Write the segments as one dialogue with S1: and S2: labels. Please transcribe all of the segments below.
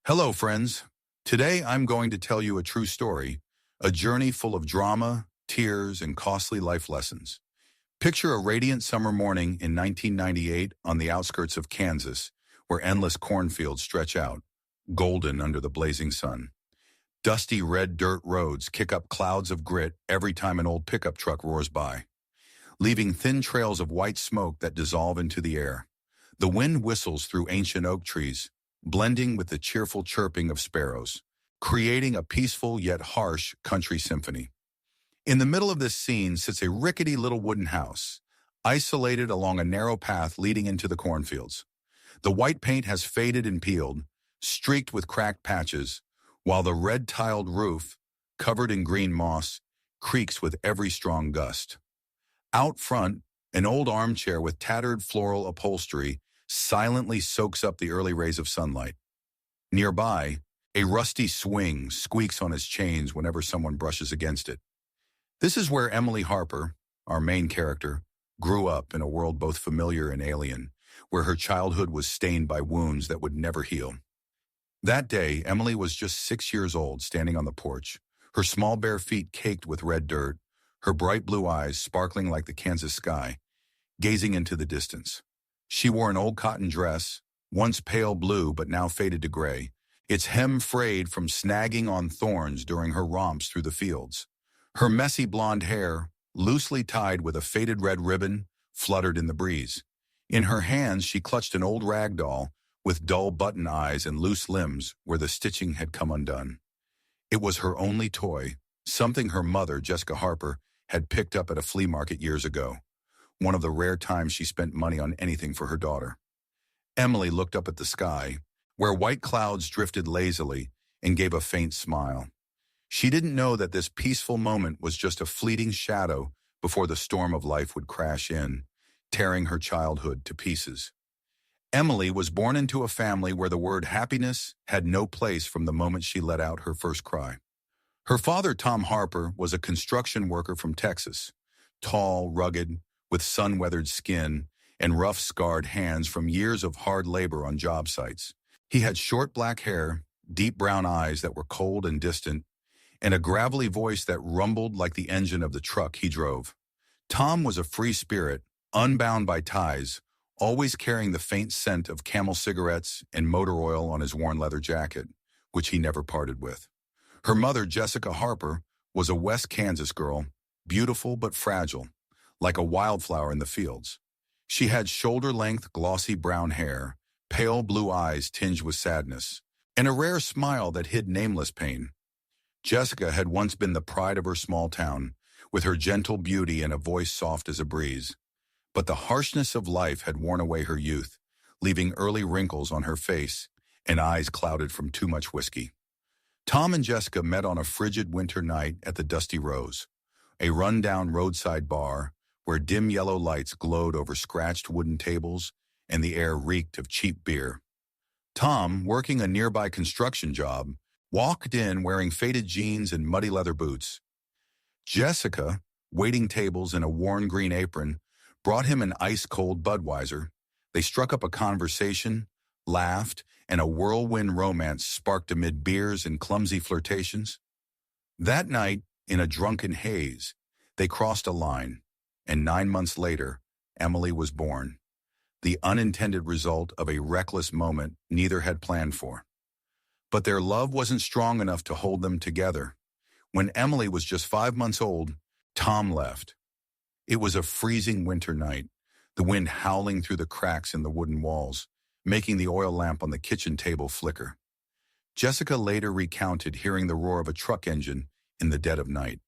S1: Hello, friends. Today I'm going to tell you a true story, a journey full of drama, tears, and costly life lessons. Picture a radiant summer morning in 1998 on the outskirts of Kansas, where endless cornfields stretch out, golden under the blazing sun. Dusty red dirt roads kick up clouds of grit every time an old pickup truck roars by, leaving thin trails of white smoke that dissolve into the air. The wind whistles through ancient oak trees, blending with the cheerful chirping of sparrows, creating a peaceful yet harsh country symphony. In the middle of this scene sits a rickety little wooden house, isolated along a narrow path leading into the cornfields. The white paint has faded and peeled, streaked with cracked patches, while the red-tiled roof, covered in green moss, creaks with every strong gust. Out front, an old armchair with tattered floral upholstery silently soaks up the early rays of sunlight. Nearby, a rusty swing squeaks on its chains whenever someone brushes against it. This is where Emily Harper, our main character, grew up in a world both familiar and alien, where her childhood was stained by wounds that would never heal. That day, Emily was just 6 years old, standing on the porch, her small bare feet caked with red dirt, her bright blue eyes sparkling like the Kansas sky, gazing into the distance. She wore an old cotton dress, once pale blue but now faded to gray, its hem frayed from snagging on thorns during her romps through the fields. Her messy blonde hair, loosely tied with a faded red ribbon, fluttered in the breeze. In her hands she clutched an old rag doll with dull button eyes and loose limbs where the stitching had come undone. It was her only toy, something her mother, Jessica Harper, had picked up at a flea market years ago, one of the rare times she spent money on anything for her daughter. Emily looked up at the sky, where white clouds drifted lazily, and gave a faint smile. She didn't know that this peaceful moment was just a fleeting shadow before the storm of life would crash in, tearing her childhood to pieces. Emily was born into a family where the word happiness had no place from the moment she let out her first cry. Her father, Tom Harper, was a construction worker from Texas, tall, rugged, with sun-weathered skin and rough, scarred hands from years of hard labor on job sites. He had short black hair, deep brown eyes that were cold and distant, and a gravelly voice that rumbled like the engine of the truck he drove. Tom was a free spirit, unbound by ties, always carrying the faint scent of Camel cigarettes and motor oil on his worn leather jacket, which he never parted with. Her mother, Jessica Harper, was a West Kansas girl, beautiful but fragile, like a wildflower in the fields. She had shoulder-length, glossy brown hair, pale blue eyes tinged with sadness, and a rare smile that hid nameless pain. Jessica had once been the pride of her small town, with her gentle beauty and a voice soft as a breeze. But the harshness of life had worn away her youth, leaving early wrinkles on her face and eyes clouded from too much whiskey. Tom and Jessica met on a frigid winter night at the Dusty Rose, a run-down roadside bar where dim yellow lights glowed over scratched wooden tables and the air reeked of cheap beer. Tom, working a nearby construction job, walked in wearing faded jeans and muddy leather boots. Jessica, waiting tables in a worn green apron, brought him an ice-cold Budweiser. They struck up a conversation, laughed, and a whirlwind romance sparked amid beers and clumsy flirtations. That night, in a drunken haze, they crossed a line, and 9 months later, Emily was born, the unintended result of a reckless moment neither had planned for. But their love wasn't strong enough to hold them together. When Emily was just 5 months old, Tom left. It was a freezing winter night, the wind howling through the cracks in the wooden walls, making the oil lamp on the kitchen table flicker. Jessica later recounted hearing the roar of a truck engine in the dead of night,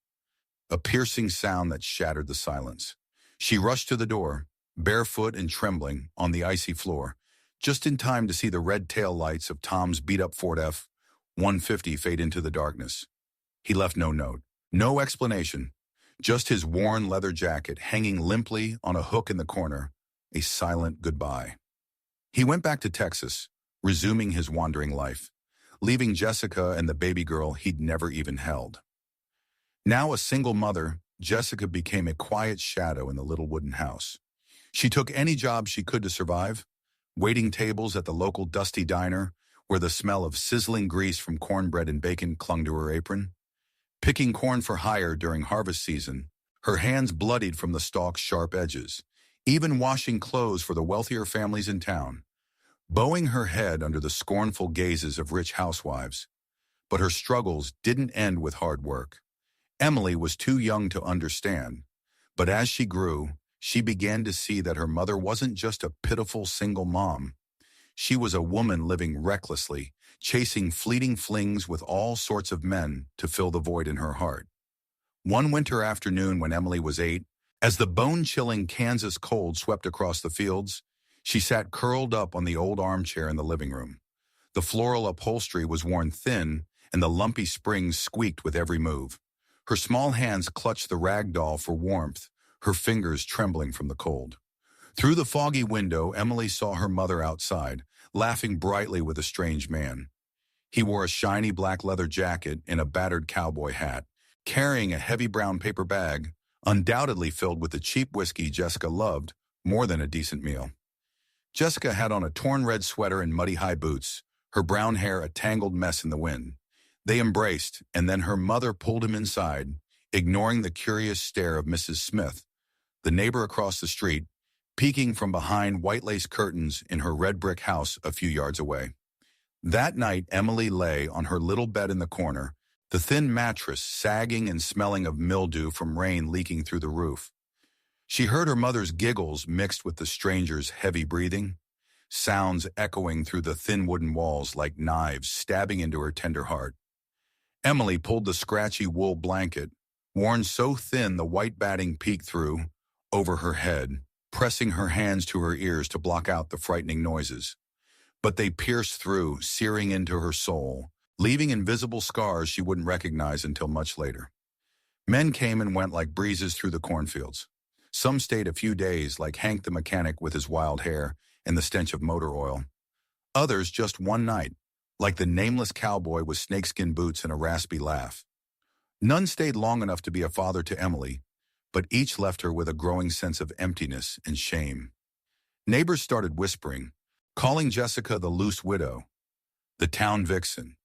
S1: a piercing sound that shattered the silence. She rushed to the door, barefoot and trembling, on the icy floor, just in time to see the red tail lights of Tom's beat-up Ford F-150 fade into the darkness. He left no note, no explanation, just his worn leather jacket hanging limply on a hook in the corner, a silent goodbye. He went back to Texas, resuming his wandering life, leaving Jessica and the baby girl he'd never even held. Now a single mother, Jessica became a quiet shadow in the little wooden house. She took any job she could to survive, waiting tables at the local dusty diner, where the smell of sizzling grease from cornbread and bacon clung to her apron. Picking corn for hire during harvest season, her hands bloodied from the stalk's sharp edges, even washing clothes for the wealthier families in town, bowing her head under the scornful gazes of rich housewives. But her struggles didn't end with hard work. Emily was too young to understand, but as she grew, she began to see that her mother wasn't just a pitiful single mom. She was a woman living recklessly, chasing fleeting flings with all sorts of men to fill the void in her heart. One winter afternoon when Emily was 8, as the bone-chilling Kansas cold swept across the fields, she sat curled up on the old armchair in the living room. The floral upholstery was worn thin, and the lumpy springs squeaked with every move. Her small hands clutched the rag doll for warmth, her fingers trembling from the cold. Through the foggy window, Emily saw her mother outside, laughing brightly with a strange man. He wore a shiny black leather jacket and a battered cowboy hat, carrying a heavy brown paper bag, undoubtedly filled with the cheap whiskey Jessica loved more than a decent meal. Jessica had on a torn red sweater and muddy high boots, her brown hair a tangled mess in the wind. They embraced, and then her mother pulled him inside, ignoring the curious stare of Mrs. Smith, the neighbor across the street, peeking from behind white lace curtains in her red brick house a few yards away. That night, Emily lay on her little bed in the corner, the thin mattress sagging and smelling of mildew from rain leaking through the roof. She heard her mother's giggles mixed with the stranger's heavy breathing, sounds echoing through the thin wooden walls like knives stabbing into her tender heart. Emily pulled the scratchy wool blanket, worn so thin the white batting peeked through, over her head, pressing her hands to her ears to block out the frightening noises. But they pierced through, searing into her soul, leaving invisible scars she wouldn't recognize until much later. Men came and went like breezes through the cornfields. Some stayed a few days, like Hank the mechanic with his wild hair and the stench of motor oil. Others just one night, like the nameless cowboy with snakeskin boots and a raspy laugh. None stayed long enough to be a father to Emily, but each left her with a growing sense of emptiness and shame. Neighbors started whispering, calling Jessica the loose widow, the town vixen.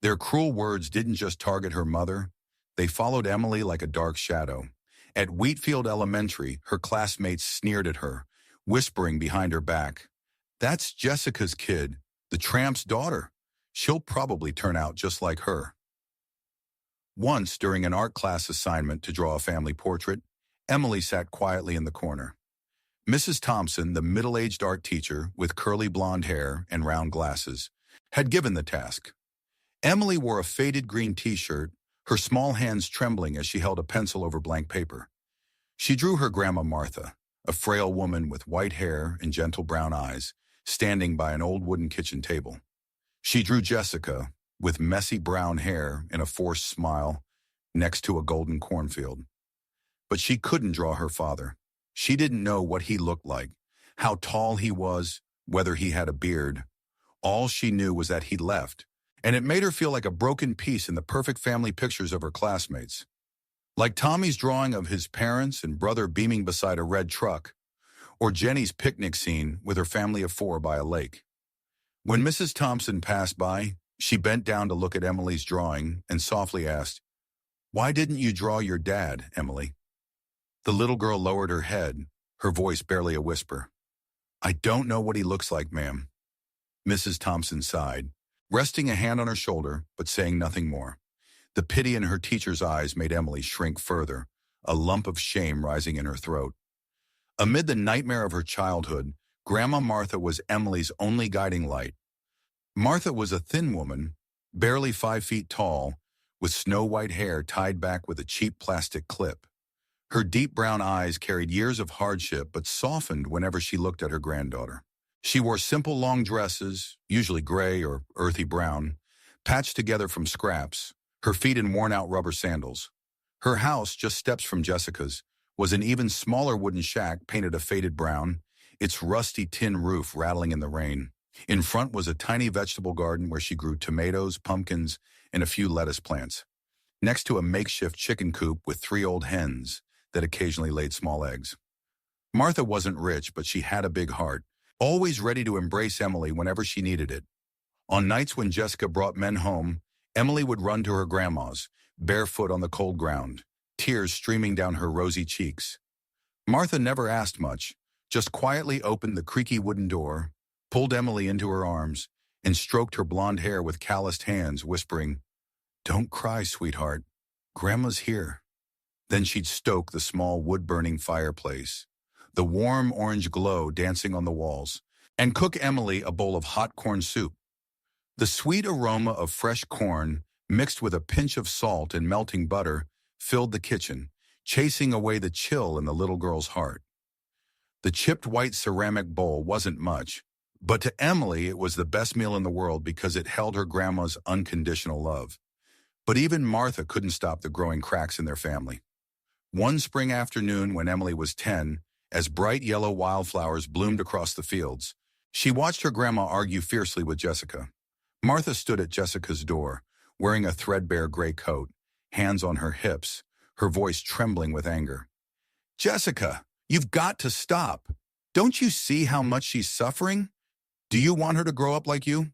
S1: Their cruel words didn't just target her mother, they followed Emily like a dark shadow. At Wheatfield Elementary, her classmates sneered at her, whispering behind her back, "That's Jessica's kid, the tramp's daughter. She'll probably turn out just like her." Once, during an art class assignment to draw a family portrait, Emily sat quietly in the corner. Mrs. Thompson, the middle-aged art teacher with curly blonde hair and round glasses, had given the task. Emily wore a faded green t-shirt, her small hands trembling as she held a pencil over blank paper. She drew her Grandma Martha, a frail woman with white hair and gentle brown eyes, standing by an old wooden kitchen table. She drew Jessica, with messy brown hair and a forced smile, next to a golden cornfield. But she couldn't draw her father. She didn't know what he looked like, how tall he was, whether he had a beard. All she knew was that he'd left, and it made her feel like a broken piece in the perfect family pictures of her classmates. Like Tommy's drawing of his parents and brother beaming beside a red truck, or Jenny's picnic scene with her family of 4 by a lake. When Mrs. Thompson passed by, she bent down to look at Emily's drawing and softly asked, "Why didn't you draw your dad, Emily?" The little girl lowered her head, her voice barely a whisper. "I don't know what he looks like, ma'am." Mrs. Thompson sighed, resting a hand on her shoulder, but saying nothing more. The pity in her teacher's eyes made Emily shrink further, a lump of shame rising in her throat. Amid the nightmare of her childhood, Grandma Martha was Emily's only guiding light. Martha was a thin woman, barely 5 feet tall, with snow-white hair tied back with a cheap plastic clip. Her deep brown eyes carried years of hardship but softened whenever she looked at her granddaughter. She wore simple long dresses, usually gray or earthy brown, patched together from scraps, her feet in worn-out rubber sandals. Her house, just steps from Jessica's, was an even smaller wooden shack painted a faded brown, its rusty tin roof rattling in the rain. In front was a tiny vegetable garden where she grew tomatoes, pumpkins, and a few lettuce plants, next to a makeshift chicken coop with 3 old hens that occasionally laid small eggs. Martha wasn't rich, but she had a big heart, always ready to embrace Emily whenever she needed it. On nights when Jessica brought men home, Emily would run to her grandma's, barefoot on the cold ground, tears streaming down her rosy cheeks. Martha never asked much, just quietly opened the creaky wooden door, pulled Emily into her arms, and stroked her blonde hair with calloused hands, whispering, "Don't cry, sweetheart. Grandma's here." Then she'd stoke the small wood-burning fireplace, the warm orange glow dancing on the walls, and cook Emily a bowl of hot corn soup. The sweet aroma of fresh corn, mixed with a pinch of salt and melting butter, filled the kitchen, chasing away the chill in the little girl's heart. The chipped white ceramic bowl wasn't much, but to Emily it was the best meal in the world because it held her grandma's unconditional love. But even Martha couldn't stop the growing cracks in their family. One spring afternoon when Emily was 10, as bright yellow wildflowers bloomed across the fields, she watched her grandma argue fiercely with Jessica. Martha stood at Jessica's door, wearing a threadbare gray coat, hands on her hips, her voice trembling with anger. "Jessica, you've got to stop. Don't you see how much she's suffering? Do you want her to grow up like you?"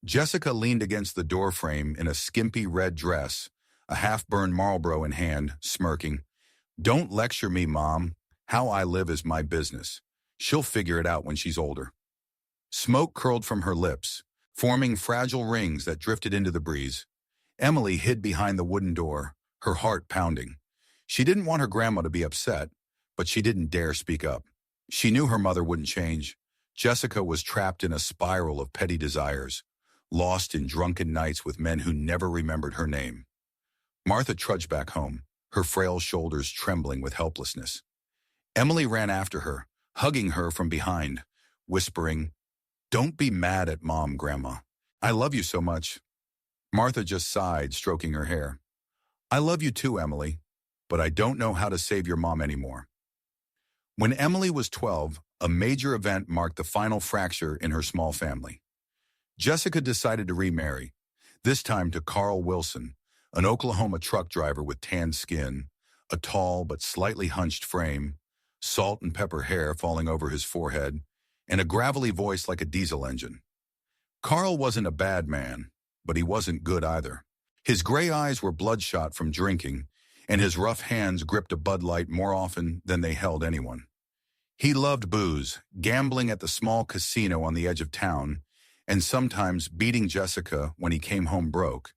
S1: Jessica leaned against the doorframe in a skimpy red dress, a half-burned Marlboro in hand, smirking. "Don't lecture me, Mom. How I live is my business. She'll figure it out when she's older." Smoke curled from her lips, forming fragile rings that drifted into the breeze. Emily hid behind the wooden door, her heart pounding. She didn't want her grandma to be upset, but she didn't dare speak up. She knew her mother wouldn't change. Jessica was trapped in a spiral of petty desires, lost in drunken nights with men who never remembered her name. Martha trudged back home, her frail shoulders trembling with helplessness. Emily ran after her, hugging her from behind, whispering, "Don't be mad at Mom, Grandma. I love you so much." Martha just sighed, stroking her hair. "I love you too, Emily, but I don't know how to save your mom anymore." When Emily was 12, a major event marked the final fracture in her small family. Jessica decided to remarry, this time to Carl Wilson, an Oklahoma truck driver with tanned skin, a tall but slightly hunched frame, salt and pepper hair falling over his forehead, and a gravelly voice like a diesel engine. Carl wasn't a bad man, but he wasn't good either. His gray eyes were bloodshot from drinking, and his rough hands gripped a Bud Light more often than they held anyone. He loved booze, gambling at the small casino on the edge of town, and sometimes beating Jessica when he came home broke,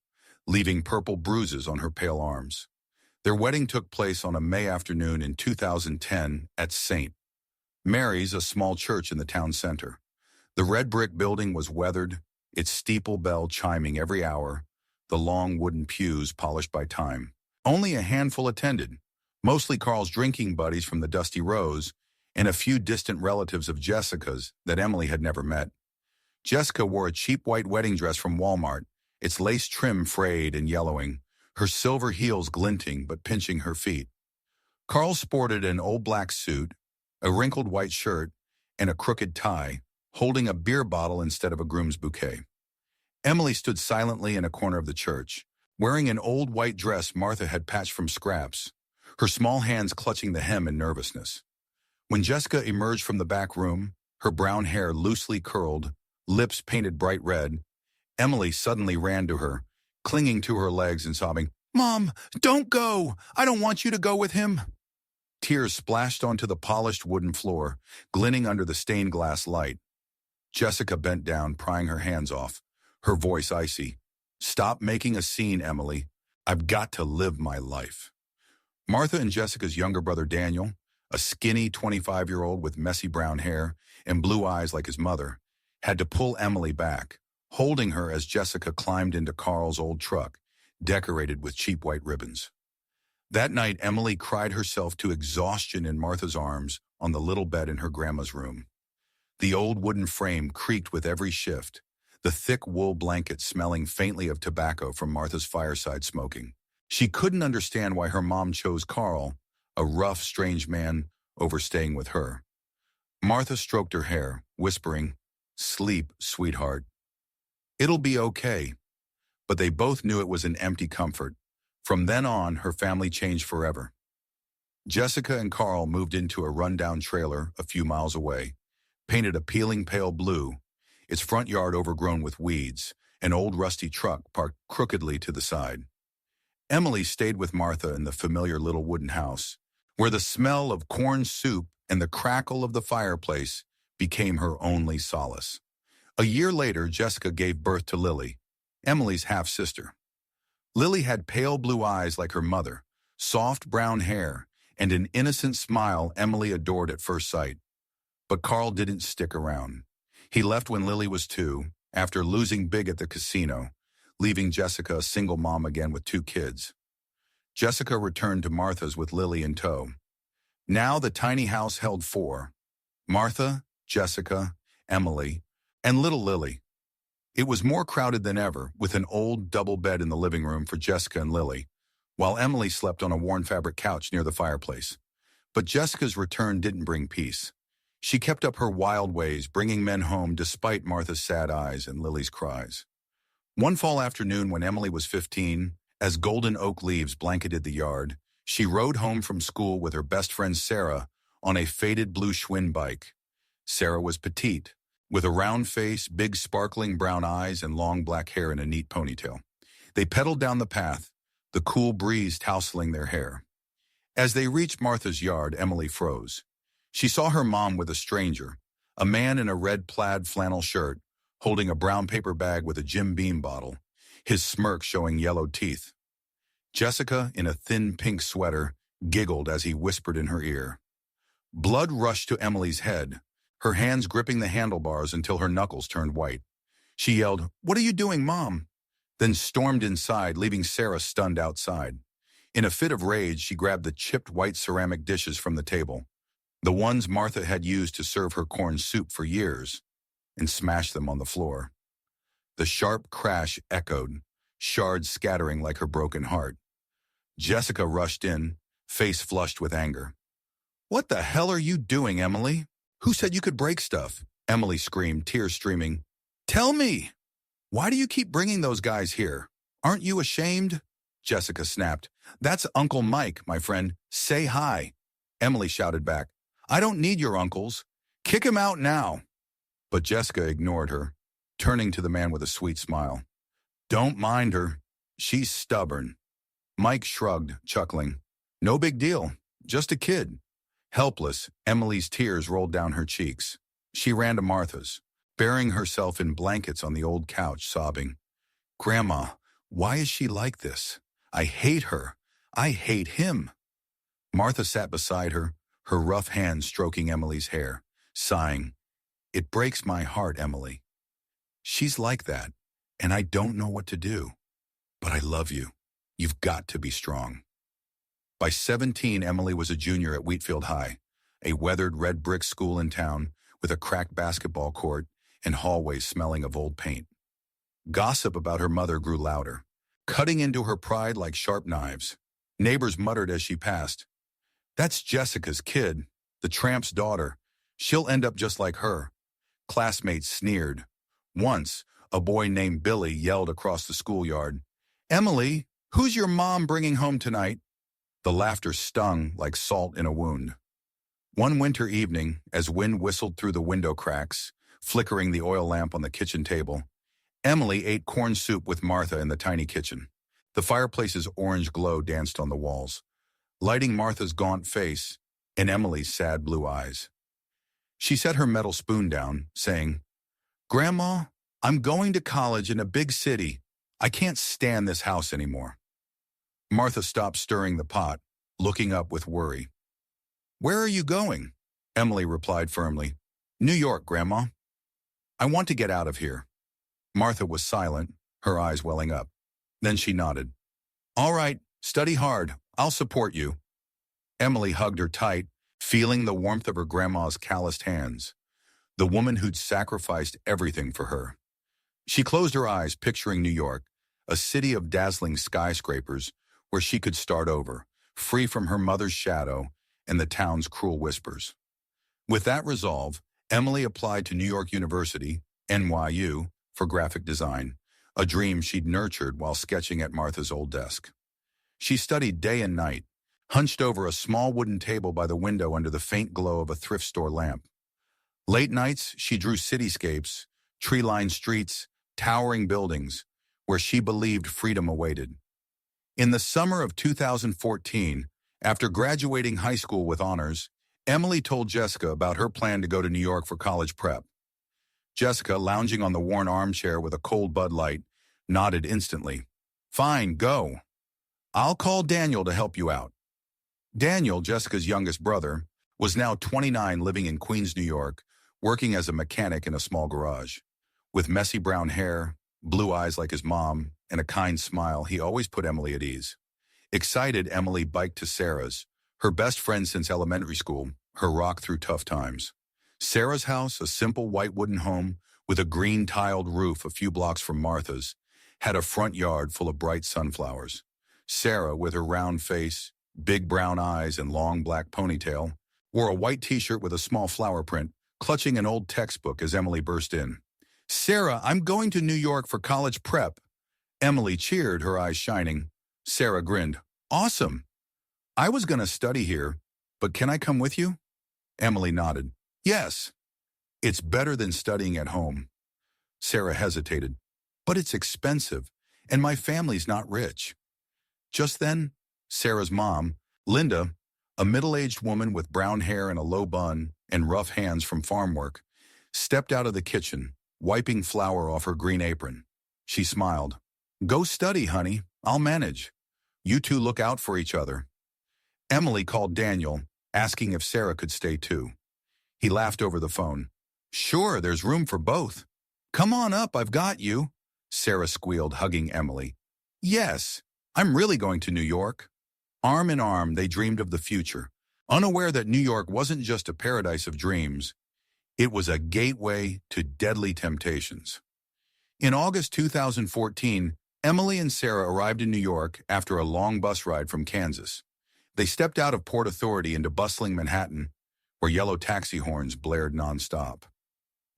S1: leaving purple bruises on her pale arms. Their wedding took place on a May afternoon in 2010 at St. Mary's, a small church in the town center. The red brick building was weathered, its steeple bell chiming every hour, the long wooden pews polished by time. Only a handful attended, mostly Carl's drinking buddies from the Dusty Rose and a few distant relatives of Jessica's that Emily had never met. Jessica wore a cheap white wedding dress from Walmart, its lace trim frayed and yellowing, her silver heels glinting but pinching her feet. Carl sported an old black suit, a wrinkled white shirt, and a crooked tie, holding a beer bottle instead of a groom's bouquet. Emily stood silently in a corner of the church, wearing an old white dress Martha had patched from scraps, her small hands clutching the hem in nervousness. When Jessica emerged from the back room, her brown hair loosely curled, lips painted bright red, Emily suddenly ran to her, clinging to her legs and sobbing, "Mom, don't go! I don't want you to go with him!" Tears splashed onto the polished wooden floor, glinting under the stained glass light. Jessica bent down, prying her hands off, her voice icy. "Stop making a scene, Emily. I've got to live my life." Martha and Jessica's younger brother Daniel, a skinny 25-year-old with messy brown hair and blue eyes like his mother, had to pull Emily back, holding her as Jessica climbed into Carl's old truck, decorated with cheap white ribbons. That night, Emily cried herself to exhaustion in Martha's arms on the little bed in her grandma's room. The old wooden frame creaked with every shift, the thick wool blanket smelling faintly of tobacco from Martha's fireside smoking. She couldn't understand why her mom chose Carl, a rough, strange man, over staying with her. Martha stroked her hair, whispering, "Sleep, sweetheart. It'll be okay." But they both knew it was an empty comfort. From then on, her family changed forever. Jessica and Carl moved into a rundown trailer a few miles away, painted a peeling pale blue, its front yard overgrown with weeds, an old rusty truck parked crookedly to the side. Emily stayed with Martha in the familiar little wooden house, where the smell of corn soup and the crackle of the fireplace became her only solace. A year later, Jessica gave birth to Lily, Emily's half-sister. Lily had pale blue eyes like her mother, soft brown hair, and an innocent smile Emily adored at first sight. But Carl didn't stick around. He left when Lily was 2, after losing big at the casino, leaving Jessica a single mom again with 2 kids. Jessica returned to Martha's with Lily in tow. Now the tiny house held 4: Martha, Jessica, Emily, and little Lily. It was more crowded than ever, with an old double bed in the living room for Jessica and Lily, while Emily slept on a worn fabric couch near the fireplace. But Jessica's return didn't bring peace. She kept up her wild ways, bringing men home despite Martha's sad eyes and Lily's cries. One fall afternoon when Emily was 15, as golden oak leaves blanketed the yard, she rode home from school with her best friend Sarah on a faded blue Schwinn bike. Sarah was petite, with a round face, big sparkling brown eyes, and long black hair in a neat ponytail. They pedaled down the path, the cool breeze tousling their hair. As they reached Martha's yard, Emily froze. She saw her mom with a stranger, a man in a red plaid flannel shirt, holding a brown paper bag with a Jim Beam bottle, his smirk showing yellow teeth. Jessica, in a thin pink sweater, giggled as he whispered in her ear. Blood rushed to Emily's head, her hands gripping the handlebars until her knuckles turned white. She yelled, "What are you doing, Mom?" Then stormed inside, leaving Sarah stunned outside. In a fit of rage, she grabbed the chipped white ceramic dishes from the table, the ones Martha had used to serve her corn soup for years, and smashed them on the floor. The sharp crash echoed, shards scattering like her broken heart. Jessica rushed in, face flushed with anger. "What the hell are you doing, Emily? Who said you could break stuff?" Emily screamed, tears streaming. "Tell me! Why do you keep bringing those guys here? Aren't you ashamed?" Jessica snapped. "That's Uncle Mike, my friend. Say hi." Emily shouted back. "I don't need your uncles. Kick him out now." But Jessica ignored her, turning to the man with a sweet smile. "Don't mind her. She's stubborn." Mike shrugged, chuckling. "No big deal. Just a kid." Helpless, Emily's tears rolled down her cheeks. She ran to Martha's, burying herself in blankets on the old couch, sobbing. "Grandma, why is she like this? I hate her. I hate him." Martha sat beside her, her rough hands stroking Emily's hair, sighing. "It breaks my heart, Emily. She's like that, and I don't know what to do. But I love you. You've got to be strong." By 17, Emily was a junior at Wheatfield High, a weathered red brick school in town with a cracked basketball court and hallways smelling of old paint. Gossip about her mother grew louder, cutting into her pride like sharp knives. Neighbors muttered as she passed, "That's Jessica's kid, the tramp's daughter. She'll end up just like her." Classmates sneered. Once, a boy named Billy yelled across the schoolyard, "Emily, who's your mom bringing home tonight?" The laughter stung like salt in a wound. One winter evening, as wind whistled through the window cracks, flickering the oil lamp on the kitchen table, Emily ate corn soup with Martha in the tiny kitchen. The fireplace's orange glow danced on the walls, lighting Martha's gaunt face and Emily's sad blue eyes. She set her metal spoon down, saying, "Grandma, I'm going to college in a big city. I can't stand this house anymore." Martha stopped stirring the pot, looking up with worry. "Where are you going?" Emily replied firmly. "New York, Grandma. I want to get out of here." Martha was silent, her eyes welling up. Then she nodded. "All right, study hard. I'll support you." Emily hugged her tight, feeling the warmth of her grandma's calloused hands, the woman who'd sacrificed everything for her. She closed her eyes, picturing New York, a city of dazzling skyscrapers where she could start over, free from her mother's shadow and the town's cruel whispers. With that resolve, Emily applied to New York University, NYU, for graphic design, a dream she'd nurtured while sketching at Martha's old desk. She studied day and night, hunched over a small wooden table by the window under the faint glow of a thrift store lamp. Late nights, she drew cityscapes, tree-lined streets, towering buildings, where she believed freedom awaited. In the summer of 2014, after graduating high school with honors, Emily told Jessica about her plan to go to New York for college prep. Jessica, lounging on the worn armchair with a cold Bud Light, nodded instantly. "Fine, go. I'll call Daniel to help you out." Daniel, Jessica's youngest brother, was now 29, living in Queens, New York, working as a mechanic in a small garage. With messy brown hair, blue eyes like his mom, and a kind smile, he always put Emily at ease. Excited, Emily biked to Sarah's, her best friend since elementary school, her rock through tough times. Sarah's house, a simple white wooden home with a green tiled roof a few blocks from Martha's, had a front yard full of bright sunflowers. Sarah, with her round face, big brown eyes, and long black ponytail, wore a white t-shirt with a small flower print, clutching an old textbook as Emily burst in. "Sarah, I'm going to New York for college prep." Emily cheered, her eyes shining. Sarah grinned. "Awesome. I was going to study here, but can I come with you?" Emily nodded. "Yes. It's better than studying at home." Sarah hesitated. "But it's expensive, and my family's not rich." Just then, Sarah's mom, Linda, a middle-aged woman with brown hair and a low bun and rough hands from farm work, stepped out of the kitchen, wiping flour off her green apron. She smiled. "Go study, honey. I'll manage. You two look out for each other." Emily called Daniel, asking if Sarah could stay too. He laughed over the phone. "Sure, there's room for both. Come on up, I've got you," Sarah squealed, hugging Emily. "Yes, I'm really going to New York." Arm in arm, they dreamed of the future, unaware that New York wasn't just a paradise of dreams. It was a gateway to deadly temptations. In August 2014, Emily and Sarah arrived in New York after a long bus ride from Kansas. They stepped out of Port Authority into bustling Manhattan, where yellow taxi horns blared nonstop.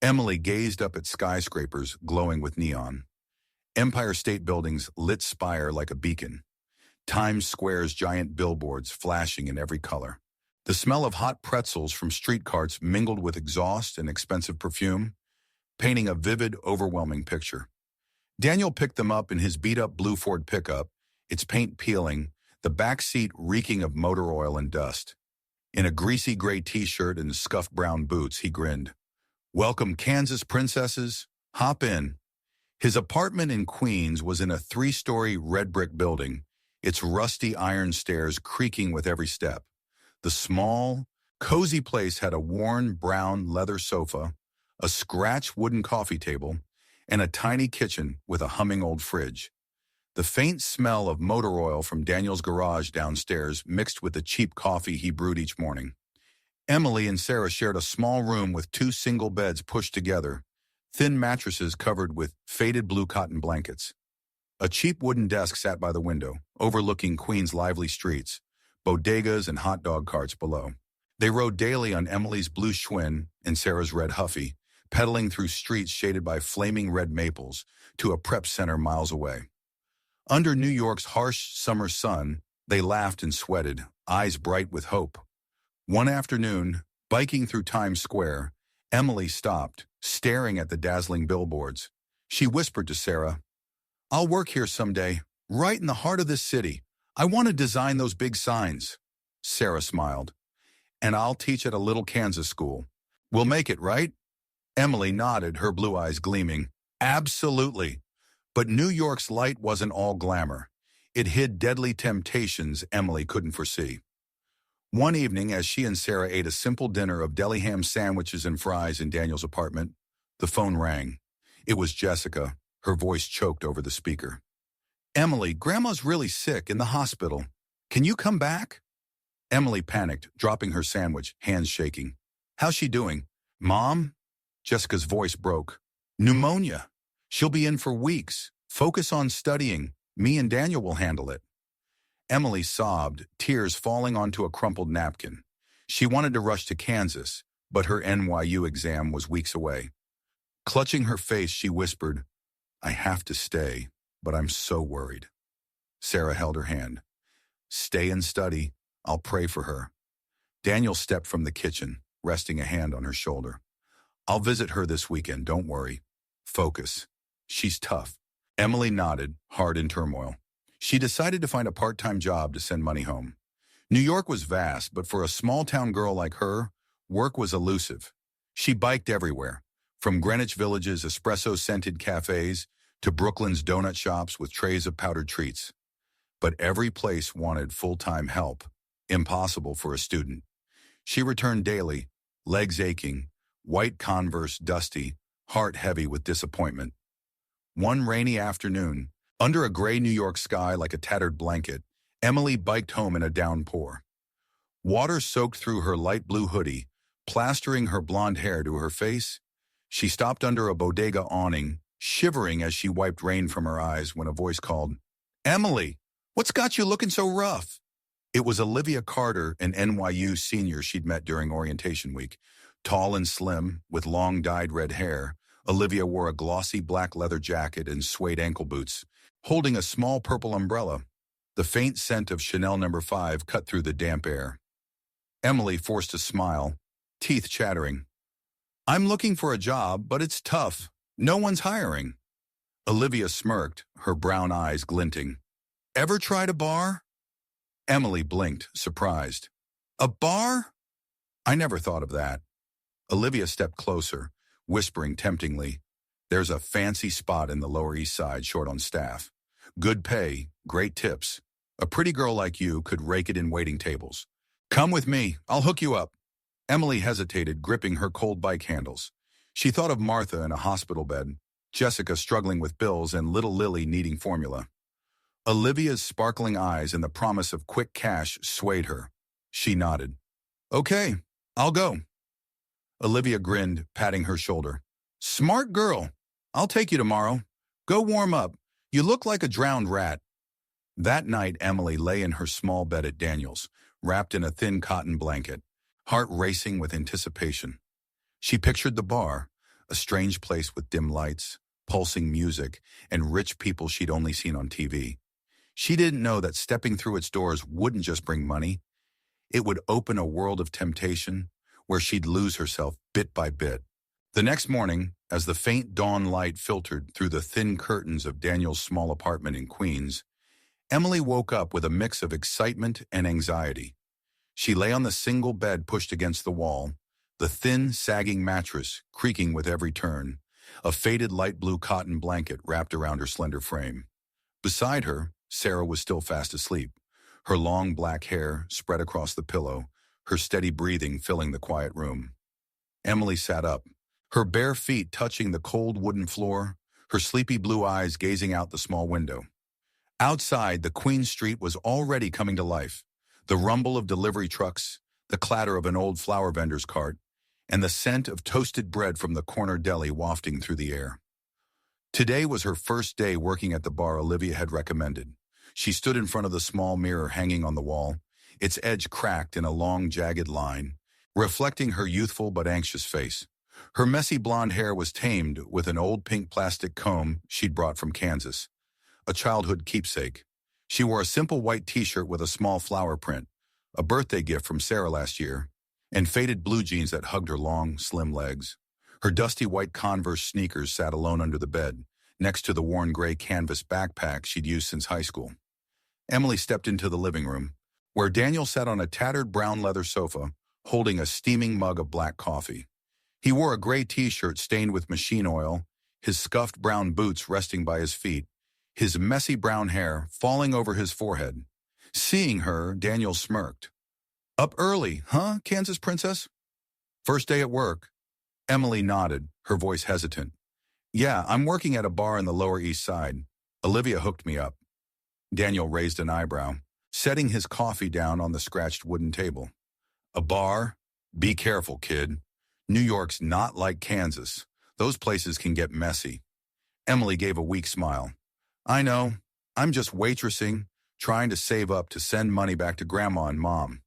S1: Emily gazed up at skyscrapers glowing with neon. Empire State Building's lit spire like a beacon. Times Square's giant billboards flashing in every color. The smell of hot pretzels from street carts mingled with exhaust and expensive perfume, painting a vivid, overwhelming picture. Daniel picked them up in his beat-up blue Ford pickup, its paint peeling, the back seat reeking of motor oil and dust. In a greasy gray t-shirt and scuffed brown boots, he grinned. "Welcome, Kansas princesses. Hop in." His apartment in Queens was in a 3-story red brick building, its rusty iron stairs creaking with every step. The small, cozy place had a worn brown leather sofa, a scratch wooden coffee table, and a tiny kitchen with a humming old fridge. The faint smell of motor oil from Daniel's garage downstairs mixed with the cheap coffee he brewed each morning. Emily and Sarah shared a small room with 2 single beds pushed together, thin mattresses covered with faded blue cotton blankets. A cheap wooden desk sat by the window, overlooking Queens' lively streets, bodegas and hot dog carts below. They rode daily on Emily's blue Schwinn and Sarah's red Huffy, pedaling through streets shaded by flaming red maples to a prep center miles away. Under New York's harsh summer sun, they laughed and sweated, eyes bright with hope. One afternoon, biking through Times Square, Emily stopped, staring at the dazzling billboards. She whispered to Sarah, "I'll work here someday, right in the heart of this city. I want to design those big signs." Sarah smiled. "And I'll teach at a little Kansas school. We'll make it, right?" Emily nodded, her blue eyes gleaming. "Absolutely." But New York's light wasn't all glamour. It hid deadly temptations Emily couldn't foresee. One evening, as she and Sarah ate a simple dinner of deli ham sandwiches and fries in Daniel's apartment, the phone rang. It was Jessica, her voice choked over the speaker. "Emily, Grandma's really sick in the hospital. Can you come back?" Emily panicked, dropping her sandwich, hands shaking. "How's she doing?" "Mom?" Jessica's voice broke. "Pneumonia. She'll be in for weeks. Focus on studying. Me and Daniel will handle it." Emily sobbed, tears falling onto a crumpled napkin. She wanted to rush to Kansas, but her NYU exam was weeks away. Clutching her face, she whispered, "I have to stay, but I'm so worried." Sarah held her hand. "Stay and study. I'll pray for her." Daniel stepped from the kitchen, resting a hand on her shoulder. "I'll visit her this weekend, don't worry." Focus. She's tough. Emily nodded, heart in turmoil. She decided to find a part-time job to send money home. New York was vast, but for a small-town girl like her, work was elusive. She biked everywhere, from Greenwich Village's espresso-scented cafes to Brooklyn's donut shops with trays of powdered treats. But every place wanted full-time help, impossible for a student. She returned daily, legs aching, white Converse dusty, heart heavy with disappointment. One rainy afternoon, under a gray New York sky like a tattered blanket, Emily biked home in a downpour. Water soaked through her light blue hoodie, plastering her blonde hair to her face. She stopped under a bodega awning, shivering as she wiped rain from her eyes when a voice called, "Emily, what's got you looking so rough?" It was Olivia Carter, an NYU senior she'd met during orientation week. Tall and slim, with long dyed red hair, Olivia wore a glossy black leather jacket and suede ankle boots, holding a small purple umbrella. The faint scent of Chanel No. 5 cut through the damp air. Emily forced a smile, teeth chattering. "I'm looking for a job, but it's tough. No one's hiring." Olivia smirked, her brown eyes glinting. "Ever tried a bar?" Emily blinked, surprised. "A bar? I never thought of that." Olivia stepped closer, whispering temptingly, "There's a fancy spot in the Lower East Side short on staff. Good pay, great tips. A pretty girl like you could rake it in waiting tables. Come with me, I'll hook you up." Emily hesitated, gripping her cold bike handles. She thought of Martha in a hospital bed, Jessica struggling with bills, and little Lily needing formula. Olivia's sparkling eyes and the promise of quick cash swayed her. She nodded. "Okay, I'll go." Olivia grinned, patting her shoulder. "Smart girl. I'll take you tomorrow. Go warm up. You look like a drowned rat." That night, Emily lay in her small bed at Daniel's, wrapped in a thin cotton blanket, heart racing with anticipation. She pictured the bar, a strange place with dim lights, pulsing music, and rich people she'd only seen on TV. She didn't know that stepping through its doors wouldn't just bring money. It would open a world of temptation where she'd lose herself bit by bit. The next morning, as the faint dawn light filtered through the thin curtains of Daniel's small apartment in Queens, Emily woke up with a mix of excitement and anxiety. She lay on the single bed pushed against the wall, the thin, sagging mattress creaking with every turn, a faded light blue cotton blanket wrapped around her slender frame. Beside her, Sarah was still fast asleep, her long black hair spread across the pillow, her steady breathing filling the quiet room. Emily sat up, her bare feet touching the cold wooden floor, her sleepy blue eyes gazing out the small window. Outside, the Queen Street was already coming to life. The rumble of delivery trucks, the clatter of an old flower vendor's cart, and the scent of toasted bread from the corner deli wafting through the air. Today was her first day working at the bar Olivia had recommended. She stood in front of the small mirror hanging on the wall, its edge cracked in a long, jagged line, reflecting her youthful but anxious face. Her messy blonde hair was tamed with an old pink plastic comb she'd brought from Kansas, a childhood keepsake. She wore a simple white t-shirt with a small flower print, a birthday gift from Sarah last year, and faded blue jeans that hugged her long, slim legs. Her dusty white Converse sneakers sat alone under the bed, next to the worn gray canvas backpack she'd used since high school. Emily stepped into the living room, where Daniel sat on a tattered brown leather sofa, holding a steaming mug of black coffee. He wore a gray t-shirt stained with machine oil, his scuffed brown boots resting by his feet, his messy brown hair falling over his forehead. Seeing her, Daniel smirked. "Up early, huh, Kansas princess?" "First day at work." Emily nodded, her voice hesitant. "Yeah, I'm working at a bar in the Lower East Side. Olivia hooked me up." Daniel raised an eyebrow, setting his coffee down on the scratched wooden table. "A bar? Be careful, kid. New York's not like Kansas. Those places can get messy." Emily gave a weak smile. "I know. I'm just waitressing, trying to save up to send money back to Grandma and Mom."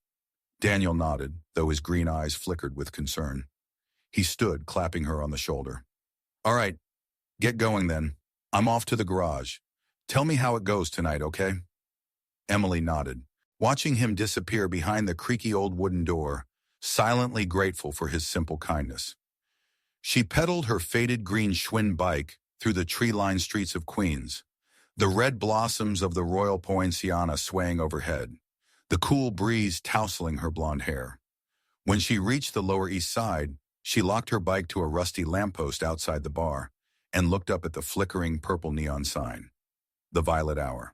S1: Daniel nodded, though his green eyes flickered with concern. He stood, clapping her on the shoulder. "All right, get going then. I'm off to the garage. Tell me how it goes tonight, okay?" Emily nodded, watching him disappear behind the creaky old wooden door, silently grateful for his simple kindness. She pedaled her faded green Schwinn bike through the tree-lined streets of Queens, the red blossoms of the Royal Poinciana swaying overhead, the cool breeze tousling her blonde hair. When she reached the Lower East Side, she locked her bike to a rusty lamppost outside the bar and looked up at the flickering purple neon sign, the Violet Hour.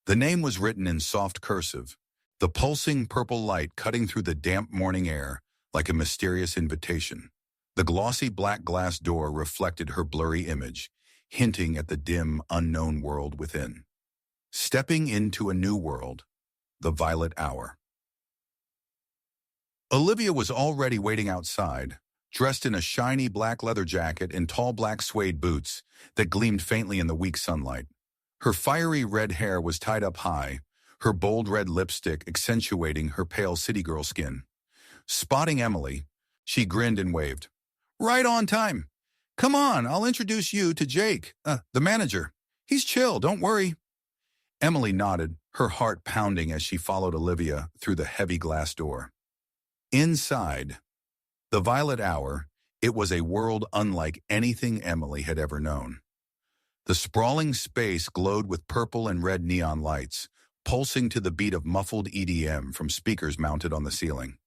S1: The name was written in soft cursive, the pulsing purple light cutting through the damp morning air like a mysterious invitation. The glossy black glass door reflected her blurry image, hinting at the dim, unknown world within. Stepping into a new world, the Violet Hour. Olivia was already waiting outside, dressed in a shiny black leather jacket and tall black suede boots that gleamed faintly in the weak sunlight. Her fiery red hair was tied up high, her bold red lipstick accentuating her pale city girl skin. Spotting Emily, she grinned and waved. "Right on time. Come on, I'll introduce you to Jake, the manager. He's chill, don't worry." Emily nodded, her heart pounding as she followed Olivia through the heavy glass door. Inside, the Violet Hour, it was a world unlike anything Emily had ever known. The sprawling space glowed with purple and red neon lights, pulsing to the beat of muffled EDM from speakers mounted on the ceiling.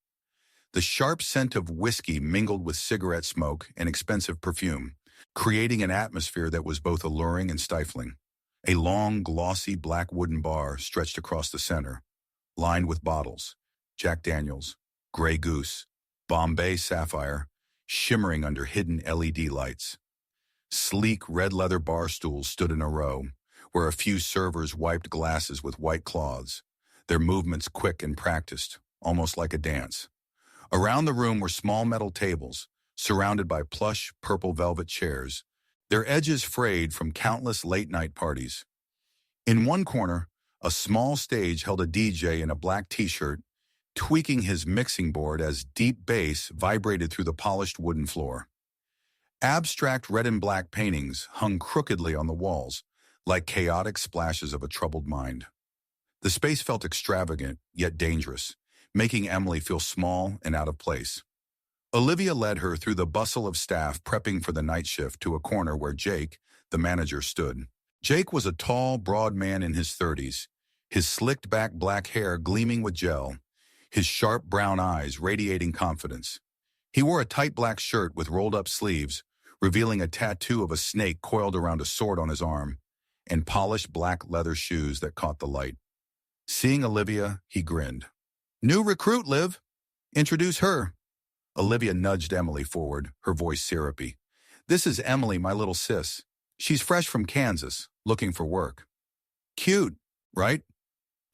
S1: The sharp scent of whiskey mingled with cigarette smoke and expensive perfume, creating an atmosphere that was both alluring and stifling. A long, glossy black wooden bar stretched across the center, lined with bottles, Jack Daniels, Grey Goose, Bombay Sapphire, shimmering under hidden LED lights. Sleek red leather bar stools stood in a row, where a few servers wiped glasses with white cloths, their movements quick and practiced, almost like a dance. Around the room were small metal tables, surrounded by plush purple velvet chairs, their edges frayed from countless late-night parties. In one corner, a small stage held a DJ in a black t-shirt, tweaking his mixing board as deep bass vibrated through the polished wooden floor. Abstract red and black paintings hung crookedly on the walls, like chaotic splashes of a troubled mind. The space felt extravagant, yet dangerous, making Emily feel small and out of place. Olivia led her through the bustle of staff prepping for the night shift to a corner where Jake, the manager, stood. Jake was a tall, broad man in his 30s, his slicked-back black hair gleaming with gel, his sharp brown eyes radiating confidence. He wore a tight black shirt with rolled-up sleeves, revealing a tattoo of a snake coiled around a sword on his arm, and polished black leather shoes that caught the light. Seeing Olivia, he grinned. "New recruit, Liv. Introduce her." Olivia nudged Emily forward, her voice syrupy. "This is Emily, my little sis. She's fresh from Kansas, looking for work." "Cute, right?"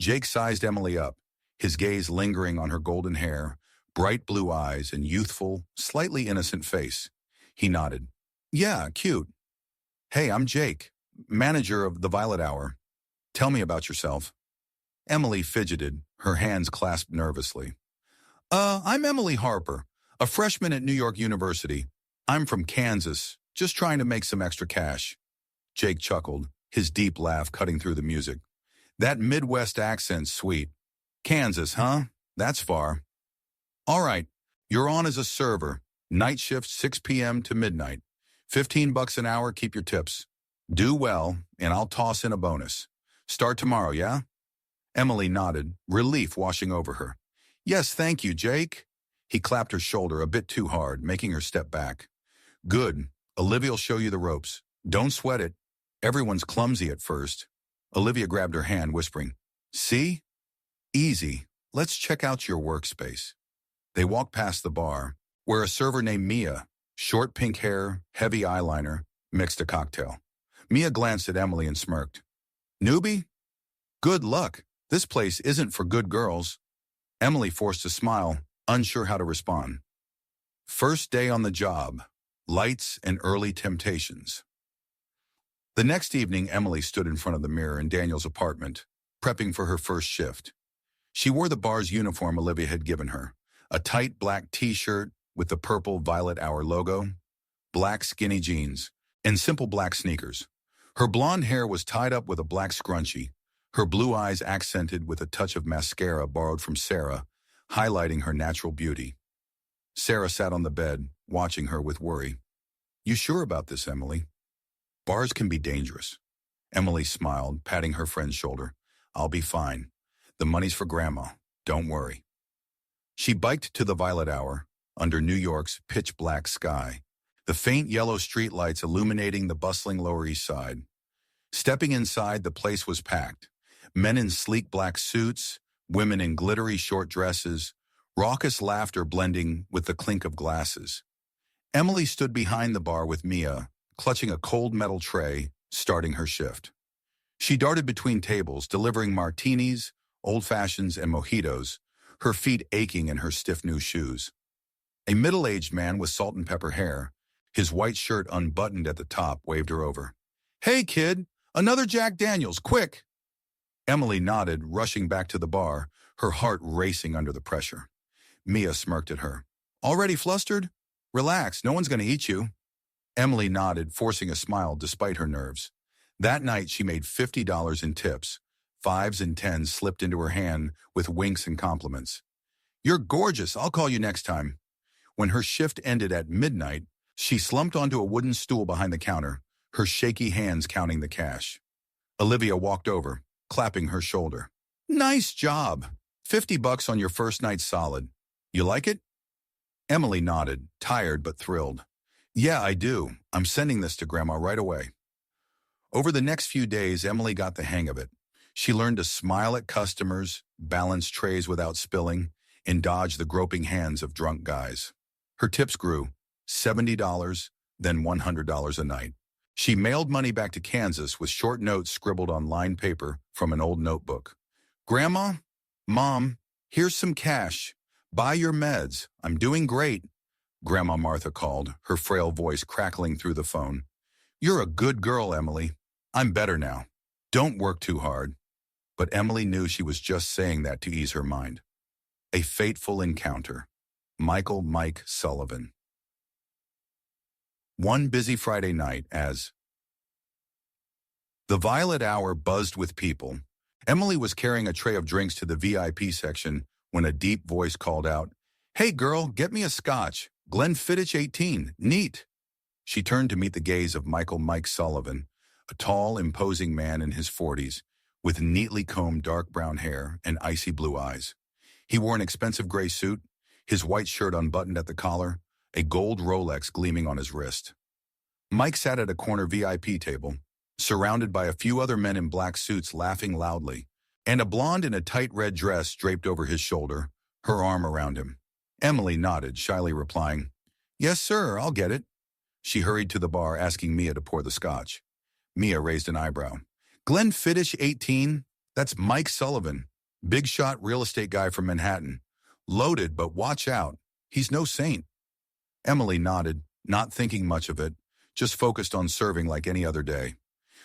S1: Jake sized Emily up, his gaze lingering on her golden hair, bright blue eyes, and youthful, slightly innocent face. He nodded. "Yeah, cute. Hey, I'm Jake, manager of the Violet Hour. Tell me about yourself." Emily fidgeted, her hands clasped nervously. I'm Emily Harper, a freshman at New York University. I'm from Kansas, just trying to make some extra cash." Jake chuckled, his deep laugh cutting through the music. "That Midwest accent's sweet. Kansas, huh? That's far. All right, you're on as a server. Night shift 6 p.m. to midnight. $15 an hour, keep your tips. Do well, and I'll toss in a bonus. Start tomorrow, yeah?" Emily nodded, relief washing over her. "Yes, thank you, Jake." He clapped her shoulder a bit too hard, making her step back. "Good. Olivia'll show you the ropes. Don't sweat it. Everyone's clumsy at first." Olivia grabbed her hand, whispering, "See? Easy. Let's check out your workspace." They walked past the bar, where a server named Mia, short pink hair, heavy eyeliner, mixed a cocktail. Mia glanced at Emily and smirked. "Newbie? Good luck. This place isn't for good girls." Emily forced a smile, unsure how to respond. First day on the job, lights and early temptations. The next evening, Emily stood in front of the mirror in Daniel's apartment, prepping for her first shift. She wore the bar's uniform Olivia had given her, a tight black t-shirt with the purple Violet Hour logo, black skinny jeans, and simple black sneakers. Her blonde hair was tied up with a black scrunchie, her blue eyes accented with a touch of mascara borrowed from Sarah, highlighting her natural beauty. Sarah sat on the bed, watching her with worry. You sure about this, Emily? Bars can be dangerous. Emily smiled, patting her friend's shoulder. I'll be fine. The money's for Grandma. Don't worry. She biked to the Violet Hour, under New York's pitch-black sky, the faint yellow streetlights illuminating the bustling Lower East Side. Stepping inside, the place was packed. Men in sleek black suits, women in glittery short dresses, raucous laughter blending with the clink of glasses. Emily stood behind the bar with Mia, clutching a cold metal tray, starting her shift. She darted between tables, delivering martinis, old-fashions, and mojitos, her feet aching in her stiff new shoes. A middle-aged man with salt and pepper hair, his white shirt unbuttoned at the top, waved her over. Hey, kid, another Jack Daniels, quick! Emily nodded, rushing back to the bar, her heart racing under the pressure. Mia smirked at her. Already flustered? Relax, no one's going to eat you. Emily nodded, forcing a smile despite her nerves. That night she made $50 in tips. Fives and tens slipped into her hand with winks and compliments. You're gorgeous, I'll call you next time. When her shift ended at midnight, she slumped onto a wooden stool behind the counter, her shaky hands counting the cash. Olivia walked over, clapping her shoulder. Nice job. $50 on your first night solid. You like it? Emily nodded, tired but thrilled. Yeah, I do. I'm sending this to Grandma right away. Over the next few days, Emily got the hang of it. She learned to smile at customers, balance trays without spilling, and dodge the groping hands of drunk guys. Her tips grew, $70, then $100 a night. She mailed money back to Kansas with short notes scribbled on lined paper from an old notebook. Grandma, Mom, here's some cash. Buy your meds. I'm doing great. Grandma Martha called, her frail voice crackling through the phone. You're a good girl, Emily. I'm better now. Don't work too hard. But Emily knew she was just saying that to ease her mind. A fateful encounter. Michael Mike Sullivan. One busy Friday night as the Violet Hour buzzed with people, Emily was carrying a tray of drinks to the VIP section when a deep voice called out, Hey girl, get me a scotch. Glenfiddich 18, neat. She turned to meet the gaze of Michael Mike Sullivan, a tall, imposing man in his 40s, with neatly combed dark brown hair and icy blue eyes. He wore an expensive gray suit, his white shirt unbuttoned at the collar, a gold Rolex gleaming on his wrist. Mike sat at a corner VIP table, surrounded by a few other men in black suits laughing loudly, and a blonde in a tight red dress draped over his shoulder, her arm around him. Emily nodded, shyly replying, Yes, sir, I'll get it. She hurried to the bar, asking Mia to pour the scotch. Mia raised an eyebrow. Glenfiddich 18? That's Mike Sullivan, big shot real estate guy from Manhattan. Loaded, but watch out. He's no saint. Emily nodded, not thinking much of it, just focused on serving like any other day.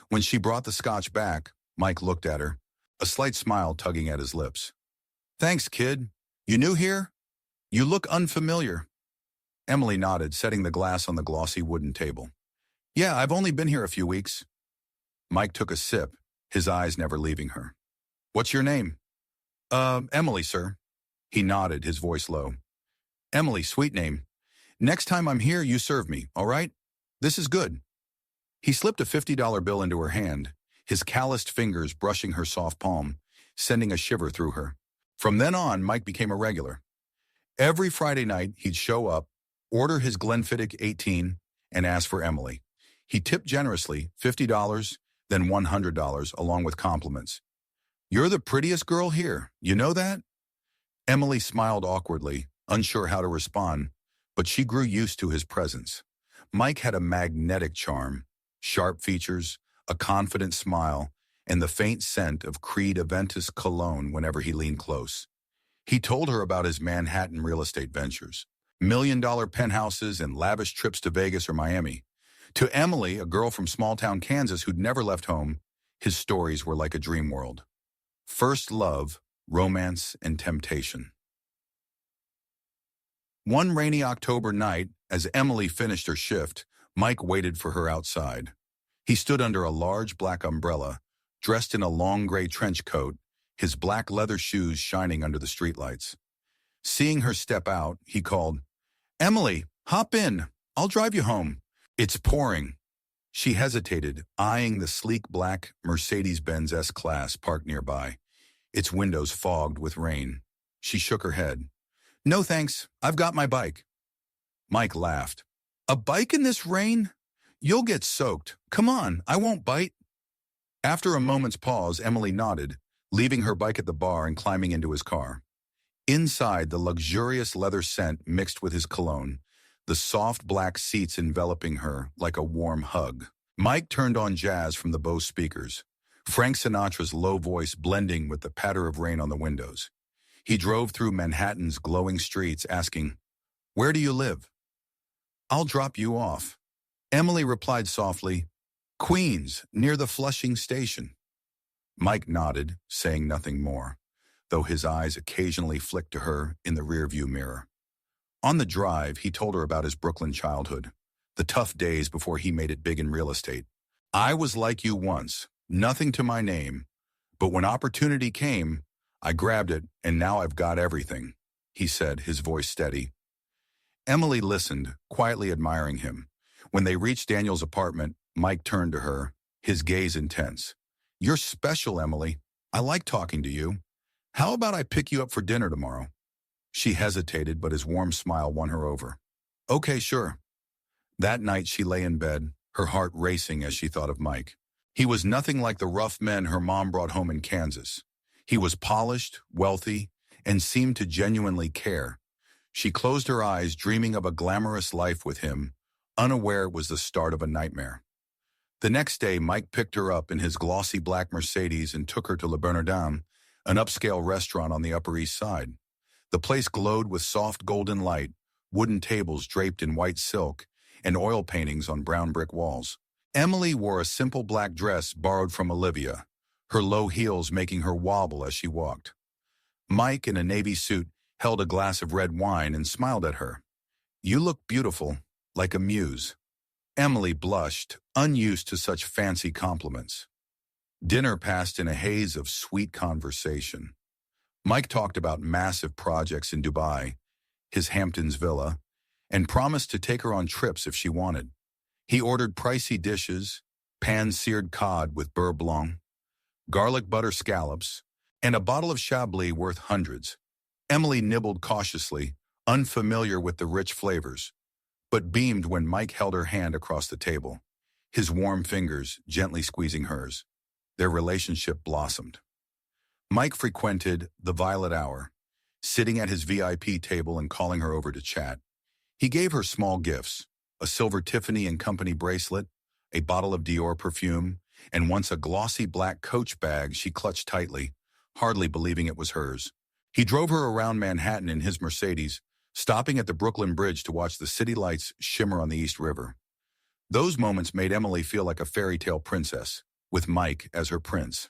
S1: When she brought the scotch back, Mike looked at her, a slight smile tugging at his lips. Thanks, kid. You new here? You look unfamiliar. Emily nodded, setting the glass on the glossy wooden table. Yeah, I've only been here a few weeks. Mike took a sip, his eyes never leaving her. What's your name? Emily, sir. He nodded, his voice low. Emily, sweet name. Next time I'm here, you serve me, all right? This is good. He slipped a $50 bill into her hand, his calloused fingers brushing her soft palm, sending a shiver through her. From then on, Mike became a regular. Every Friday night, he'd show up, order his Glenfiddich 18, and ask for Emily. He tipped generously, $50, then $100, along with compliments. You're the prettiest girl here, you know that? Emily smiled awkwardly, unsure how to respond, but she grew used to his presence. Mike had a magnetic charm, sharp features, a confident smile, and the faint scent of Creed Aventus cologne whenever he leaned close. He told her about his Manhattan real estate ventures, million-dollar penthouses and lavish trips to Vegas or Miami. To Emily, a girl from small-town Kansas who'd never left home, his stories were like a dream world. First love, romance, and temptation. One rainy October night, as Emily finished her shift, Mike waited for her outside. He stood under a large black umbrella, dressed in a long gray trench coat, his black leather shoes shining under the streetlights. Seeing her step out, he called, Emily, hop in. I'll drive you home. It's pouring. She hesitated, eyeing the sleek black Mercedes-Benz S-Class parked nearby, its windows fogged with rain. She shook her head. No thanks, I've got my bike. Mike laughed. A bike in this rain? You'll get soaked. Come on, I won't bite. After a moment's pause, Emily nodded, leaving her bike at the bar and climbing into his car. Inside, the luxurious leather scent mixed with his cologne, the soft black seats enveloping her like a warm hug. Mike turned on jazz from the Bose speakers, Frank Sinatra's low voice blending with the patter of rain on the windows. He drove through Manhattan's glowing streets asking, "Where do you live?" "I'll drop you off." Emily replied softly, "Queens, near the Flushing station." Mike nodded, saying nothing more, though his eyes occasionally flicked to her in the rearview mirror. On the drive, he told her about his Brooklyn childhood, the tough days before he made it big in real estate. "I was like you once, nothing to my name, but when opportunity came, I grabbed it and now I've got everything," he said, his voice steady. Emily listened, quietly admiring him. When they reached Daniel's apartment, Mike turned to her, his gaze intense. "You're special, Emily. I like talking to you. How about I pick you up for dinner tomorrow?" She hesitated, but his warm smile won her over. "Okay, sure." That night she lay in bed, her heart racing as she thought of Mike. He was nothing like the rough men her mom brought home in Kansas. He was polished, wealthy, and seemed to genuinely care. She closed her eyes, dreaming of a glamorous life with him, unaware it was the start of a nightmare. The next day, Mike picked her up in his glossy black Mercedes and took her to Le Bernardin, an upscale restaurant on the Upper East Side. The place glowed with soft golden light, wooden tables draped in white silk, and oil paintings on brown brick walls. Emily wore a simple black dress borrowed from Olivia, her low heels making her wobble as she walked. Mike, in a navy suit, held a glass of red wine and smiled at her. "You look beautiful, like a muse." Emily blushed, unused to such fancy compliments. Dinner passed in a haze of sweet conversation. Mike talked about massive projects in Dubai, his Hamptons villa, and promised to take her on trips if she wanted. He ordered pricey dishes, pan-seared cod with beurre blanc, garlic butter scallops, and a bottle of Chablis worth hundreds. Emily nibbled cautiously, unfamiliar with the rich flavors, but beamed when Mike held her hand across the table, his warm fingers gently squeezing hers. Their relationship blossomed. Mike frequented the Violet Hour, sitting at his VIP table and calling her over to chat. He gave her small gifts, a silver Tiffany & Company bracelet, a bottle of Dior perfume, and once a glossy black Coach bag she clutched tightly, hardly believing it was hers. He drove her around Manhattan in his Mercedes, stopping at the Brooklyn Bridge to watch the city lights shimmer on the East River. Those moments made Emily feel like a fairy tale princess, with Mike as her prince.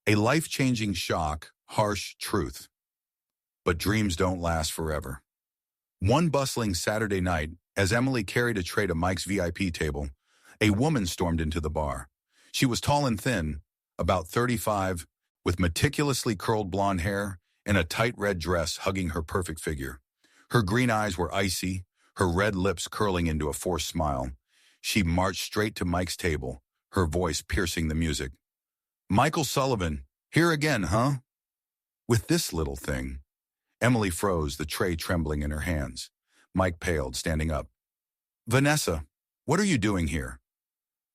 S1: A life-changing shock, harsh truth. But dreams don't last forever. One bustling Saturday night, as Emily carried a tray to Mike's VIP table, a woman stormed into the bar. She was tall and thin, about 35, with meticulously curled blonde hair and a tight red dress hugging her perfect figure. Her green eyes were icy, her red lips curling into a forced smile. She marched straight to Mike's table, her voice piercing the music. "Michael Sullivan, here again, huh?" With this little thing. Emily froze, the tray trembling in her hands. Mike paled, standing up. "Vanessa, what are you doing here?"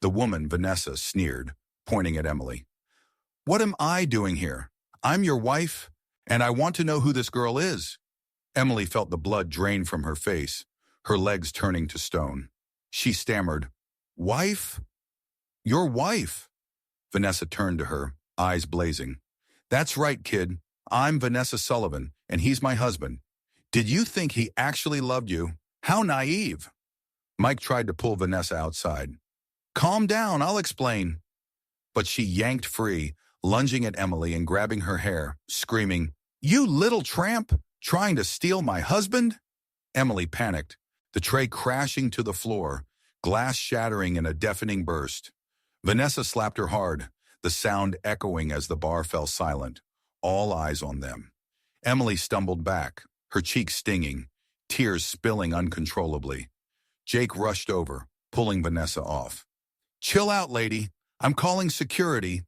S1: The woman, Vanessa, sneered, pointing at Emily. "What am I doing here? I'm your wife, and I want to know who this girl is." Emily felt the blood drain from her face, her legs turning to stone. She stammered, "Wife? Your wife?" Vanessa turned to her, eyes blazing. "That's right, kid. I'm Vanessa Sullivan, and he's my husband. Did you think he actually loved you? How naive." Mike tried to pull Vanessa outside. "Calm down, I'll explain." But she yanked free, lunging at Emily and grabbing her hair, screaming, "You little tramp, trying to steal my husband?" Emily panicked, the tray crashing to the floor, glass shattering in a deafening burst. Vanessa slapped her hard, the sound echoing as the bar fell silent, all eyes on them. Emily stumbled back, her cheeks stinging, tears spilling uncontrollably. Jake rushed over, pulling Vanessa off. "Chill out, lady. I'm calling security,"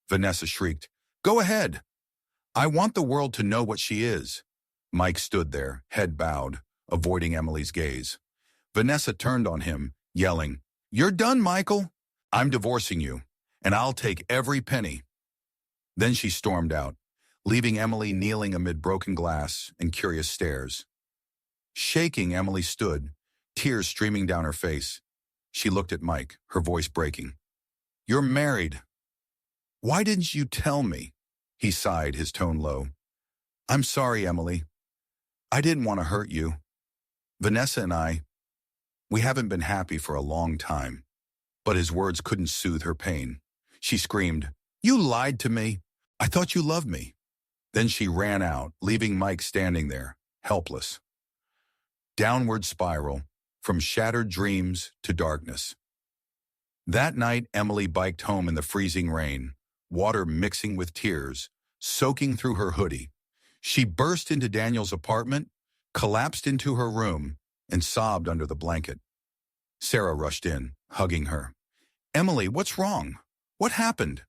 S1: Vanessa shrieked. "Go ahead. I want the world to know what she is." Mike stood there, head bowed, avoiding Emily's gaze. Vanessa turned on him, yelling, "You're done, Michael. I'm divorcing you, and I'll take every penny." Then she stormed out, leaving Emily kneeling amid broken glass and curious stares. Shaking, Emily stood, tears streaming down her face. She looked at Mike, her voice breaking. "You're married. Why didn't you tell me?" He sighed, his tone low. "I'm sorry, Emily. I didn't want to hurt you. Vanessa and we haven't been happy for a long time." But his words couldn't soothe her pain. She screamed, "You lied to me. I thought you loved me." Then she ran out, leaving Mike standing there, helpless. Downward spiral, from shattered dreams to darkness. That night, Emily biked home in the freezing rain, water mixing with tears, soaking through her hoodie. She burst into Daniel's apartment, collapsed into her room, and sobbed under the blanket. Sarah rushed in, hugging her. "Emily, what's wrong? What happened?"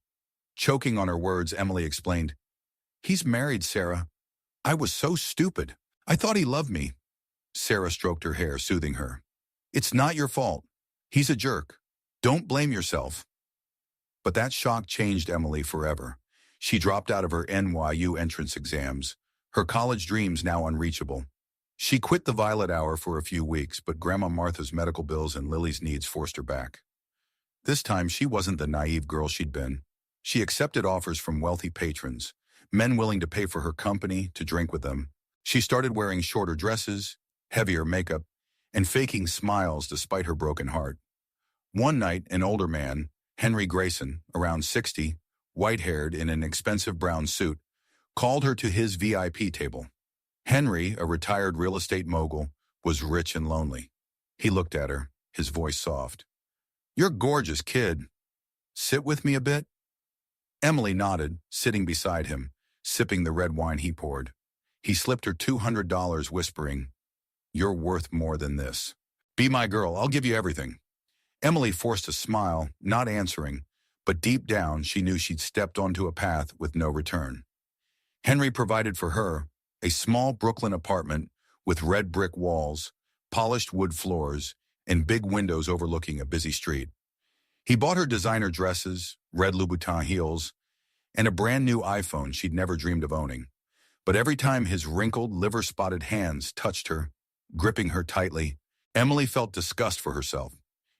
S1: Choking on her words, Emily explained, "He's married, Sarah. I was so stupid. I thought he loved me." Sarah stroked her hair, soothing her. "It's not your fault. He's a jerk. Don't blame yourself." But that shock changed Emily forever. She dropped out of her NYU entrance exams, her college dreams now unreachable. She quit the Violet Hour for a few weeks, but Grandma Martha's medical bills and Lily's needs forced her back. This time, she wasn't the naive girl she'd been. She accepted offers from wealthy patrons, men willing to pay for her company, to drink with them. She started wearing shorter dresses, heavier makeup, and faking smiles despite her broken heart. One night, an older man, Henry Grayson, around 60, white-haired in an expensive brown suit, called her to his VIP table. Henry, a retired real estate mogul, was rich and lonely. He looked at her, his voice soft. "You're gorgeous, kid. Sit with me a bit?" Emily nodded, sitting beside him, sipping the red wine he poured. He slipped her $200, whispering, "You're worth more than this. Be my girl, I'll give you everything." Emily forced a smile, not answering, but deep down she knew she'd stepped onto a path with no return. Henry provided for her a small Brooklyn apartment with red brick walls, polished wood floors, and big windows overlooking a busy street. He bought her designer dresses, red Louboutin heels, and a brand new iPhone she'd never dreamed of owning. But every time his wrinkled, liver-spotted hands touched her, gripping her tightly, Emily felt disgust for herself.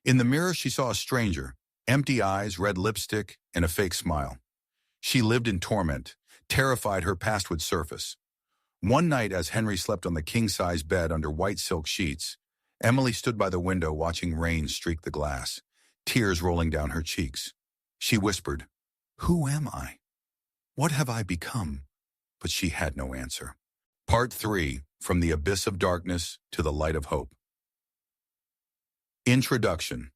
S1: In the mirror, she saw a stranger, empty eyes, red lipstick, and a fake smile. She lived in torment, terrified her past would surface. One night, as Henry slept on the king-size bed under white silk sheets, Emily stood by the window watching rain streak the glass, tears rolling down her cheeks. She whispered, "Who am I? What have I become?" But she had no answer. Part 3, From the Abyss of Darkness to the Light of Hope. Introduction.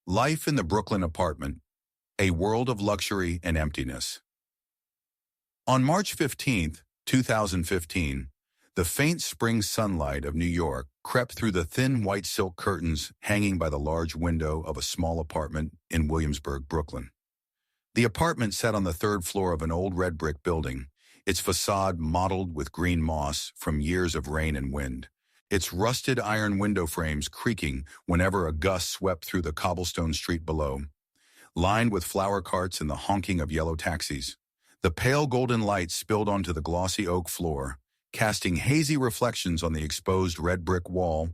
S1: Life in the Brooklyn apartment, a world of luxury and emptiness. On March 15, 2015, the faint spring sunlight of New York crept through the thin white silk curtains hanging by the large window of a small apartment in Williamsburg, Brooklyn. The apartment sat on the third floor of an old red brick building, its facade mottled with green moss from years of rain and wind, its rusted iron window frames creaking whenever a gust swept through the cobblestone street below, lined with flower carts and the honking of yellow taxis. The pale golden light spilled onto the glossy oak floor, casting hazy reflections on the exposed red brick wall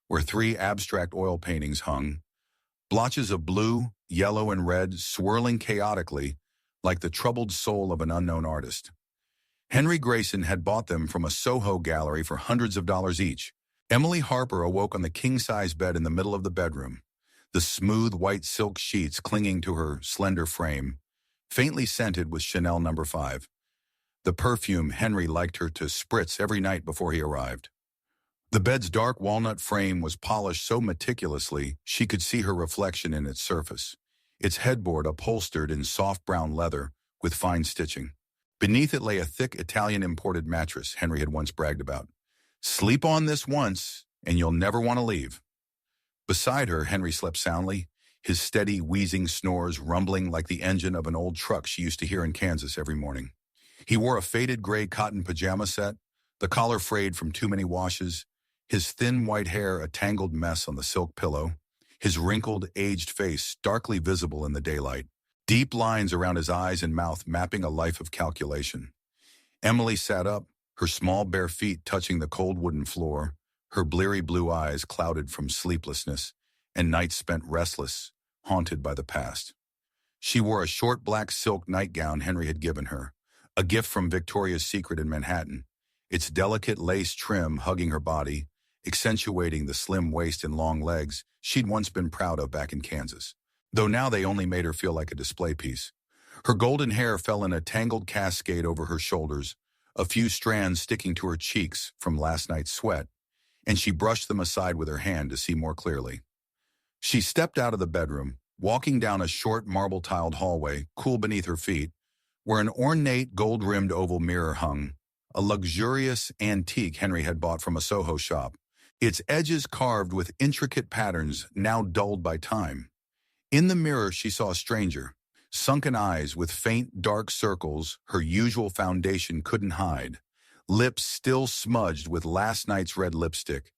S1: where 3 abstract oil paintings hung, blotches of blue, yellow, and red swirling chaotically like the troubled soul of an unknown artist. Henry Grayson had bought them from a Soho gallery for hundreds of dollars each. Emily Harper awoke on the king-size bed in the middle of the bedroom, the smooth white silk sheets clinging to her slender frame, faintly scented with Chanel No. 5, the perfume Henry liked her to spritz every night before he arrived. The bed's dark walnut frame was polished so meticulously she could see her reflection in its surface, its headboard upholstered in soft brown leather with fine stitching. Beneath it lay a thick Italian-imported mattress Henry had once bragged about, Sleep on this once, and you'll never want to leave. Beside her, Henry slept soundly, his steady, wheezing snores rumbling like the engine of an old truck she used to hear in Kansas every morning. He wore a faded gray cotton pajama set, the collar frayed from too many washes, his thin white hair a tangled mess on the silk pillow, his wrinkled, aged face starkly visible in the daylight, deep lines around his eyes and mouth mapping a life of calculation. Emily sat up, her small bare feet touching the cold wooden floor, her bleary blue eyes clouded from sleeplessness and nights spent restless, haunted by the past. She wore a short black silk nightgown Henry had given her, a gift from Victoria's Secret in Manhattan, its delicate lace trim hugging her body, accentuating the slim waist and long legs she'd once been proud of back in Kansas, though now they only made her feel like a display piece. Her golden hair fell in a tangled cascade over her shoulders, a few strands sticking to her cheeks from last night's sweat, and she brushed them aside with her hand to see more clearly. She stepped out of the bedroom, walking down a short marble-tiled hallway, cool beneath her feet, where an ornate gold-rimmed oval mirror hung, a luxurious antique Henry had bought from a Soho shop, its edges carved with intricate patterns now dulled by time. In the mirror she saw a stranger, sunken eyes with faint dark circles her usual foundation couldn't hide, lips still smudged with last night's red lipstick,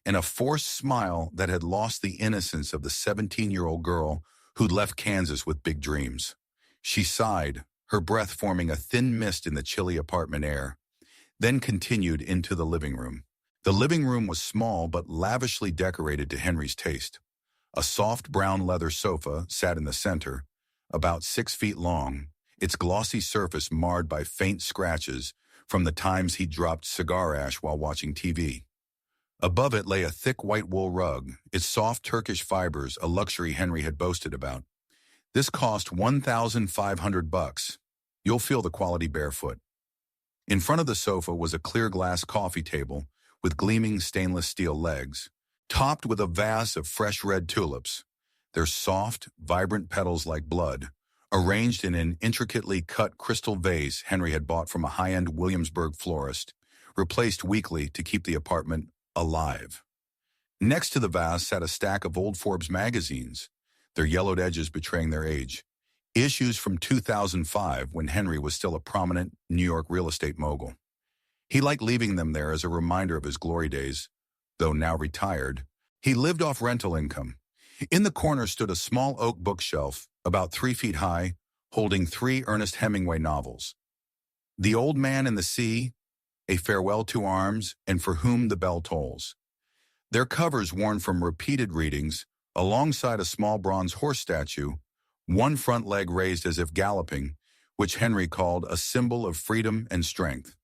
S1: and a forced smile that had lost the innocence of the 17-year-old girl who'd left Kansas with big dreams. She sighed, her breath forming a thin mist in the chilly apartment air, then continued into the living room. The living room was small but lavishly decorated to Henry's taste. A soft brown leather sofa sat in the center, about 6 feet long, its glossy surface marred by faint scratches from the times he dropped cigar ash while watching TV. Above it lay a thick white wool rug, its soft Turkish fibers a luxury Henry had boasted about. This cost $1,500. You'll feel the quality barefoot. In front of the sofa was a clear glass coffee table with gleaming stainless steel legs, topped with a vase of fresh red tulips, their soft, vibrant petals like blood, arranged in an intricately cut crystal vase Henry had bought from a high-end Williamsburg florist, replaced weekly to keep the apartment alive. Next to the vase sat a stack of old Forbes magazines, their yellowed edges betraying their age, issues from 2005 when Henry was still a prominent New York real estate mogul. He liked leaving them there as a reminder of his glory days. Though now retired, he lived off rental income. In the corner stood a small oak bookshelf, about 3 feet high, holding 3 Ernest Hemingway novels. The Old Man and the Sea, A Farewell to Arms, and For Whom the Bell Tolls. Their covers worn from repeated readings, alongside a small bronze horse statue, one front leg raised as if galloping, which Henry called a symbol of freedom and strength.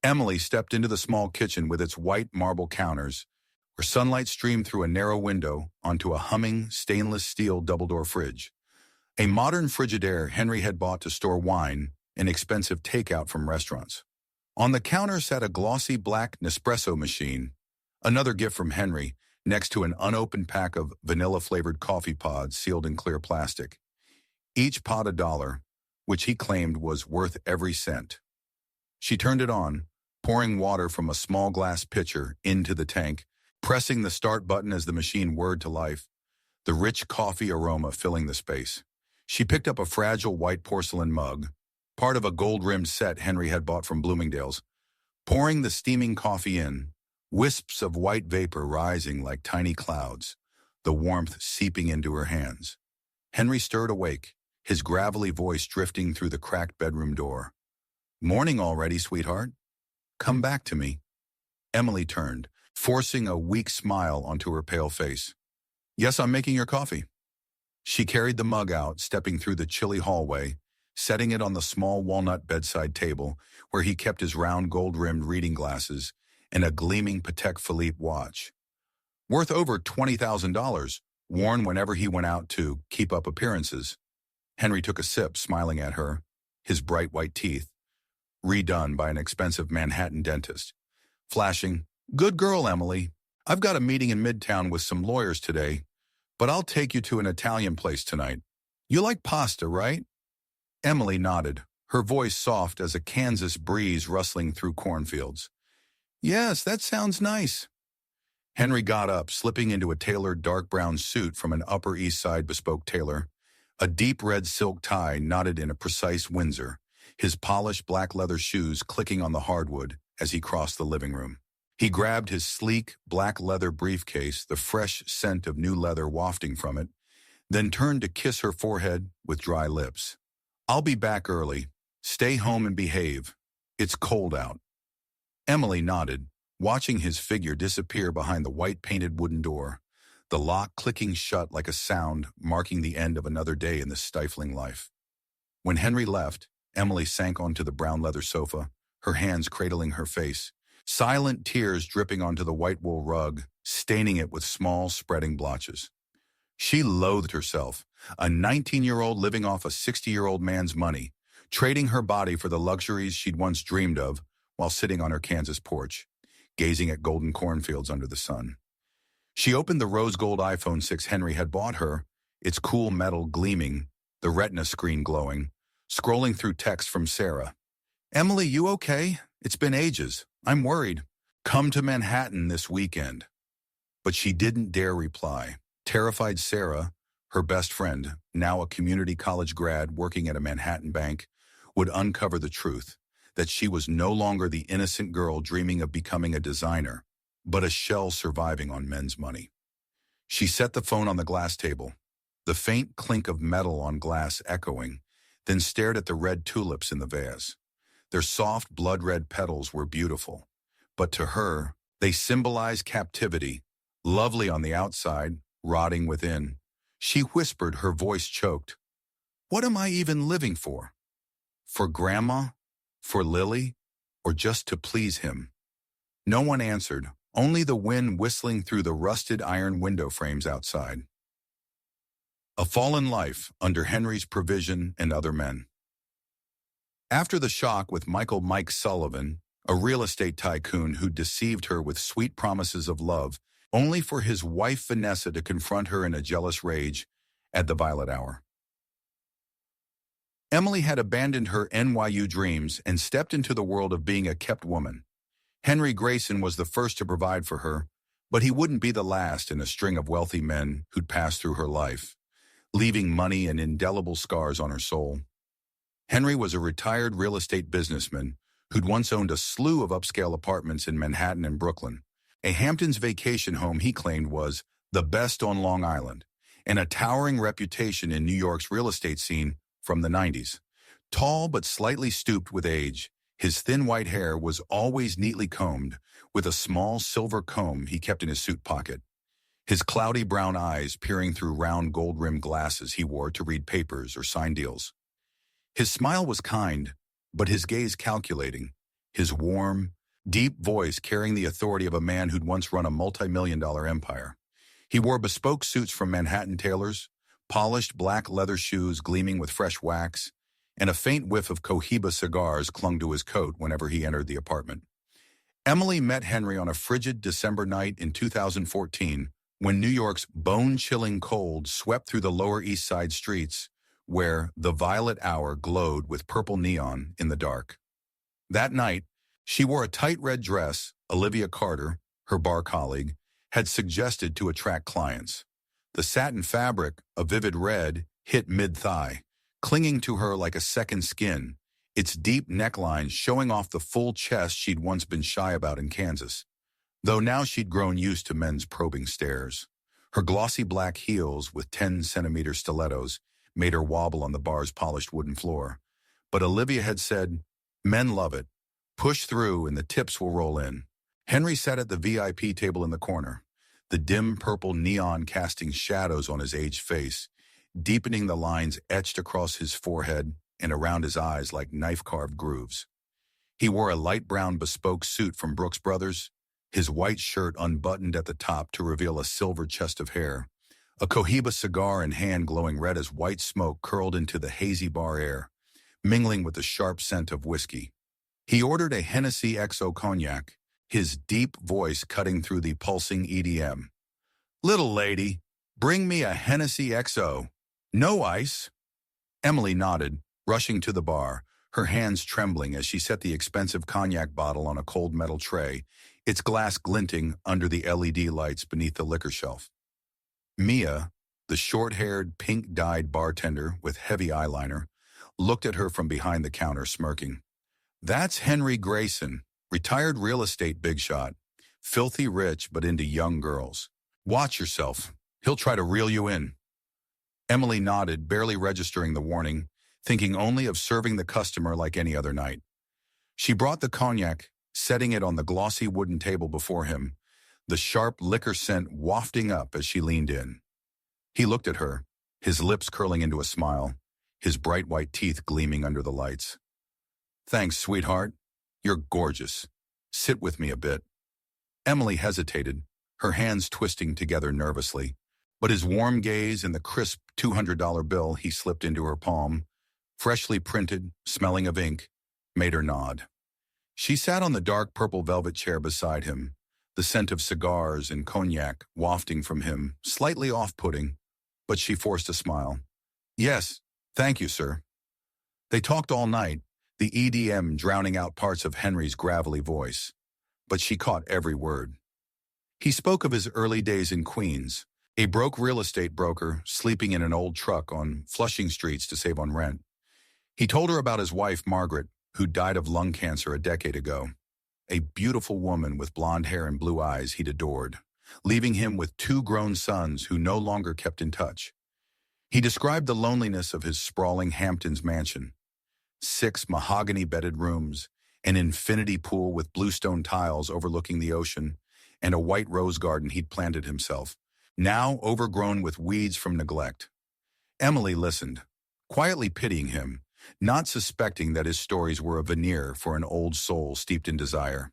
S1: Emily stepped into the small kitchen with its white marble counters, where sunlight streamed through a narrow window onto a humming stainless steel double-door fridge. A modern Frigidaire Henry had bought to store wine and expensive takeout from restaurants. On the counter sat a glossy black Nespresso machine, another gift from Henry, next to an unopened pack of vanilla-flavored coffee pods sealed in clear plastic. Each pod $1, which he claimed was worth every cent. She turned it on, pouring water from a small glass pitcher into the tank, pressing the start button as the machine whirred to life, the rich coffee aroma filling the space. She picked up a fragile white porcelain mug, part of a gold-rimmed set Henry had bought from Bloomingdale's, pouring the steaming coffee in, wisps of white vapor rising like tiny clouds, the warmth seeping into her hands. Henry stirred awake, his gravelly voice drifting through the cracked bedroom door. "Morning already, sweetheart. Come back to me." Emily turned, forcing a weak smile onto her pale face. "Yes, I'm making your coffee." She carried the mug out, stepping through the chilly hallway, setting it on the small walnut bedside table where he kept his round gold-rimmed reading glasses and a gleaming Patek Philippe watch. Worth over $20,000, worn whenever he went out to keep up appearances. Henry took a sip, smiling at her, his bright white teeth, redone by an expensive Manhattan dentist, flashing, "Good girl, Emily. I've got a meeting in Midtown with some lawyers today, but I'll take you to an Italian place tonight. You like pasta, right?" Emily nodded, her voice soft as a Kansas breeze rustling through cornfields. Yes, that sounds nice. Henry got up, slipping into a tailored dark brown suit from an Upper East Side bespoke tailor, a deep red silk tie knotted in a precise Windsor, his polished black leather shoes clicking on the hardwood as he crossed the living room. He grabbed his sleek, black leather briefcase, the fresh scent of new leather wafting from it, then turned to kiss her forehead with dry lips. I'll be back early. Stay home and behave. It's cold out. Emily nodded, watching his figure disappear behind the white-painted wooden door, the lock clicking shut like a sound marking the end of another day in this stifling life. When Henry left, Emily sank onto the brown leather sofa, her hands cradling her face, silent tears dripping onto the white wool rug, staining it with small, spreading blotches. She loathed herself, a 19-year-old living off a 60-year-old man's money, trading her body for the luxuries she'd once dreamed of while sitting on her Kansas porch, gazing at golden cornfields under the sun. She opened the rose gold iPhone 6 Henry had bought her, its cool metal gleaming, the retina screen glowing, scrolling through text from Sarah. Emily, you okay? It's been ages. I'm worried. Come to Manhattan this weekend. But she didn't dare reply. Terrified Sarah, her best friend, now a community college grad working at a Manhattan bank, would uncover the truth, that she was no longer the innocent girl dreaming of becoming a designer, but a shell surviving on men's money. She set the phone on the glass table, the faint clink of metal on glass echoing, then stared at the red tulips in the vase. Their soft, blood-red petals were beautiful, but to her, they symbolized captivity, lovely on the outside, rotting within. She whispered, her voice choked. What am I even living for? For Grandma? For Lily? Or just to please him? No one answered, only the wind whistling through the rusted iron window frames outside. A fallen life under Henry's provision and other men. After the shock with Michael Mike Sullivan, a real estate tycoon who deceived her with sweet promises of love, only for his wife Vanessa to confront her in a jealous rage at the violet hour. Emily had abandoned her NYU dreams and stepped into the world of being a kept woman. Henry Grayson was the first to provide for her, but he wouldn't be the last in a string of wealthy men who'd passed through her life, leaving money and indelible scars on her soul. Henry was a retired real estate businessman who'd once owned a slew of upscale apartments in Manhattan and Brooklyn, a Hamptons vacation home he claimed was the best on Long Island, and a towering reputation in New York's real estate scene from the 90s. Tall but slightly stooped with age, his thin white hair was always neatly combed, with a small silver comb he kept in his suit pocket. His cloudy brown eyes peering through round gold-rimmed glasses he wore to read papers or sign deals. His smile was kind, but his gaze calculating, his warm, deep voice carrying the authority of a man who'd once run a multi-million-dollar empire. He wore bespoke suits from Manhattan tailors, polished black leather shoes gleaming with fresh wax, and a faint whiff of Cohiba cigars clung to his coat whenever he entered the apartment. Emily met Henry on a frigid December night in 2014 when New York's bone-chilling cold swept through the Lower East Side streets where the violet hour glowed with purple neon in the dark. That night, she wore a tight red dress Olivia Carter, her bar colleague, had suggested to attract clients. The satin fabric, a vivid red, hit mid-thigh, clinging to her like a second skin, its deep neckline showing off the full chest she'd once been shy about in Kansas, though now she'd grown used to men's probing stares. Her glossy black heels with 10-centimeter stilettos made her wobble on the bar's polished wooden floor. But Olivia had said, "Men love it. Push through and the tips will roll in." Henry sat at the VIP table in the corner, the dim purple neon casting shadows on his aged face, deepening the lines etched across his forehead and around his eyes like knife-carved grooves. He wore a light brown bespoke suit from Brooks Brothers, his white shirt unbuttoned at the top to reveal a silver chest of hair, a Cohiba cigar in hand glowing red as white smoke curled into the hazy bar air, mingling with the sharp scent of whiskey. He ordered a Hennessy XO cognac, his deep voice cutting through the pulsing EDM. "Little lady, bring me a Hennessy XO. No ice." Emily nodded, rushing to the bar, her hands trembling as she set the expensive cognac bottle on a cold metal tray, its glass glinting under the LED lights beneath the liquor shelf. Mia, the short-haired, pink-dyed bartender with heavy eyeliner, looked at her from behind the counter, smirking. That's Henry Grayson, retired real estate big shot, filthy rich but into young girls. Watch yourself. He'll try to reel you in. Emily nodded, barely registering the warning, thinking only of serving the customer like any other night. She brought the cognac, setting it on the glossy wooden table before him, the sharp liquor scent wafting up as she leaned in. He looked at her, his lips curling into a smile, his bright white teeth gleaming under the lights. Thanks, sweetheart. You're gorgeous. Sit with me a bit. Emily hesitated, her hands twisting together nervously, but his warm gaze and the crisp $200 bill he slipped into her palm, freshly printed, smelling of ink, made her nod. She sat on the dark purple velvet chair beside him, the scent of cigars and cognac wafting from him, slightly off-putting, but she forced a smile. Yes, thank you, sir. They talked all night, the EDM drowning out parts of Henry's gravelly voice, but she caught every word. He spoke of his early days in Queens, a broke real estate broker sleeping in an old truck on Flushing streets to save on rent. He told her about his wife, Margaret, who died of lung cancer a decade ago, a beautiful woman with blonde hair and blue eyes he'd adored, leaving him with 2 grown sons who no longer kept in touch. He described the loneliness of his sprawling Hamptons mansion, 6 mahogany-bedded rooms, an infinity pool with bluestone tiles overlooking the ocean, and a white rose garden he'd planted himself, now overgrown with weeds from neglect. Emily listened, quietly pitying him, not suspecting that his stories were a veneer for an old soul steeped in desire.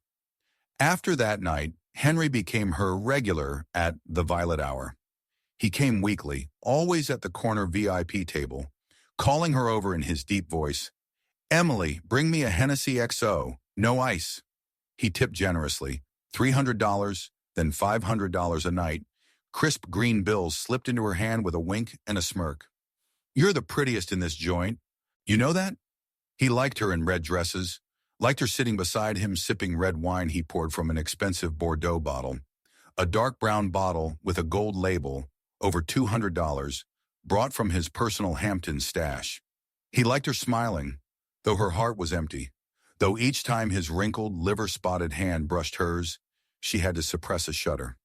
S1: After that night, Henry became her regular at the Violet Hour. He came weekly, always at the corner VIP table, calling her over in his deep voice, "Emily, bring me a Hennessy XO, no ice." He tipped generously, $300, then $500 a night. Crisp green bills slipped into her hand with a wink and a smirk. "You're the prettiest in this joint. You know that?" He liked her in red dresses, liked her sitting beside him sipping red wine he poured from an expensive Bordeaux bottle, a dark brown bottle with a gold label, over $200, brought from his personal Hampton stash. He liked her smiling, though her heart was empty, though each time his wrinkled, liver-spotted hand brushed hers, she had to suppress a shudder.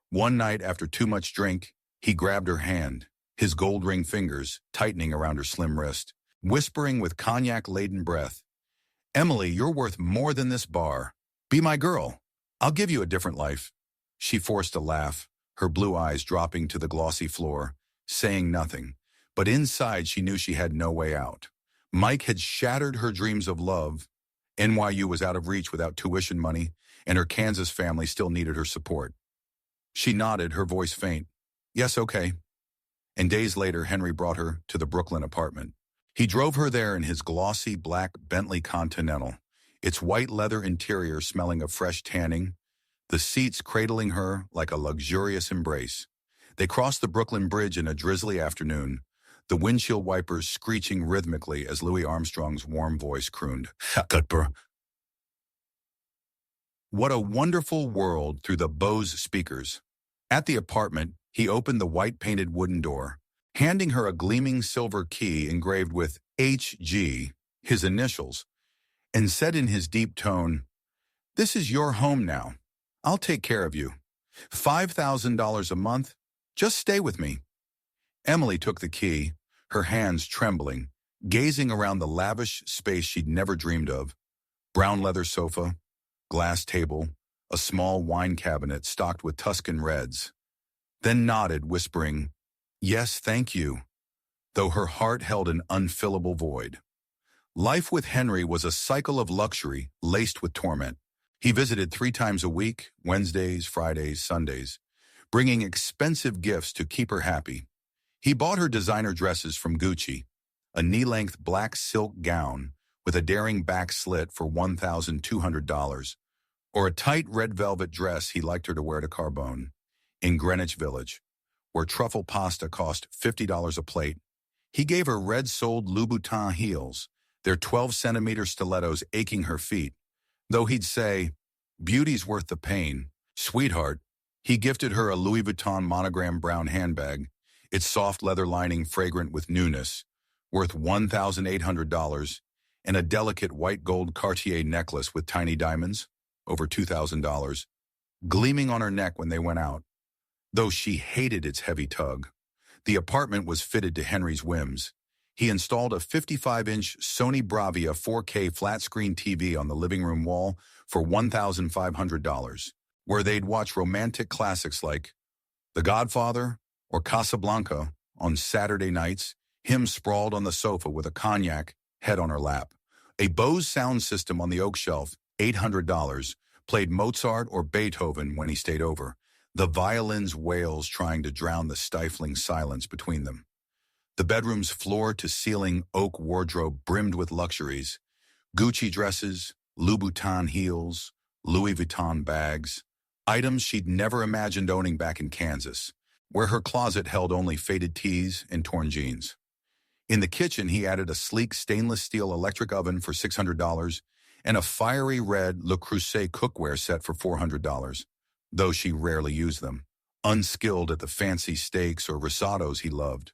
S1: One night after too much drink, he grabbed her hand, his gold ring fingers tightening around her slim wrist, whispering with cognac-laden breath, "Emily, you're worth more than this bar. Be my girl. I'll give you a different life." She forced a laugh, her blue eyes dropping to the glossy floor, saying nothing, but inside she knew she had no way out. Mike had shattered her dreams of love, NYU was out of reach without tuition money, and her Kansas family still needed her support. She nodded, her voice faint. "Yes, okay." And days later, Henry brought her to the Brooklyn apartment. He drove her there in his glossy black Bentley Continental, its white leather interior smelling of fresh tanning, the seats cradling her like a luxurious embrace. They crossed the Brooklyn Bridge in a drizzly afternoon, the windshield wipers screeching rhythmically as Louis Armstrong's warm voice crooned, "Cuthbert." What a wonderful world through the Bose speakers. At the apartment, he opened the white-painted wooden door, handing her a gleaming silver key engraved with HG, his initials, and said in his deep tone, "This is your home now. I'll take care of you. $5,000 a month. Just stay with me." Emily took the key, her hands trembling, gazing around the lavish space she'd never dreamed of. Brown leather sofa, glass table, a small wine cabinet stocked with Tuscan reds. Then nodded, whispering, "Yes, thank you," though her heart held an unfillable void. Life with Henry was a cycle of luxury laced with torment. He visited 3 times a week, Wednesdays, Fridays, Sundays, bringing expensive gifts to keep her happy. He bought her designer dresses from Gucci, a knee-length black silk gown with a daring back slit for $1,200, or a tight red velvet dress he liked her to wear to Carbone, in Greenwich Village, where truffle pasta cost $50 a plate. He gave her red-soled Louboutin heels, their 12-centimeter stilettos aching her feet, though he'd say, Beauty's worth the pain. Sweetheart, he gifted her a Louis Vuitton monogram brown handbag, its soft leather lining fragrant with newness, worth $1,800, and a delicate white gold Cartier necklace with tiny diamonds, over $2,000, gleaming on her neck when they went out, though she hated its heavy tug. The apartment was fitted to Henry's whims. He installed a 55-inch Sony Bravia 4K flat-screen TV on the living room wall for $1,500, where they'd watch romantic classics like The Godfather or Casablanca on Saturday nights, him sprawled on the sofa with a cognac, head on her lap. A Bose sound system on the oak shelf, $800, played Mozart or Beethoven when he stayed over, the violin's wails trying to drown the stifling silence between them. The bedroom's floor-to-ceiling oak wardrobe brimmed with luxuries, Gucci dresses, Louboutin heels, Louis Vuitton bags, items she'd never imagined owning back in Kansas, where her closet held only faded tees and torn jeans. In the kitchen, he added a sleek stainless steel electric oven for $600 and a fiery red Le Creuset cookware set for $400, though she rarely used them, unskilled at the fancy steaks or risottos he loved.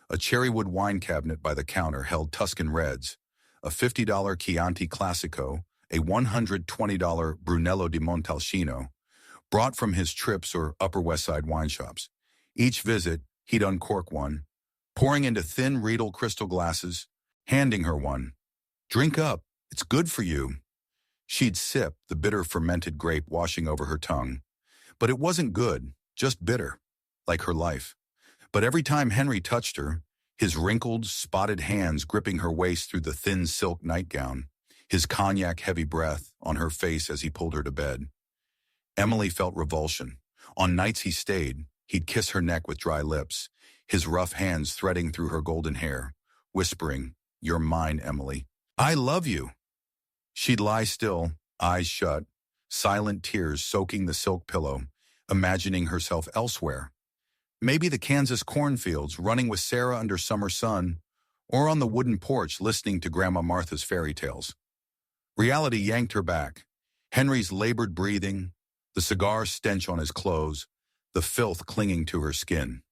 S1: A cherrywood wine cabinet by the counter held Tuscan Reds, a $50 Chianti Classico, a $120 Brunello di Montalcino, brought from his trips or Upper West Side wine shops. Each visit, he'd uncork one, pouring into thin Riedel crystal glasses, handing her one. "Drink up, it's good for you." She'd sip, the bitter fermented grape washing over her tongue. But it wasn't good, just bitter, like her life. But every time Henry touched her, his wrinkled, spotted hands gripping her waist through the thin silk nightgown, his cognac-heavy breath on her face as he pulled her to bed, Emily felt revulsion. On nights he stayed, he'd kiss her neck with dry lips, his rough hands threading through her golden hair, whispering, "You're mine, Emily. I love you." She'd lie still, eyes shut, silent tears soaking the silk pillow, imagining herself elsewhere. Maybe the Kansas cornfields, running with Sarah under summer sun, or on the wooden porch listening to Grandma Martha's fairy tales. Reality yanked her back. Henry's labored breathing, the cigar stench on his clothes, the filth clinging to her skin.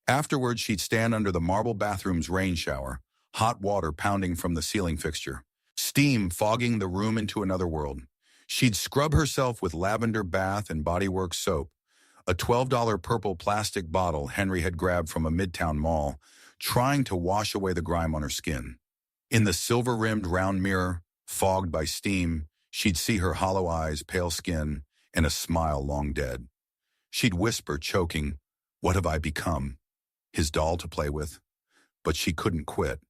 S1: Afterwards, she'd stand under the marble bathroom's rain shower, hot water pounding from the ceiling fixture, steam fogging the room into another world. She'd scrub herself with lavender bath and bodyworks soap, a $12 purple plastic bottle Henry had grabbed from a Midtown mall, trying to wash away the grime on her skin. In the silver-rimmed round mirror, fogged by steam, she'd see her hollow eyes, pale skin, and a smile long dead. She'd whisper, choking, "What have I become?" His doll to play with. But she couldn't quit.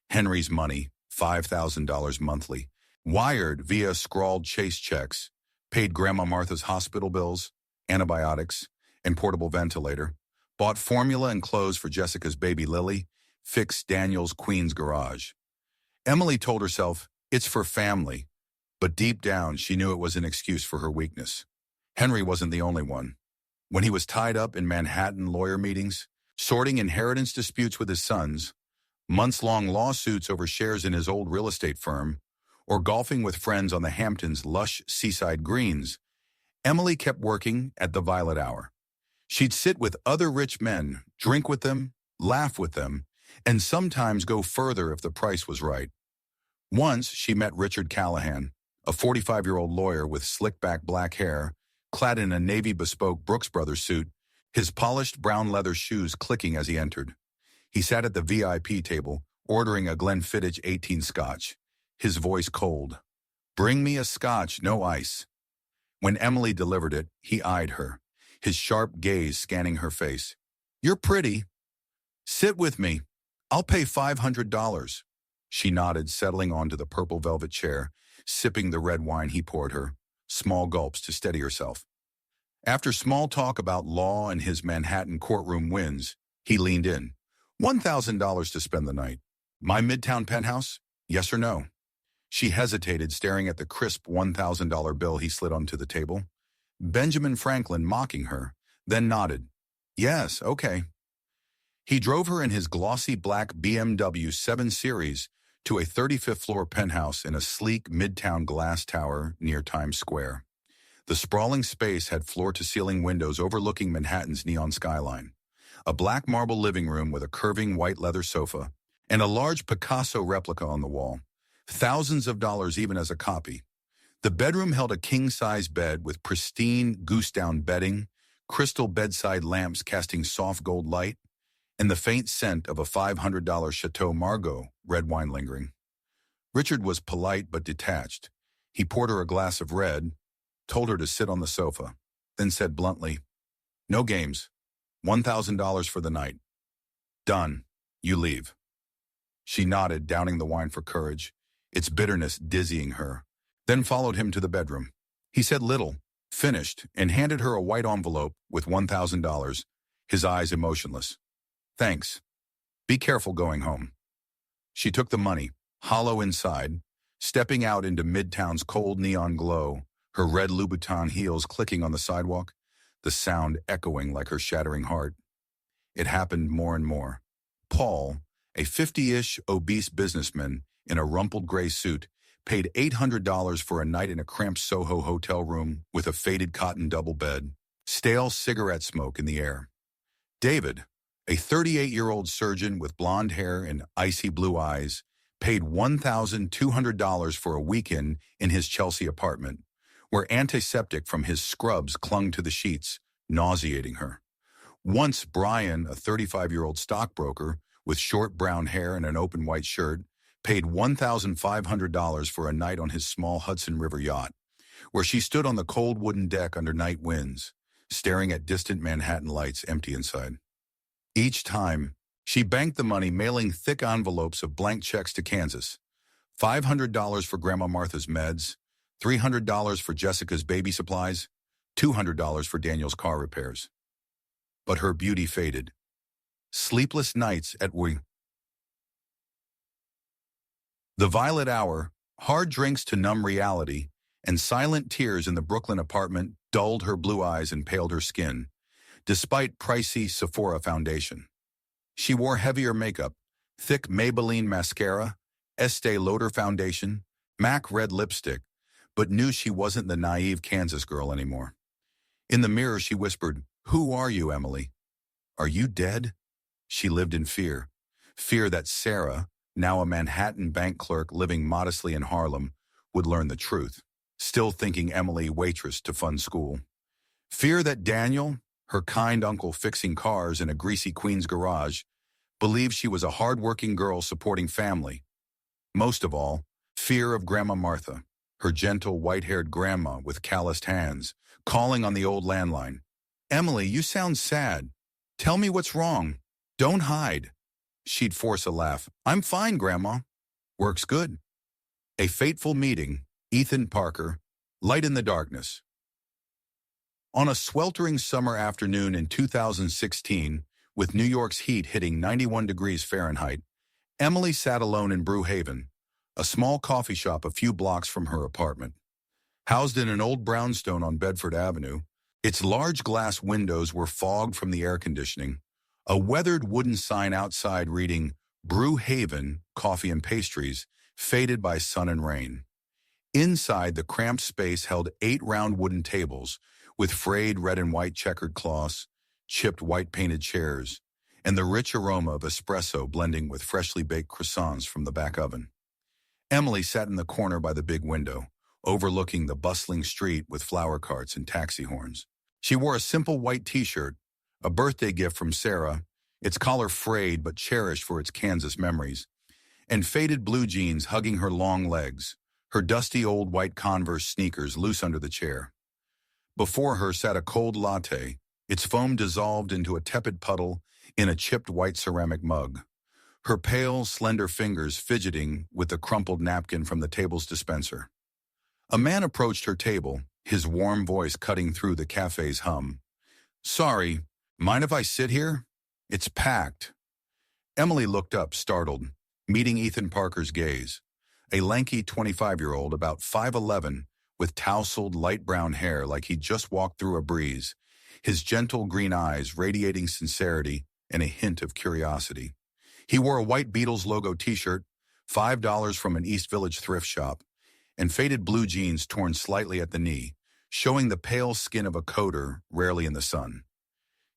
S1: Henry's money, $5,000 monthly, wired via scrawled Chase checks, paid Grandma Martha's hospital bills, antibiotics, and portable ventilator, bought formula and clothes for Jessica's baby Lily, fixed Daniel's Queen's garage. Emily told herself, it's for family, but deep down she knew it was an excuse for her weakness. Henry wasn't the only one. When he was tied up in Manhattan lawyer meetings, sorting inheritance disputes with his sons, months-long lawsuits over shares in his old real estate firm, or golfing with friends on the Hamptons' lush seaside greens, Emily kept working at the Violet Hour. She'd sit with other rich men, drink with them, laugh with them, and sometimes go further if the price was right. Once, she met Richard Callahan, a 45-year-old lawyer with slick-back black hair, clad in a navy bespoke Brooks Brothers suit, his polished brown leather shoes clicking as he entered. He sat at the VIP table, ordering a Glenfiddich 18 Scotch, his voice cold. "Bring me a Scotch, no ice." When Emily delivered it, he eyed her, his sharp gaze scanning her face. "You're pretty. Sit with me. I'll pay $500. She nodded, settling onto the purple velvet chair, sipping the red wine he poured her, small gulps to steady herself. After small talk about law and his Manhattan courtroom wins, he leaned in. $1,000 to spend the night. My Midtown penthouse? Yes or no? She hesitated, staring at the crisp $1,000 bill he slid onto the table. Benjamin Franklin mocking her, then nodded. Yes, okay. He drove her in his glossy black BMW 7 Series to a 35th floor penthouse in a sleek Midtown glass tower near Times Square. The sprawling space had floor-to-ceiling windows overlooking Manhattan's neon skyline, a black marble living room with a curving white leather sofa, and a large Picasso replica on the wall, thousands of dollars even as a copy. The bedroom held a king-size bed with pristine goose-down bedding, crystal bedside lamps casting soft gold light, and the faint scent of a $500 Chateau Margaux red wine lingering. Richard was polite but detached. He poured her a glass of red, told her to sit on the sofa, then said bluntly, "No games. $1,000 for the night. Done. You leave." She nodded, downing the wine for courage, its bitterness dizzying her, then followed him to the bedroom. He said little, finished, and handed her a white envelope with $1,000, his eyes emotionless. "Thanks. Be careful going home." She took the money, hollow inside, stepping out into Midtown's cold neon glow, her red Louboutin heels clicking on the sidewalk, the sound echoing like her shattering heart. It happened more and more. Paul, a 50-ish obese businessman in a rumpled gray suit, paid $800 for a night in a cramped Soho hotel room with a faded cotton double bed, stale cigarette smoke in the air. David, a 38-year-old surgeon with blonde hair and icy blue eyes, paid $1,200 for a weekend in his Chelsea apartment, where antiseptic from his scrubs clung to the sheets, nauseating her. Once Brian, a 35-year-old stockbroker with short brown hair and an open white shirt, paid $1,500 for a night on his small Hudson River yacht, where she stood on the cold wooden deck under night winds, staring at distant Manhattan lights empty inside. Each time, she banked the money, mailing thick envelopes of blank checks to Kansas. $500 for Grandma Martha's meds, $300 for Jessica's baby supplies, $200 for Daniel's car repairs. But her beauty faded. Sleepless nights at the violet hour, hard drinks to numb reality, and silent tears in the Brooklyn apartment dulled her blue eyes and paled her skin, despite pricey Sephora foundation. She wore heavier makeup, thick Maybelline mascara, Estee Lauder foundation, MAC red lipstick, but knew she wasn't the naive Kansas girl anymore. In the mirror, she whispered, "Who are you, Emily? Are you dead?" She lived in fear. Fear that Sarah, now a Manhattan bank clerk living modestly in Harlem, would learn the truth, still thinking Emily waitress to fund school. Fear that Daniel, her kind uncle fixing cars in a greasy Queens garage, believed she was a hard-working girl supporting family. Most of all, fear of Grandma Martha, her gentle white-haired grandma with calloused hands, calling on the old landline. "Emily, you sound sad. Tell me what's wrong. Don't hide." She'd force a laugh. "I'm fine, Grandma. Work's good." A fateful meeting, Ethan Parker, light in the darkness. On a sweltering summer afternoon in 2016, with New York's heat hitting 91 degrees Fahrenheit, Emily sat alone in Brew Haven, a small coffee shop a few blocks from her apartment. Housed in an old brownstone on Bedford Avenue, its large glass windows were fogged from the air conditioning. A weathered wooden sign outside reading, "Brew Haven, Coffee and Pastries," faded by sun and rain. Inside, the cramped space held 8 round wooden tables with frayed red and white checkered cloths, chipped white painted chairs, and the rich aroma of espresso blending with freshly baked croissants from the back oven. Emily sat in the corner by the big window, overlooking the bustling street with flower carts and taxi horns. She wore a simple white t-shirt, a birthday gift from Sarah, its collar frayed but cherished for its Kansas memories, and faded blue jeans hugging her long legs, her dusty old white Converse sneakers loose under the chair. Before her sat a cold latte, its foam dissolved into a tepid puddle in a chipped white ceramic mug, her pale, slender fingers fidgeting with the crumpled napkin from the table's dispenser. A man approached her table, his warm voice cutting through the cafe's hum. "Sorry, mind if I sit here? It's packed." Emily looked up, startled, meeting Ethan Parker's gaze. A lanky 25-year-old, about 5'11", with tousled light brown hair like he'd just walked through a breeze, his gentle green eyes radiating sincerity and a hint of curiosity. He wore a white Beatles logo t-shirt, $5 from an East Village thrift shop, and faded blue jeans torn slightly at the knee, showing the pale skin of a coder rarely in the sun.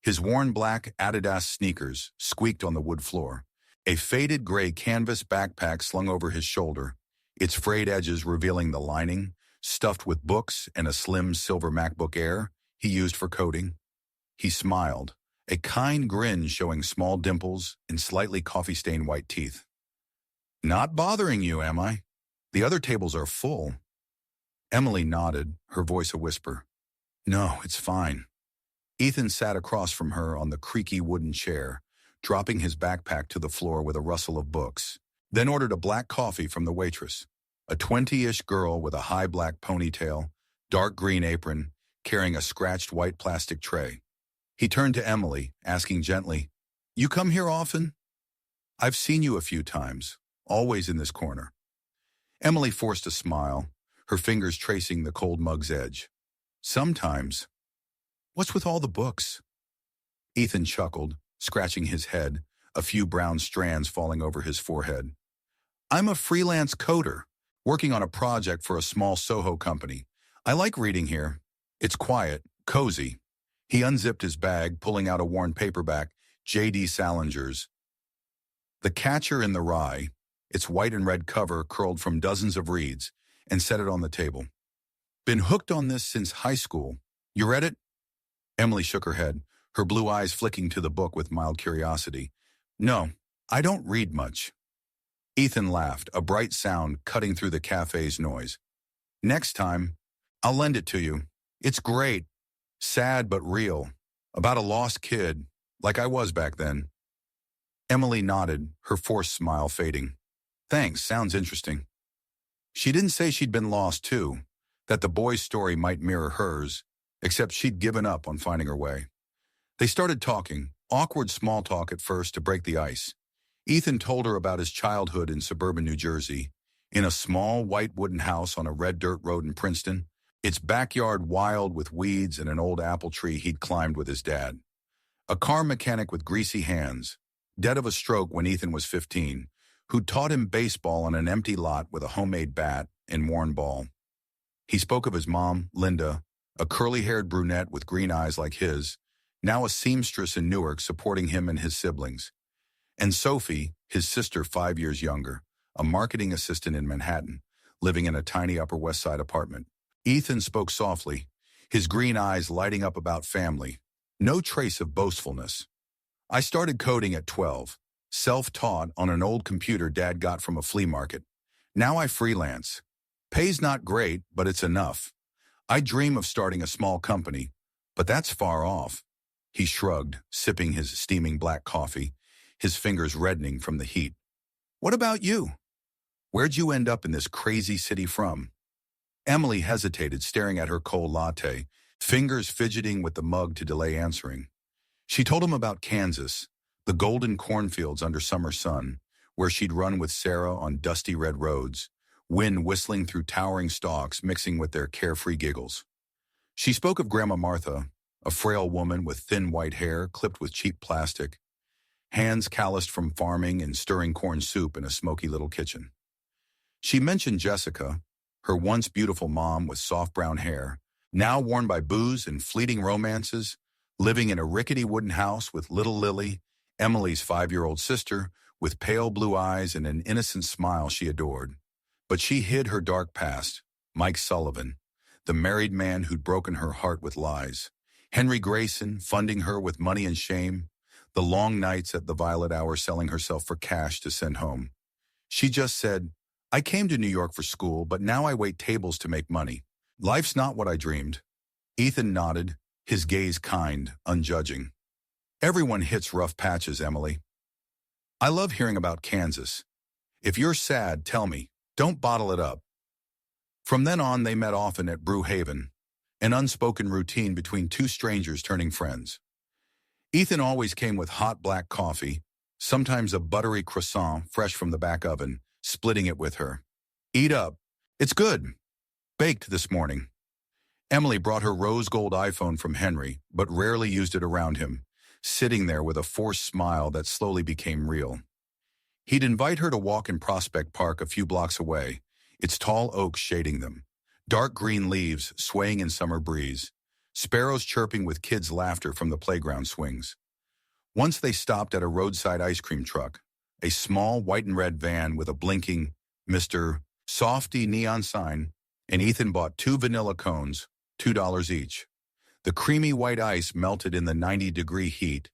S1: His worn black Adidas sneakers squeaked on the wood floor. A faded gray canvas backpack slung over his shoulder, its frayed edges revealing the lining, stuffed with books and a slim silver MacBook Air he used for coding. He smiled, a kind grin showing small dimples and slightly coffee-stained white teeth. "Not bothering you, am I? The other tables are full." Emily nodded, her voice a whisper. "No, it's fine." Ethan sat across from her on the creaky wooden chair, dropping his backpack to the floor with a rustle of books, then ordered a black coffee from the waitress, a 20-ish girl with a high black ponytail, dark green apron, carrying a scratched white plastic tray. He turned to Emily, asking gently, "You come here often?" "I've seen you a few times, always in this corner." Emily forced a smile, her fingers tracing the cold mug's edge. "Sometimes. What's with all the books?" Ethan chuckled, scratching his head, a few brown strands falling over his forehead. "I'm a freelance coder, working on a project for a small Soho company. I like reading here. It's quiet, cozy." He unzipped his bag, pulling out a worn paperback, J.D. Salinger's The Catcher in the Rye, its white and red cover curled from dozens of reeds, and set it on the table. "Been hooked on this since high school. You read it?" Emily shook her head, her blue eyes flicking to the book with mild curiosity. "No, I don't read much." Ethan laughed, a bright sound cutting through the cafe's noise. "Next time, I'll lend it to you. It's great. Sad but real. About a lost kid, like I was back then." Emily nodded, her forced smile fading. "Thanks, sounds interesting." She didn't say she'd been lost too, that the boy's story might mirror hers, except she'd given up on finding her way. They started talking, awkward small talk at first to break the ice. Ethan told her about his childhood in suburban New Jersey, in a small white wooden house on a red dirt road in Princeton, its backyard wild with weeds and an old apple tree he'd climbed with his dad. A car mechanic with greasy hands, dead of a stroke when Ethan was 15, who'd taught him baseball on an empty lot with a homemade bat and worn ball. He spoke of his mom, Linda, a curly-haired brunette with green eyes like his, now a seamstress in Newark supporting him and his siblings, and Sophie, his sister 5 years younger, a marketing assistant in Manhattan, living in a tiny Upper West Side apartment. Ethan spoke softly, his green eyes lighting up about family, no trace of boastfulness. "I started coding at 12, self-taught on an old computer Dad got from a flea market. Now I freelance. Pay's not great, but it's enough. I dream of starting a small company, but that's far off." He shrugged, sipping his steaming black coffee, his fingers reddening from the heat. "What about you? Where'd you end up in this crazy city from?" Emily hesitated, staring at her cold latte, fingers fidgeting with the mug to delay answering. She told him about Kansas, the golden cornfields under summer sun, where she'd run with Sarah on dusty red roads, wind whistling through towering stalks mixing with their carefree giggles. She spoke of Grandma Martha, a frail woman with thin white hair clipped with cheap plastic, hands calloused from farming and stirring corn soup in a smoky little kitchen. She mentioned Jessica, her once beautiful mom with soft brown hair, now worn by booze and fleeting romances, living in a rickety wooden house with little Lily, Emily's 5-year-old sister, with pale blue eyes and an innocent smile she adored. But she hid her dark past, Mike Sullivan, the married man who'd broken her heart with lies, Henry Grayson funding her with money and shame, the long nights at the Violet Hour selling herself for cash to send home. She just said, "I came to New York for school, but now I wait tables to make money. Life's not what I dreamed." Ethan nodded, his gaze kind, unjudging. "Everyone hits rough patches, Emily. I love hearing about Kansas. If you're sad, tell me. Don't bottle it up." From then on, they met often at Brew Haven, an unspoken routine between two strangers turning friends. Ethan always came with hot black coffee, sometimes a buttery croissant fresh from the back oven, splitting it with her. "Eat up. It's good. Baked this morning." Emily brought her rose gold iPhone from Henry, but rarely used it around him, sitting there with a forced smile that slowly became real. He'd invite her to walk in Prospect Park a few blocks away, its tall oaks shading them. Dark green leaves swaying in summer breeze. Sparrows chirping with kids' laughter from the playground swings. Once they stopped at a roadside ice cream truck, a small white and red van with a blinking Mr. Softy neon sign, and Ethan bought 2 vanilla cones, $2 each. The creamy white ice melted in the 90-degree heat,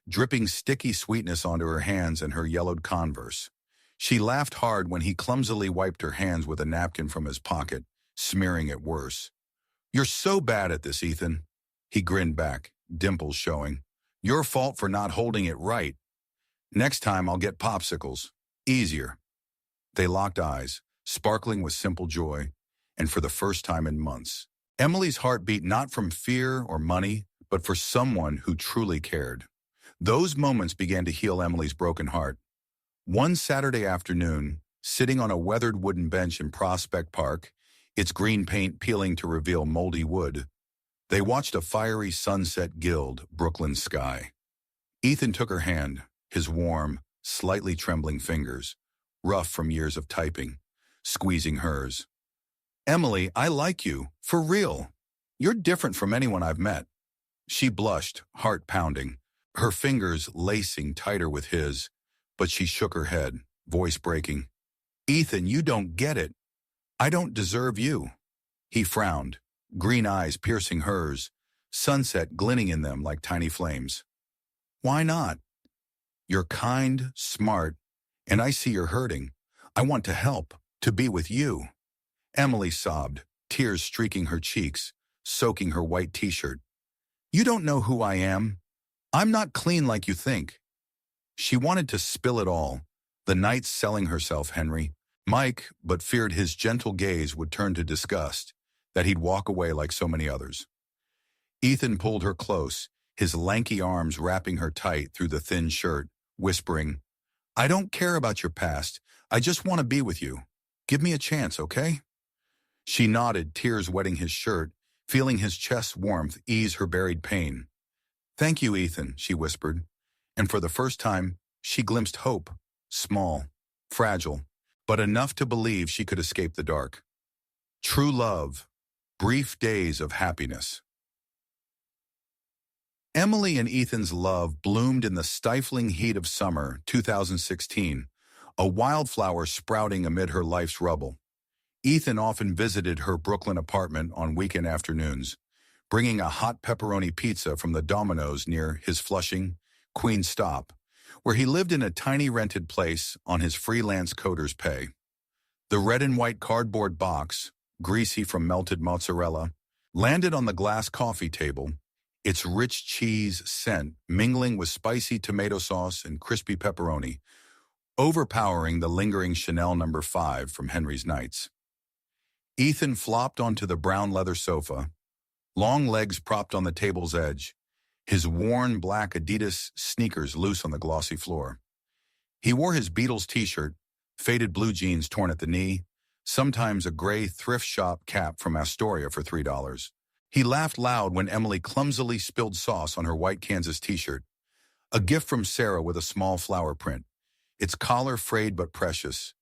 S1: dripping sticky sweetness onto her hands and her yellowed Converse. She laughed hard when he clumsily wiped her hands with a napkin from his pocket, smearing it worse. "You're so bad at this, Ethan." He grinned back, dimples showing. "Your fault for not holding it right. Next time I'll get popsicles. Easier." They locked eyes, sparkling with simple joy, and for the first time in months. Emily's heart beat not from fear or money, but for someone who truly cared. Those moments began to heal Emily's broken heart. One Saturday afternoon, sitting on a weathered wooden bench in Prospect Park, its green paint peeling to reveal moldy wood, they watched a fiery sunset gild Brooklyn's sky. Ethan took her hand, his warm, slightly trembling fingers, rough from years of typing, squeezing hers. "Emily, I like you, for real. You're different from anyone I've met." She blushed, heart pounding, her fingers lacing tighter with his, but she shook her head, voice breaking. "Ethan, you don't get it. I don't deserve you." He frowned, green eyes piercing hers, sunset glinting in them like tiny flames. "Why not? You're kind, smart, and I see you're hurting. I want to help, to be with you." Emily sobbed, tears streaking her cheeks, soaking her white t-shirt. "You don't know who I am. I'm not clean like you think." She wanted to spill it all, the nights selling herself, Henry, Mike, but feared his gentle gaze would turn to disgust, that he'd walk away like so many others. Ethan pulled her close, his lanky arms wrapping her tight through the thin shirt, whispering, "I don't care about your past. I just want to be with you. Give me a chance, okay?" She nodded, tears wetting his shirt, feeling his chest's warmth ease her buried pain. "Thank you, Ethan," she whispered, and for the first time, she glimpsed hope, small, fragile, but enough to believe she could escape the dark. True love, brief days of happiness. Emily and Ethan's love bloomed in the stifling heat of summer 2016, a wildflower sprouting amid her life's rubble. Ethan often visited her Brooklyn apartment on weekend afternoons, bringing a hot pepperoni pizza from the Domino's near his Flushing, Queens stop, where he lived in a tiny rented place on his freelance coder's pay. The red and white cardboard box, greasy from melted mozzarella, landed on the glass coffee table, its rich cheese scent mingling with spicy tomato sauce and crispy pepperoni, overpowering the lingering Chanel No. 5 from Henry's Nights. Ethan flopped onto the brown leather sofa, long legs propped on the table's edge, his worn black Adidas sneakers loose on the glossy floor. He wore his Beatles t-shirt, faded blue jeans torn at the knee, sometimes a gray thrift shop cap from Astoria for $3. He laughed loud when Emily clumsily spilled sauce on her white Kansas t-shirt, a gift from Sarah with a small flower print, its collar frayed but precious.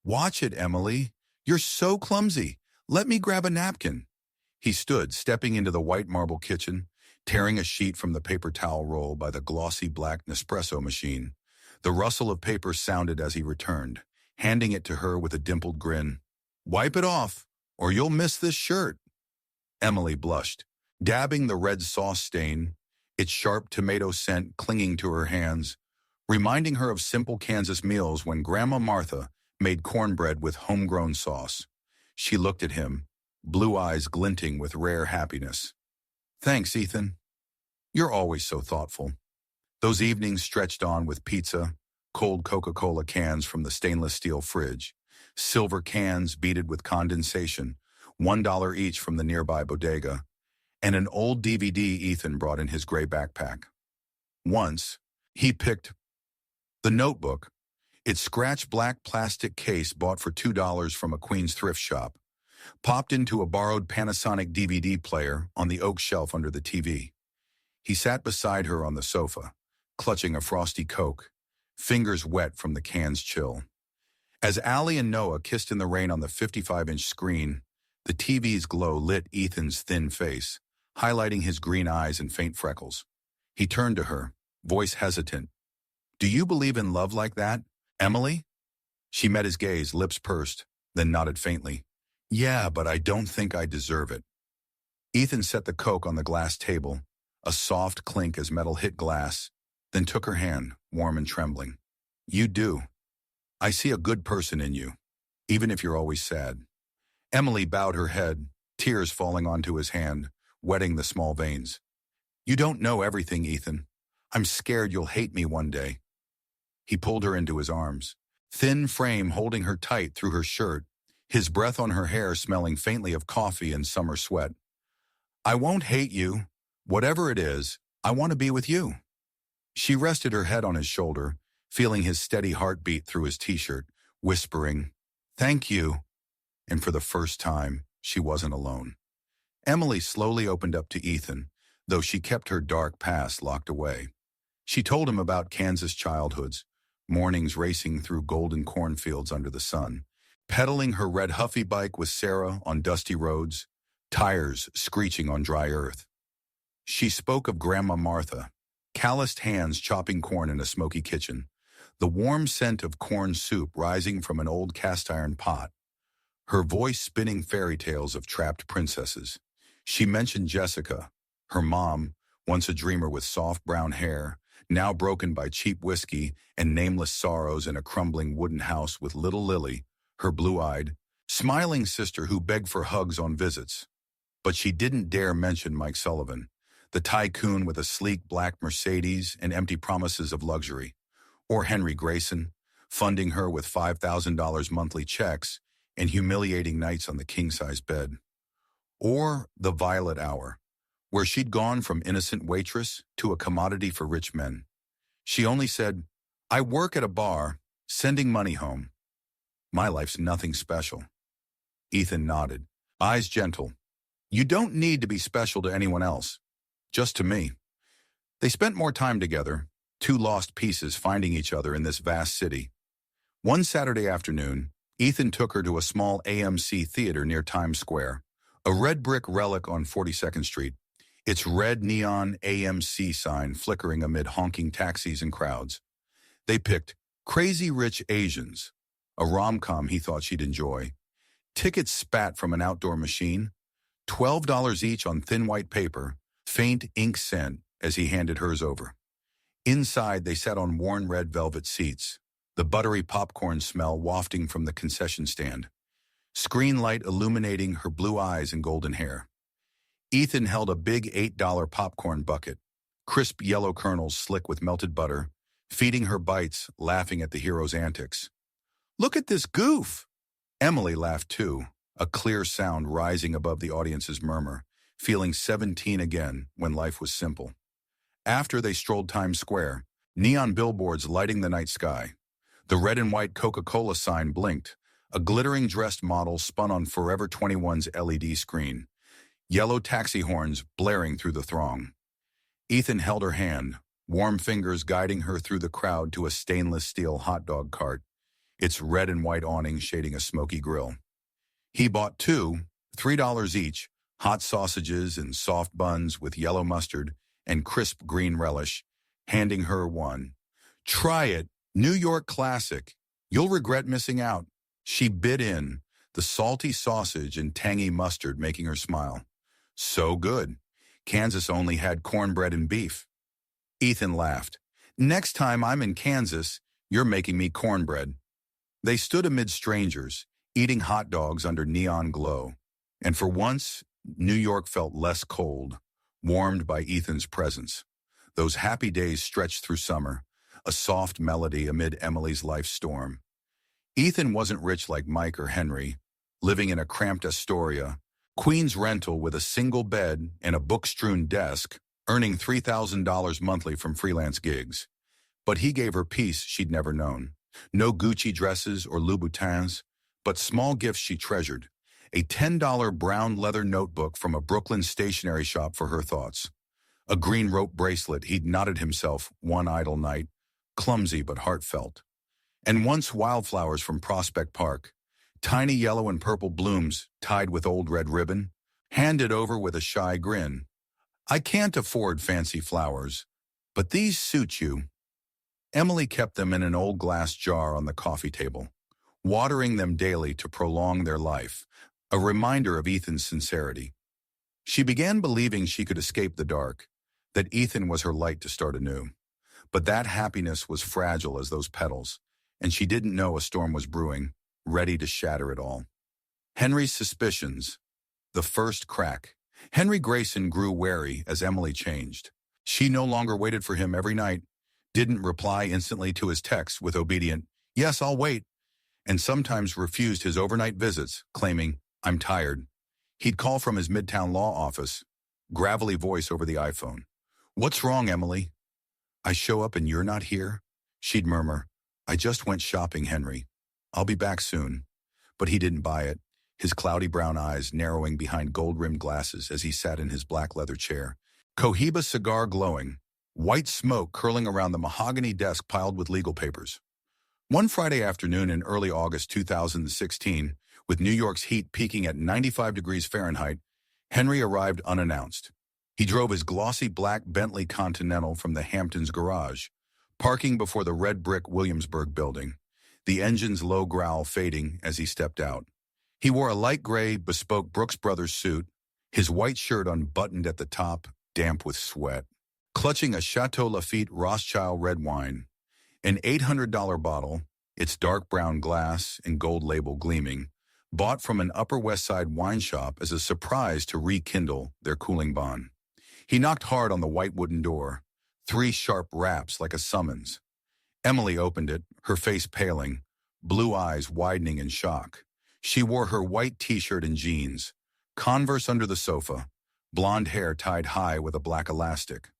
S1: "Watch it, Emily. You're so clumsy. Let me grab a napkin." He stood, stepping into the white marble kitchen, tearing a sheet from the paper towel roll by the glossy black Nespresso machine. The rustle of paper sounded as he returned, handing it to her with a dimpled grin. "Wipe it off, or you'll miss this shirt." Emily blushed, dabbing the red sauce stain, its sharp tomato scent clinging to her hands, reminding her of simple Kansas meals when Grandma Martha made cornbread with homegrown sauce. She looked at him, blue eyes glinting with rare happiness. "Thanks, Ethan. You're always so thoughtful." Those evenings stretched on with pizza, cold Coca-Cola cans from the stainless steel fridge, silver cans beaded with condensation, $1 each from the nearby bodega, and an old DVD Ethan brought in his gray backpack. Once, he picked The Notebook, its scratch black plastic case bought for $2 from a Queens thrift shop, popped into a borrowed Panasonic DVD player on the oak shelf under the TV. He sat beside her on the sofa, clutching a frosty Coke, fingers wet from the can's chill. As Allie and Noah kissed in the rain on the 55-inch screen, The TV's glow lit Ethan's thin face, highlighting his green eyes and faint freckles. He turned to her, voice hesitant. "Do you believe in love like that, Emily?" She met his gaze, lips pursed, then nodded faintly. "Yeah, but I don't think I deserve it." Ethan set the Coke on the glass table, a soft clink as metal hit glass, then took her hand, warm and trembling. "You do. I see a good person in you, even if you're always sad." Emily bowed her head, tears falling onto his hand, wetting the small veins. "You don't know everything, Ethan. I'm scared you'll hate me one day." He pulled her into his arms, thin frame holding her tight through her shirt, his breath on her hair smelling faintly of coffee and summer sweat. "I won't hate you. Whatever it is, I want to be with you." She rested her head on his shoulder, feeling his steady heartbeat through his t-shirt, whispering, "Thank you." And for the first time, she wasn't alone. Emily slowly opened up to Ethan, though she kept her dark past locked away. She told him about Kansas childhoods, mornings racing through golden cornfields under the sun, pedaling her red Huffy bike with Sarah on dusty roads, tires screeching on dry earth. She spoke of Grandma Martha, calloused hands chopping corn in a smoky kitchen, the warm scent of corn soup rising from an old cast-iron pot, her voice spinning fairy tales of trapped princesses. She mentioned Jessica, her mom, once a dreamer with soft brown hair, now broken by cheap whiskey and nameless sorrows in a crumbling wooden house with little Lily, her blue-eyed, smiling sister who begged for hugs on visits. But she didn't dare mention Mike Sullivan, the tycoon with a sleek black Mercedes and empty promises of luxury, or Henry Grayson, funding her with $5,000 monthly checks and humiliating nights on the king-size bed. Or the Violet Hour, where she'd gone from innocent waitress to a commodity for rich men. She only said, "I work at a bar, sending money home. My life's nothing special." Ethan nodded, eyes gentle. "You don't need to be special to anyone else, just to me." They spent more time together, two lost pieces finding each other in this vast city. One Saturday afternoon, Ethan took her to a small AMC theater near Times Square, a red brick relic on 42nd Street, its red neon AMC sign flickering amid honking taxis and crowds. They picked Crazy Rich Asians, a rom-com he thought she'd enjoy. Tickets spat from an outdoor machine, $12 each on thin white paper, faint ink scent as he handed hers over. Inside, they sat on worn red velvet seats, the buttery popcorn smell wafting from the concession stand, screen light illuminating her blue eyes and golden hair. Ethan held a big $8 popcorn bucket, crisp yellow kernels slick with melted butter, feeding her bites, laughing at the hero's antics. "Look at this goof!" Emily laughed too, a clear sound rising above the audience's murmur, feeling 17 again when life was simple. After they strolled Times Square, neon billboards lighting the night sky. The red and white Coca-Cola sign blinked, a glittering dressed model spun on Forever 21's LED screen, yellow taxi horns blaring through the throng. Ethan held her hand, warm fingers guiding her through the crowd to a stainless steel hot dog cart, its red and white awning shading a smoky grill. He bought two, $3 each, hot sausages and soft buns with yellow mustard and crisp green relish, handing her one. "Try it, New York classic. You'll regret missing out." She bit in, the salty sausage and tangy mustard making her smile. So good. Kansas only had cornbread and beef. Ethan laughed. "Next time I'm in Kansas, you're making me cornbread." They stood amid strangers, eating hot dogs under neon glow. And for once, New York felt less cold, warmed by Ethan's presence. Those happy days stretched through summer, a soft melody amid Emily's life storm. Ethan wasn't rich like Mike or Henry, living in a cramped Astoria, Queens rental with a single bed and a book-strewn desk, earning $3,000 monthly from freelance gigs. But he gave her peace she'd never known. No Gucci dresses or Louboutins, but small gifts she treasured. A $10 brown leather notebook from a Brooklyn stationery shop for her thoughts. A green rope bracelet he'd knotted himself one idle night, clumsy but heartfelt. And once wildflowers from Prospect Park, tiny yellow and purple blooms tied with old red ribbon, handed over with a shy grin. I can't afford fancy flowers, but these suit you. Emily kept them in an old glass jar on the coffee table, watering them daily to prolong their life, a reminder of Ethan's sincerity. She began believing she could escape the dark, that Ethan was her light to start anew. But that happiness was fragile as those petals, and she didn't know a storm was brewing, ready to shatter it all. Henry's suspicions. The first crack. Henry Grayson grew wary as Emily changed. She no longer waited for him every night, didn't reply instantly to his texts with obedient, "Yes, I'll wait," and sometimes refused his overnight visits, claiming, "I'm tired." He'd call from his Midtown law office, gravelly voice over the iPhone. "What's wrong, Emily?" "I show up and you're not here?" She'd murmur, "I just went shopping, Henry. I'll be back soon." But he didn't buy it, his cloudy brown eyes narrowing behind gold-rimmed glasses as he sat in his black leather chair. Cohiba cigar glowing, white smoke curling around the mahogany desk piled with legal papers. One Friday afternoon in early August 2016, with New York's heat peaking at 95 degrees Fahrenheit, Henry arrived unannounced. He drove his glossy black Bentley Continental from the Hamptons garage, parking before the red brick Williamsburg building, the engine's low growl fading as he stepped out. He wore a light gray, bespoke Brooks Brothers suit, his white shirt unbuttoned at the top, damp with sweat. Clutching a Chateau Lafite Rothschild red wine, an $800 bottle, its dark brown glass and gold label gleaming, bought from an Upper West Side wine shop as a surprise to rekindle their cooling bond. He knocked hard on the white wooden door, 3 sharp raps like a summons. Emily opened it, her face paling, blue eyes widening in shock. She wore her white t-shirt and jeans, Converse under the sofa, blonde hair tied high with a black elastic.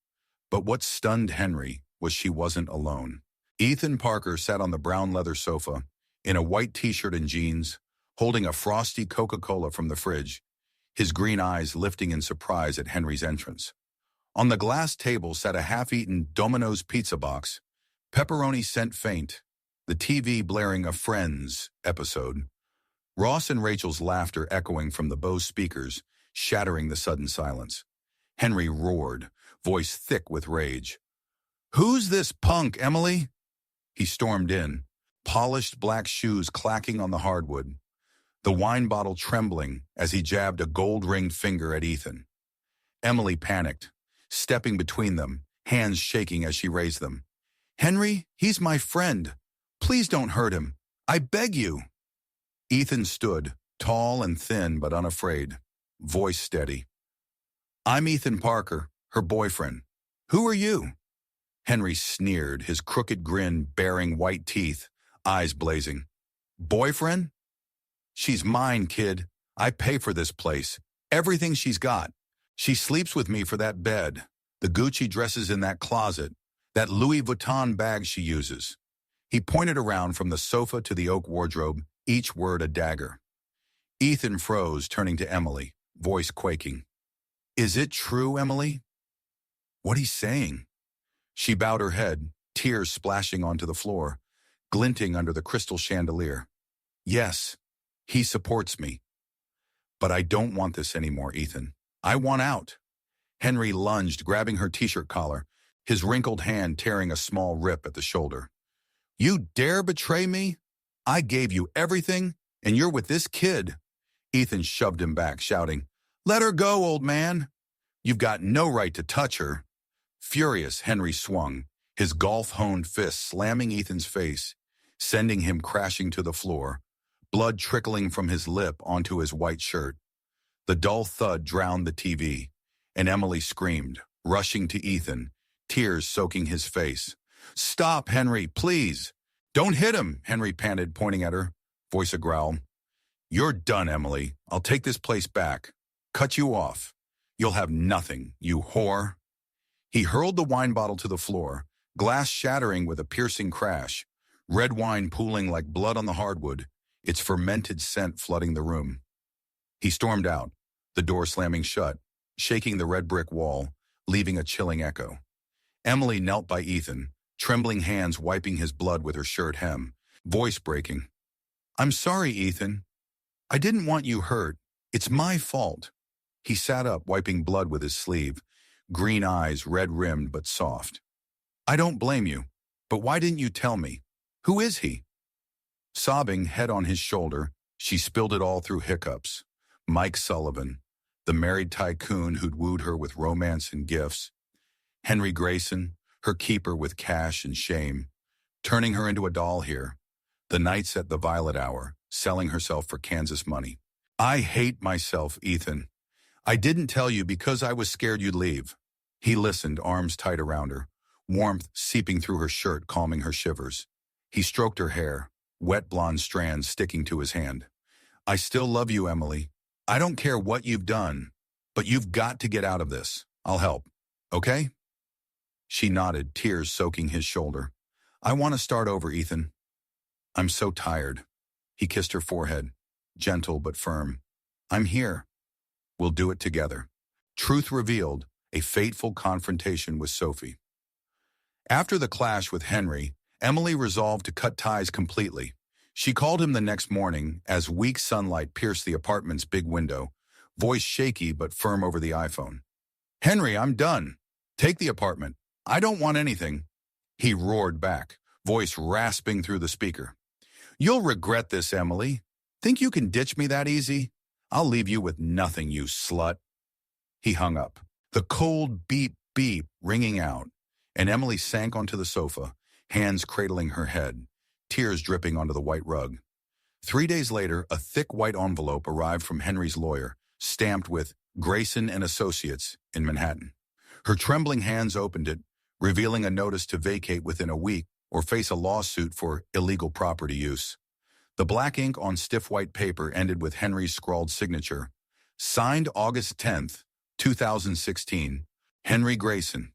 S1: But what stunned Henry was she wasn't alone. Ethan Parker sat on the brown leather sofa, in a white t-shirt and jeans, holding a frosty Coca-Cola from the fridge, his green eyes lifting in surprise at Henry's entrance. On the glass table sat a half-eaten Domino's pizza box, pepperoni scent faint, the TV blaring a Friends episode, Ross and Rachel's laughter echoing from the Bose speakers, shattering the sudden silence. Henry roared, voice thick with rage. "Who's this punk, Emily?" He stormed in, polished black shoes clacking on the hardwood, the wine bottle trembling as he jabbed a gold-ringed finger at Ethan. Emily panicked, stepping between them, hands shaking as she raised them. "Henry, he's my friend. Please don't hurt him. I beg you." Ethan stood, tall and thin but unafraid, voice steady. "I'm Ethan Parker, her boyfriend. Who are you?" Henry sneered, his crooked grin baring white teeth, eyes blazing. "Boyfriend? She's mine, kid. I pay for this place. Everything she's got. She sleeps with me for that bed, the Gucci dresses in that closet, that Louis Vuitton bag she uses." He pointed around from the sofa to the oak wardrobe, each word a dagger. Ethan froze, turning to Emily, voice quaking. "Is it true, Emily?" "What he's saying?" She bowed her head, tears splashing onto the floor, glinting under the crystal chandelier. "Yes, he supports me. But I don't want this anymore, Ethan. I want out." Henry lunged, grabbing her t-shirt collar, his wrinkled hand tearing a small rip at the shoulder. "You dare betray me? I gave you everything, and you're with this kid." Ethan shoved him back, shouting, "Let her go, old man. You've got no right to touch her." Furious, Henry swung, his golf-honed fist slamming Ethan's face, sending him crashing to the floor, blood trickling from his lip onto his white shirt. The dull thud drowned the TV, and Emily screamed, rushing to Ethan, tears soaking his face. "Stop, Henry, please." "Don't hit him," Henry panted, pointing at her, voice a growl. "You're done, Emily. I'll take this place back. Cut you off. You'll have nothing, you whore." He hurled the wine bottle to the floor, glass shattering with a piercing crash, red wine pooling like blood on the hardwood, its fermented scent flooding the room. He stormed out, the door slamming shut, shaking the red brick wall, leaving a chilling echo. Emily knelt by Ethan, trembling hands wiping his blood with her shirt hem, voice breaking. "I'm sorry, Ethan. I didn't want you hurt. It's my fault. He sat up, wiping blood with his sleeve, green eyes red-rimmed but soft. I don't blame you. But why didn't you tell me? Who is he? Sobbing, head on his shoulder, she spilled it all through hiccups. Mike Sullivan, the married tycoon who'd wooed her with romance and gifts. Henry Grayson, her keeper with cash and shame, turning her into a doll here. The nights at the Violet Hour, selling herself for Kansas money. I hate myself, Ethan. I didn't tell you because I was scared you'd leave. He listened, arms tight around her, warmth seeping through her shirt, calming her shivers. He stroked her hair, wet blonde strands sticking to his hand. I still love you, Emily. I don't care what you've done, but you've got to get out of this. I'll help. Okay? She nodded, tears soaking his shoulder. I want to start over, Ethan. I'm so tired. He kissed her forehead, gentle but firm. I'm here. We'll do it together. Truth revealed, a fateful confrontation with Sophie. After the clash with Henry, Emily resolved to cut ties completely. She called him the next morning as weak sunlight pierced the apartment's big window, voice shaky but firm over the iPhone. Henry, I'm done. Take the apartment. I don't want anything. He roared back, voice rasping through the speaker. You'll regret this, Emily. Think you can ditch me that easy? I'll leave you with nothing, you slut. He hung up, the cold beep beep ringing out, and Emily sank onto the sofa, hands cradling her head, tears dripping onto the white rug. 3 days later, a thick white envelope arrived from Henry's lawyer, stamped with Grayson and Associates in Manhattan. Her trembling hands opened it, revealing a notice to vacate within a week or face a lawsuit for illegal property use. The black ink on stiff white paper ended with Henry's scrawled signature. Signed August 10th, 2016, Henry Grayson.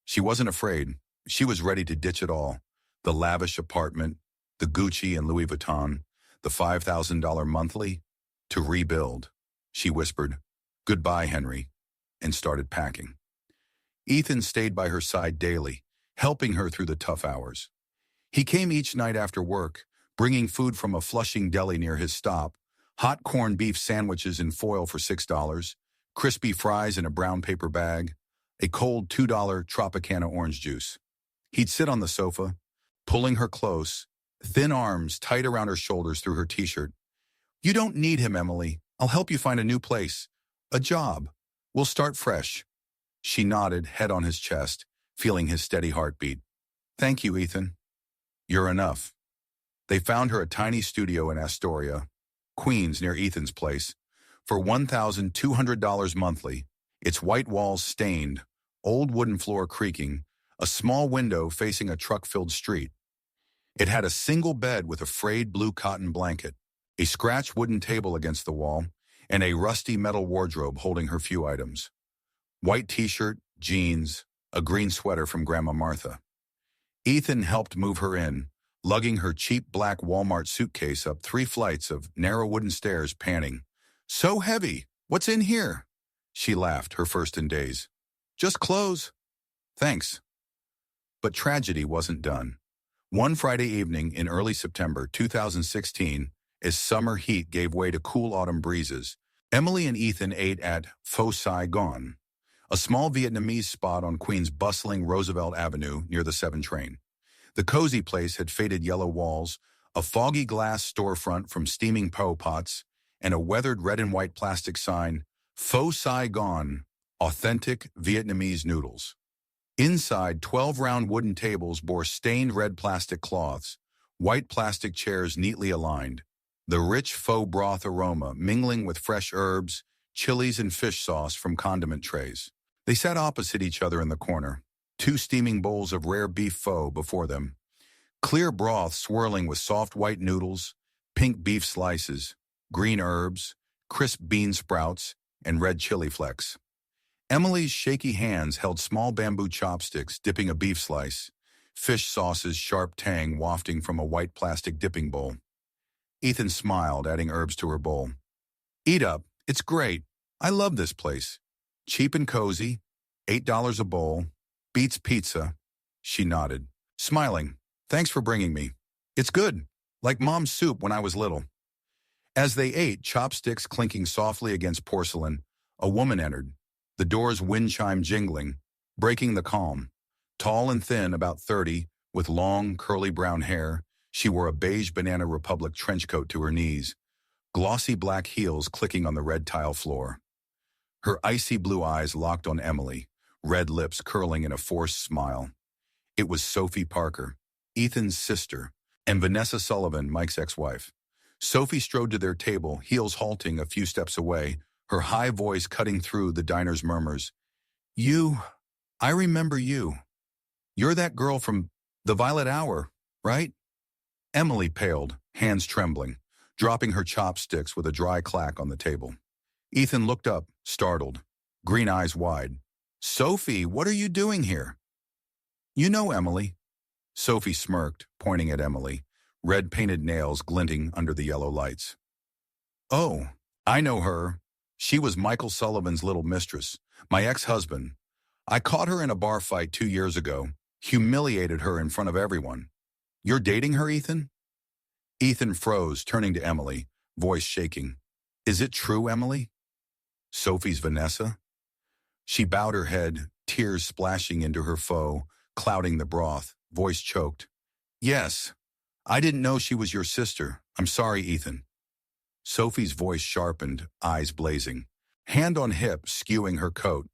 S1: She wasn't afraid. She was ready to ditch it all. The lavish apartment, the Gucci and Louis Vuitton, the $5,000 monthly, to rebuild. She whispered, "Goodbye, Henry," and started packing. Ethan stayed by her side daily, helping her through the tough hours. He came each night after work, bringing food from a Flushing deli near his stop, hot corned beef sandwiches in foil for $6, crispy fries in a brown paper bag, a cold $2 Tropicana orange juice. He'd sit on the sofa, pulling her close, thin arms tight around her shoulders through her t-shirt. You don't need him, Emily. I'll help you find a new place. A job. We'll start fresh. She nodded, head on his chest, feeling his steady heartbeat. Thank you, Ethan. You're enough. They found her a tiny studio in Astoria, Queens, near Ethan's place, for $1,200 monthly, its white walls stained, old wooden floor creaking, a small window facing a truck-filled street. It had a single bed with a frayed blue cotton blanket, a scratched wooden table against the wall, and a rusty metal wardrobe holding her few items. White t-shirt, jeans, a green sweater from Grandma Martha. Ethan helped move her in, lugging her cheap black Walmart suitcase up 3 flights of narrow wooden stairs, panting. So heavy. What's in here? She laughed, her first in days. Just clothes. Thanks. But tragedy wasn't done. One Friday evening in early September 2016, as summer heat gave way to cool autumn breezes, Emily and Ethan ate at Pho Saigon, a small Vietnamese spot on Queens' bustling Roosevelt Avenue near the 7 train. The cozy place had faded yellow walls, a foggy glass storefront from steaming po pots, and a weathered red and white plastic sign, Pho Saigon, authentic Vietnamese noodles. Inside, 12 round wooden tables bore stained red plastic cloths, white plastic chairs neatly aligned, the rich pho broth aroma mingling with fresh herbs, chilies, and fish sauce from condiment trays. They sat opposite each other in the corner, 2 steaming bowls of rare beef pho before them, clear broth swirling with soft white noodles, pink beef slices, green herbs, crisp bean sprouts, and red chili flakes. Emily's shaky hands held small bamboo chopsticks dipping a beef slice, fish sauce's sharp tang wafting from a white plastic dipping bowl. Ethan smiled, adding herbs to her bowl. Eat up. It's great. I love this place. Cheap and cozy, $8 a bowl, beats pizza. She nodded, smiling. Thanks for bringing me. It's good, like Mom's soup when I was little. As they ate, chopsticks clinking softly against porcelain, a woman entered, the door's wind chime jingling, breaking the calm. Tall and thin, about 30, with long, curly brown hair, she wore a beige Banana Republic trench coat to her knees, glossy black heels clicking on the red tile floor. Her icy blue eyes locked on Emily, red lips curling in a forced smile. It was Sophie Parker, Ethan's sister, and Vanessa Sullivan, Mike's ex-wife. Sophie strode to their table, heels halting a few steps away, her high voice cutting through the diner's murmurs. I remember you. You're that girl from the Violet Hour, right? Emily paled, hands trembling, dropping her chopsticks with a dry clack on the table. Ethan looked up, startled, green eyes wide. Sophie, what are you doing here? You know Emily. Sophie smirked, pointing at Emily, red-painted nails glinting under the yellow lights. Oh, I know her. She was Michael Sullivan's little mistress, my ex-husband. I caught her in a bar fight 2 years ago, humiliated her in front of everyone. You're dating her, Ethan? Ethan froze, turning to Emily, voice shaking. Is it true, Emily? Sophie's Vanessa? She bowed her head, tears splashing into her foe, clouding the broth, voice choked. Yes. I didn't know she was your sister. I'm sorry, Ethan. Sophie's voice sharpened, eyes blazing, hand on hip, skewing her coat.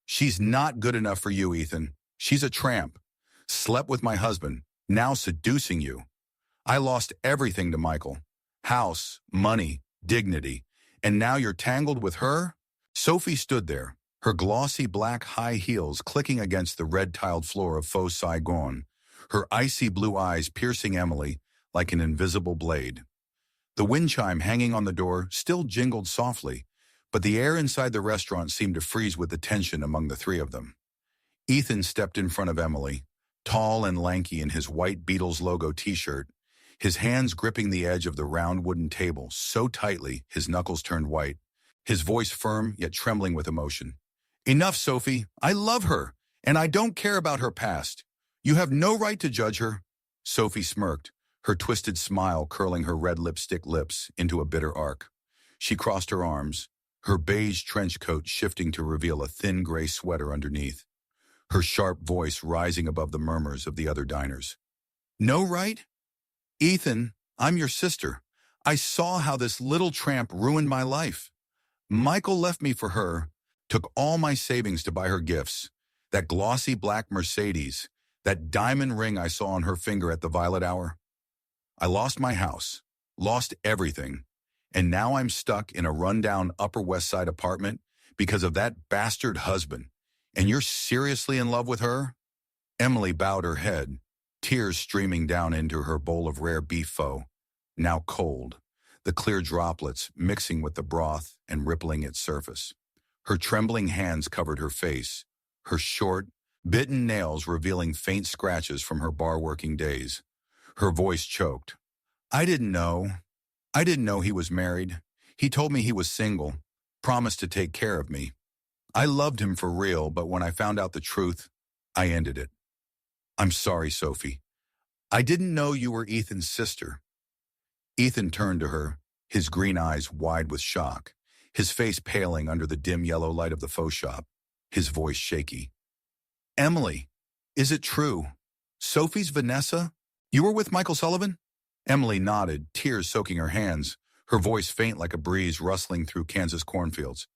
S1: She's not good enough for you, Ethan. She's a tramp. Slept with my husband, now seducing you. I lost everything to Michael. House, money, dignity. And now you're tangled with her? Sophie stood there, her glossy black high heels clicking against the red-tiled floor of Faux Saigon, her icy blue eyes piercing Emily like an invisible blade. The wind chime hanging on the door still jingled softly, but the air inside the restaurant seemed to freeze with the tension among the three of them. Ethan stepped in front of Emily, tall and lanky in his white Beatles logo t-shirt, his hands gripping the edge of the round wooden table so tightly his knuckles turned white, his voice firm yet trembling with emotion. Enough, Sophie. I love her, and I don't care about her past. You have no right to judge her. Sophie smirked, her twisted smile curling her red lipstick lips into a bitter arc. She crossed her arms, her beige trench coat shifting to reveal a thin gray sweater underneath, her sharp voice rising above the murmurs of the other diners. No right? Ethan, I'm your sister. I saw how this little tramp ruined my life. Michael left me for her, took all my savings to buy her gifts, that glossy black Mercedes, that diamond ring I saw on her finger at the Violet Hour. I lost my house, lost everything, and now I'm stuck in a rundown Upper West Side apartment because of that bastard husband. And you're seriously in love with her? Emily bowed her head, tears streaming down into her bowl of rare beef pho, now cold, the clear droplets mixing with the broth and rippling its surface. Her trembling hands covered her face, her short, bitten nails revealing faint scratches from her bar-working days. Her voice choked. I didn't know he was married. He told me he was single, promised to take care of me. I loved him for real, but when I found out the truth, I ended it. I'm sorry, Sophie. I didn't know you were Ethan's sister. Ethan turned to her, his green eyes wide with shock, his face paling under the dim yellow light of the faux shop, his voice shaky. Emily, is it true? Sophie's Vanessa? You were with Michael Sullivan? Emily nodded, tears soaking her hands, her voice faint like a breeze rustling through Kansas cornfields.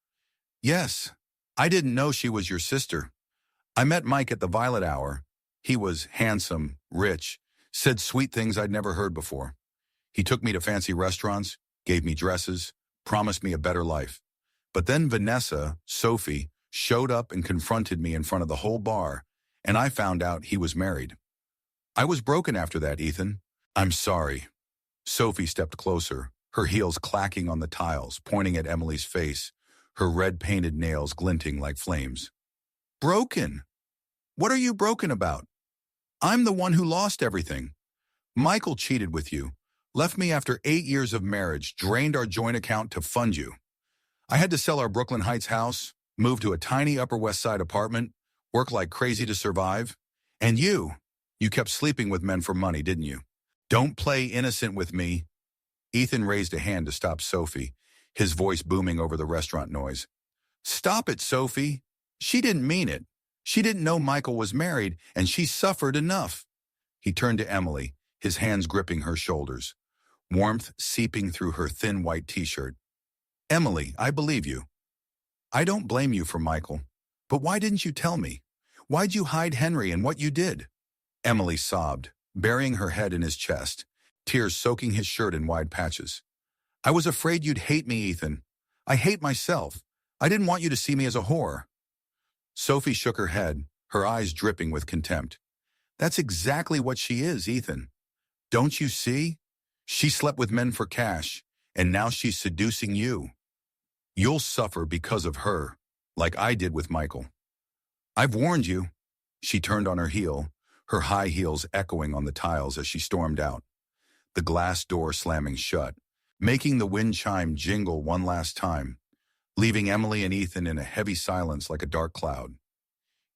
S1: Yes, I didn't know she was your sister. I met Mike at the Violet Hour. He was handsome, rich, said sweet things I'd never heard before. He took me to fancy restaurants, gave me dresses, promised me a better life. But then Vanessa, Sophie, showed up and confronted me in front of the whole bar, and I found out he was married. I was broken after that, Ethan. I'm sorry. Sophie stepped closer, her heels clacking on the tiles, pointing at Emily's face, her red-painted nails glinting like flames. Broken? What are you broken about? I'm the one who lost everything. Michael cheated with you, left me after 8 years of marriage, drained our joint account to fund you. I had to sell our Brooklyn Heights house, move to a tiny Upper West Side apartment, work like crazy to survive. And you kept sleeping with men for money, didn't you? Don't play innocent with me. Ethan raised a hand to stop Sophie, his voice booming over the restaurant noise. "Stop it, Sophie. She didn't mean it. She didn't know Michael was married, and she suffered enough." He turned to Emily, his hands gripping her shoulders, warmth seeping through her thin white t-shirt. "Emily, I believe you. I don't blame you for Michael. But why didn't you tell me? Why'd you hide Henry and what you did?" Emily sobbed, burying her head in his chest, tears soaking his shirt in wide patches. "I was afraid you'd hate me, Ethan. I hate myself. I didn't want you to see me as a whore." Sophie shook her head, her eyes dripping with contempt. "That's exactly what she is, Ethan. Don't you see? She slept with men for cash, and now she's seducing you. You'll suffer because of her, like I did with Michael. I've warned you." She turned on her heel, her high heels echoing on the tiles as she stormed out, the glass door slamming shut, making the wind chime jingle one last time, leaving Emily and Ethan in a heavy silence like a dark cloud.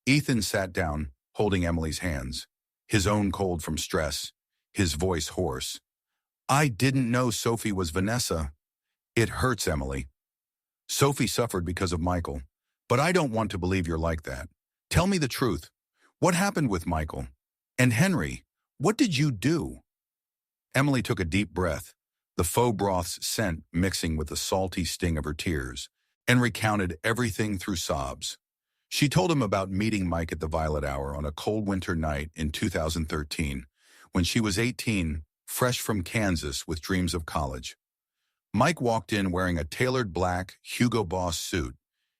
S1: Ethan sat down, holding Emily's hands, his own cold from stress, his voice hoarse. "I didn't know Sophie was Vanessa. It hurts, Emily. Sophie suffered because of Michael, but I don't want to believe you're like that. Tell me the truth. What happened with Michael? And Henry, what did you do?" Emily took a deep breath, the faux broth's scent mixing with the salty sting of her tears, and recounted everything through sobs. She told him about meeting Mike at the Violet Hour on a cold winter night in 2013, when she was 18, fresh from Kansas with dreams of college. Mike walked in wearing a tailored black Hugo Boss suit,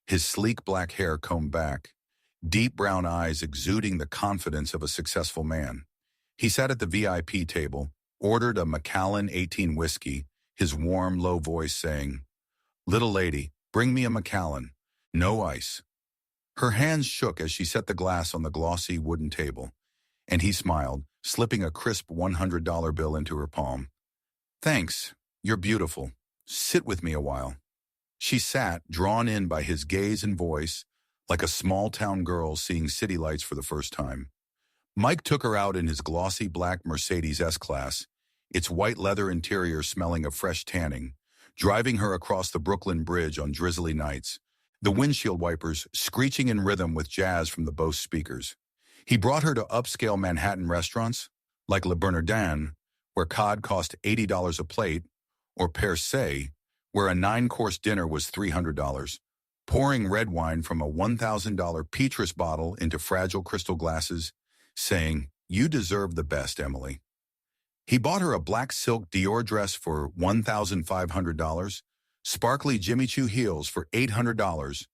S1: his sleek black hair combed back, deep brown eyes exuding the confidence of a successful man. He sat at the VIP table, ordered a Macallan 18 whiskey, his warm, low voice saying, "Little lady, bring me a Macallan, no ice." Her hands shook as she set the glass on the glossy wooden table, and he smiled, slipping a crisp $100 bill into her palm. "Thanks, you're beautiful. Sit with me a while." She sat, drawn in by his gaze and voice, like a small-town girl seeing city lights for the first time. Mike took her out in his glossy black Mercedes S-Class, its white leather interior smelling of fresh tanning, driving her across the Brooklyn Bridge on drizzly nights, the windshield wipers screeching in rhythm with jazz from the Bose speakers. He brought her to upscale Manhattan restaurants, like Le Bernardin, where cod cost $80 a plate, or Per Se, where a 9-course dinner was $300, pouring red wine from a $1,000 Petrus bottle into fragile crystal glasses, saying, "You deserve the best, Emily." He bought her a black silk Dior dress for $1,500, sparkly Jimmy Choo heels for $800,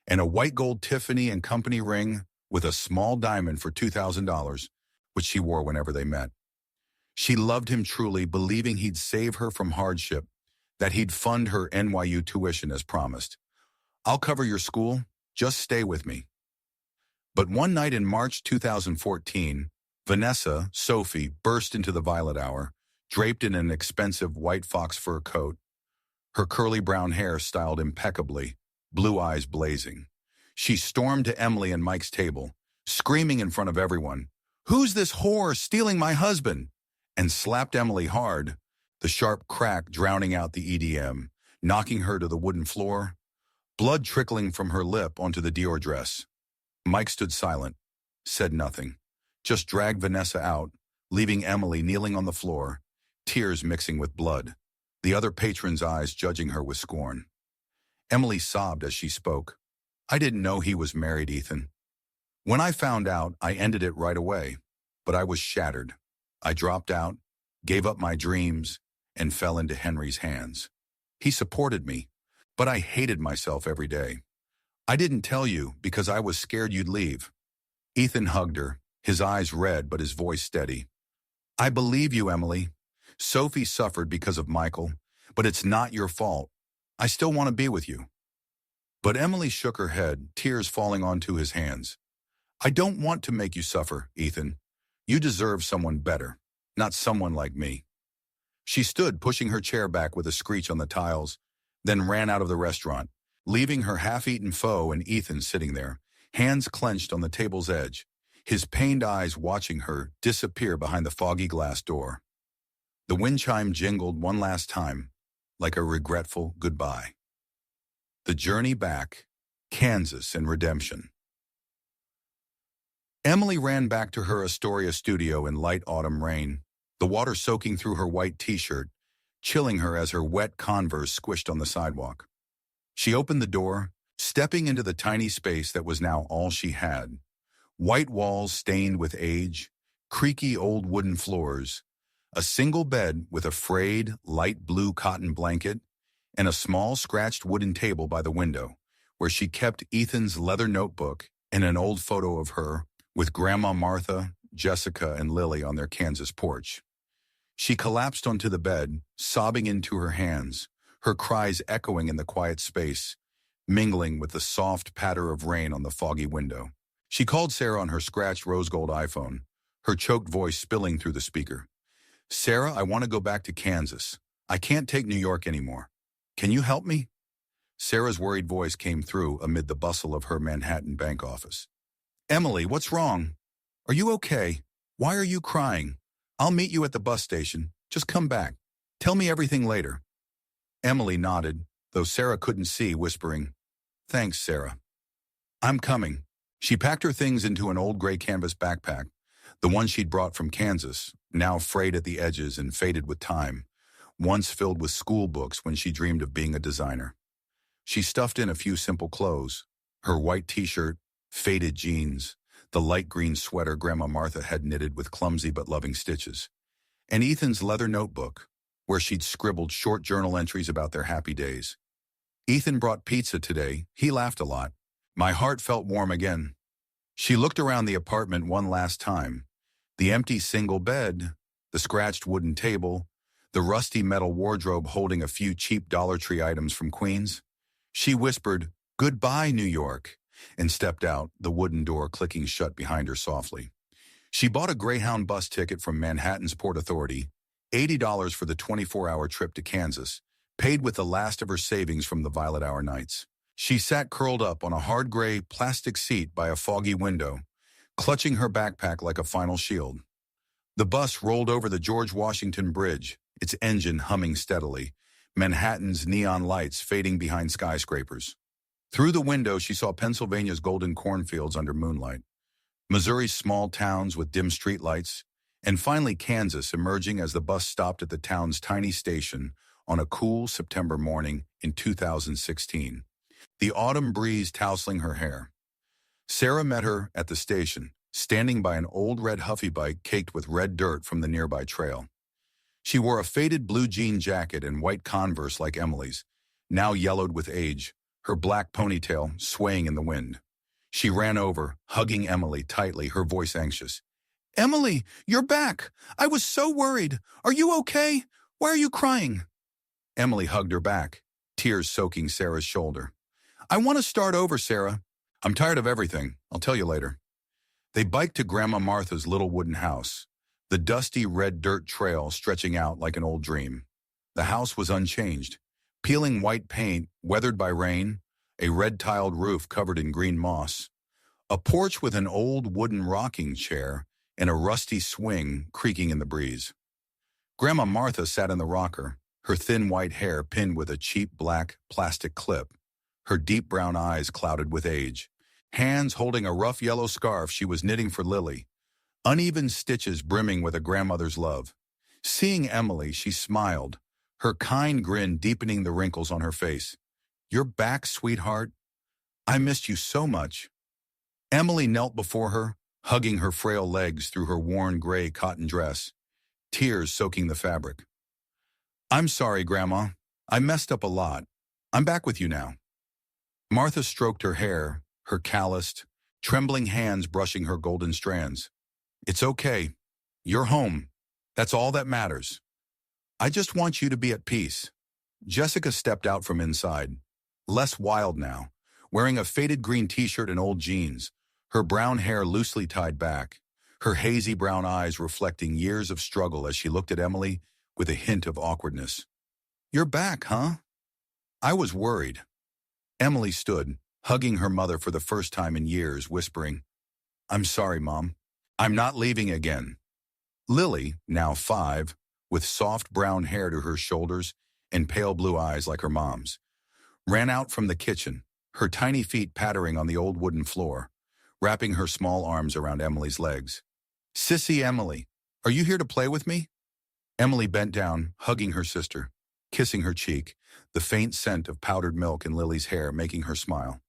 S1: and a white gold Tiffany & Company ring with a small diamond for $2,000, which she wore whenever they met. She loved him truly, believing he'd save her from hardship, that he'd fund her NYU tuition as promised. "I'll cover your school, just stay with me." But one night in March 2014, Vanessa, Sophie, burst into the Violet Hour, draped in an expensive white fox fur coat, her curly brown hair styled impeccably, blue eyes blazing. She stormed to Emily and Mike's table, screaming in front of everyone, "Who's this whore stealing my husband?" and slapped Emily hard, the sharp crack drowning out the EDM, knocking her to the wooden floor, blood trickling from her lip onto the Dior dress. Mike stood silent, said nothing, just dragged Vanessa out, leaving Emily kneeling on the floor, tears mixing with blood, the other patrons' eyes judging her with scorn. Emily sobbed as she spoke. "I didn't know he was married, Ethan. When I found out, I ended it right away, but I was shattered. I dropped out, gave up my dreams, and fell into Henry's hands. He supported me, but I hated myself every day. I didn't tell you because I was scared you'd leave." Ethan hugged her, his eyes red but his voice steady. "I believe you, Emily. Sophie suffered because of Michael, but it's not your fault. I still want to be with you." But Emily shook her head, tears falling onto his hands. "I don't want to make you suffer, Ethan. You deserve someone better, not someone like me." She stood, pushing her chair back with a screech on the tiles, then ran out of the restaurant, leaving her half-eaten pho and Ethan sitting there, hands clenched on the table's edge, his pained eyes watching her disappear behind the foggy glass door. The wind chime jingled one last time, like a regretful goodbye. The journey back, Kansas and redemption. Emily ran back to her Astoria studio in light autumn rain, the water soaking through her white t-shirt, chilling her as her wet Converse squished on the sidewalk. She opened the door, stepping into the tiny space that was now all she had. White walls stained with age, creaky old wooden floors, a single bed with a frayed, light blue cotton blanket, and a small scratched wooden table by the window, where she kept Ethan's leather notebook and an old photo of her with Grandma Martha, Jessica, and Lily on their Kansas porch. She collapsed onto the bed, sobbing into her hands, her cries echoing in the quiet space, mingling with the soft patter of rain on the foggy window. She called Sarah on her scratched rose gold iPhone, her choked voice spilling through the speaker. "Sarah, I want to go back to Kansas. I can't take New York anymore. Can you help me?" Sarah's worried voice came through amid the bustle of her Manhattan bank office. "Emily, what's wrong? Are you okay? Why are you crying? I'll meet you at the bus station. Just come back. Tell me everything later." Emily nodded, though Sarah couldn't see, whispering, "Thanks, Sarah. I'm coming." She packed her things into an old gray canvas backpack, the one she'd brought from Kansas, now frayed at the edges and faded with time, once filled with school books when she dreamed of being a designer. She stuffed in a few simple clothes, her white t-shirt, faded jeans, the light green sweater Grandma Martha had knitted with clumsy but loving stitches, and Ethan's leather notebook, where she'd scribbled short journal entries about their happy days. "Ethan brought pizza today. He laughed a lot. My heart felt warm again." She looked around the apartment one last time. The empty single bed, the scratched wooden table, the rusty metal wardrobe holding a few cheap Dollar Tree items from Queens. She whispered, "Goodbye, New York," and stepped out, the wooden door clicking shut behind her softly. She bought a Greyhound bus ticket from Manhattan's Port Authority, $80 for the 24-hour trip to Kansas, paid with the last of her savings from the Violet Hour nights. She sat curled up on a hard gray plastic seat by a foggy window, clutching her backpack like a final shield. The bus rolled over the George Washington Bridge, its engine humming steadily, Manhattan's neon lights fading behind skyscrapers. Through the window, she saw Pennsylvania's golden cornfields under moonlight, Missouri's small towns with dim streetlights, and finally Kansas emerging as the bus stopped at the town's tiny station on a cool September morning in 2016. The autumn breeze tousling her hair. Sarah met her at the station, standing by an old red Huffy bike caked with red dirt from the nearby trail. She wore a faded blue jean jacket and white Converse like Emily's, now yellowed with age, her black ponytail swaying in the wind. She ran over, hugging Emily tightly, her voice anxious. "Emily, you're back! I was so worried! Are you okay? Why are you crying?" Emily hugged her back, tears soaking Sarah's shoulder. "I want to start over, Sarah. I'm tired of everything. I'll tell you later." They biked to Grandma Martha's little wooden house, the dusty red dirt trail stretching out like an old dream. The house was unchanged, peeling white paint, weathered by rain, a red-tiled roof covered in green moss, a porch with an old wooden rocking chair, and a rusty swing creaking in the breeze. Grandma Martha sat in the rocker, her thin white hair pinned with a cheap black plastic clip, her deep brown eyes clouded with age, hands holding a rough yellow scarf she was knitting for Lily, uneven stitches brimming with a grandmother's love. Seeing Emily, she smiled, her kind grin deepening the wrinkles on her face. "You're back, sweetheart. I missed you so much." Emily knelt before her, hugging her frail legs through her worn gray cotton dress, tears soaking the fabric. "I'm sorry, Grandma. I messed up a lot. I'm back with you now." Martha stroked her hair, her calloused, trembling hands brushing her golden strands. "It's okay. You're home. That's all that matters. I just want you to be at peace." Jessica stepped out from inside, less wild now, wearing a faded green t-shirt and old jeans, her brown hair loosely tied back, her hazy brown eyes reflecting years of struggle as she looked at Emily with a hint of awkwardness. "You're back, huh? I was worried." Emily stood, hugging her mother for the first time in years, whispering, "I'm sorry, Mom. I'm not leaving again." Lily, now 5, with soft brown hair to her shoulders and pale blue eyes like her mom's, ran out from the kitchen, her tiny feet pattering on the old wooden floor, wrapping her small arms around Emily's legs. "Sissy Emily, are you here to play with me?" Emily bent down, hugging her sister, kissing her cheek, the faint scent of powdered milk in Lily's hair making her smile.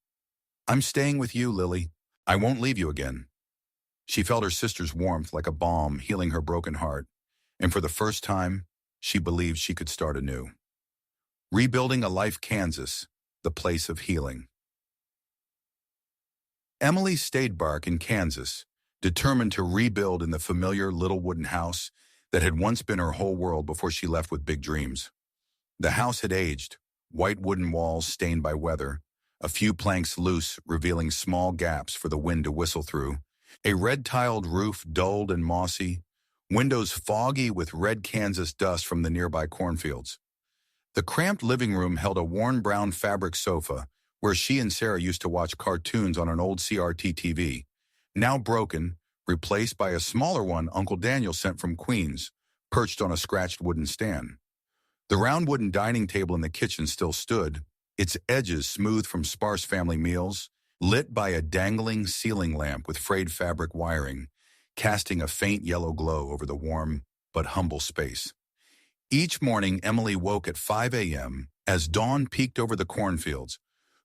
S1: "I'm staying with you, Lily. I won't leave you again." She felt her sister's warmth like a balm healing her broken heart, and for the first time, she believed she could start anew. Rebuilding a life Kansas, the place of healing. Emily stayed back in Kansas, determined to rebuild in the familiar little wooden house that had once been her whole world before she left with big dreams. The house had aged, white wooden walls stained by weather, a few planks loose revealing small gaps for the wind to whistle through, a red-tiled roof dulled and mossy, windows foggy with red Kansas dust from the nearby cornfields. The cramped living room held a worn brown fabric sofa where she and Sarah used to watch cartoons on an old CRT TV, now broken, replaced by a smaller one Uncle Daniel sent from Queens, perched on a scratched wooden stand. The round wooden dining table in the kitchen still stood, its edges smooth from sparse family meals, lit by a dangling ceiling lamp with frayed fabric wiring, casting a faint yellow glow over the warm but humble space. Each morning, Emily woke at 5 a.m. as dawn peeked over the cornfields,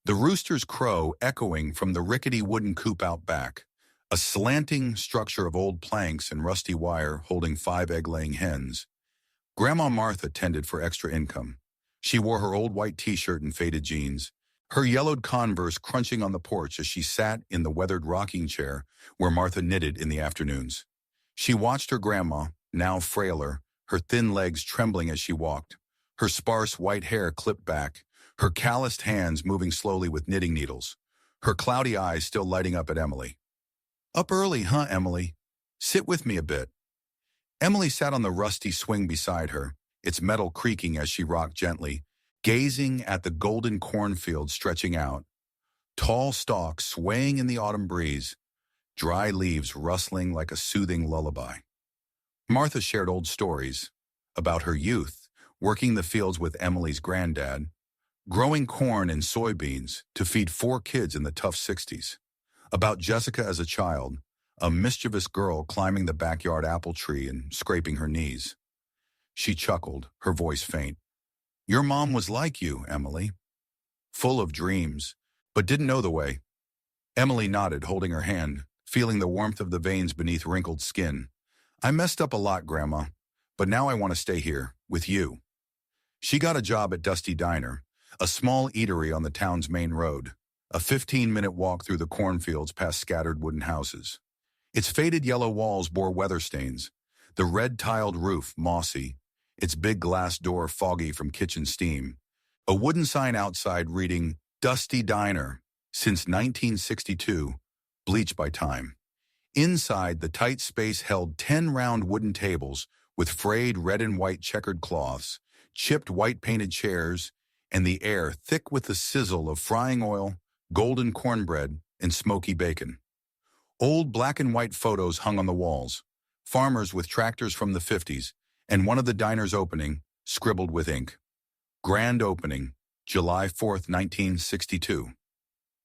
S1: the rooster's crow echoing from the rickety wooden coop out back, a slanting structure of old planks and rusty wire holding 5 egg-laying hens. Grandma Martha tended for extra income. She wore her old white t-shirt and faded jeans, her yellowed Converse crunching on the porch as she sat in the weathered rocking chair where Martha knitted in the afternoons. She watched her grandma, now frailer, her thin legs trembling as she walked, her sparse white hair clipped back, her calloused hands moving slowly with knitting needles, her cloudy eyes still lighting up at Emily. "Up early, huh, Emily? Sit with me a bit." Emily sat on the rusty swing beside her, its metal creaking as she rocked gently, gazing at the golden cornfield stretching out, tall stalks swaying in the autumn breeze, dry leaves rustling like a soothing lullaby. Martha shared old stories about her youth, working the fields with Emily's granddad, growing corn and soybeans to feed 4 kids in the tough 60s, about Jessica as a child, a mischievous girl climbing the backyard apple tree and scraping her knees. She chuckled, her voice faint. "Your mom was like you, Emily. Full of dreams, but didn't know the way." Emily nodded, holding her hand, feeling the warmth of the veins beneath wrinkled skin. "I messed up a lot, Grandma, but now I want to stay here, with you." She got a job at Dusty Diner, a small eatery on the town's main road, a 15-minute walk through the cornfields past scattered wooden houses. Its faded yellow walls bore weather stains, the red-tiled roof mossy, its big glass door foggy from kitchen steam, a wooden sign outside reading, "Dusty Diner, since 1962, bleached by time." Inside, the tight space held 10 round wooden tables with frayed red and white checkered cloths, chipped white-painted chairs, and the air thick with the sizzle of frying oil, golden cornbread, and smoky bacon. Old black and white photos hung on the walls, farmers with tractors from the 50s, and one of the diner's opening, scribbled with ink. Grand opening, July 4th, 1962.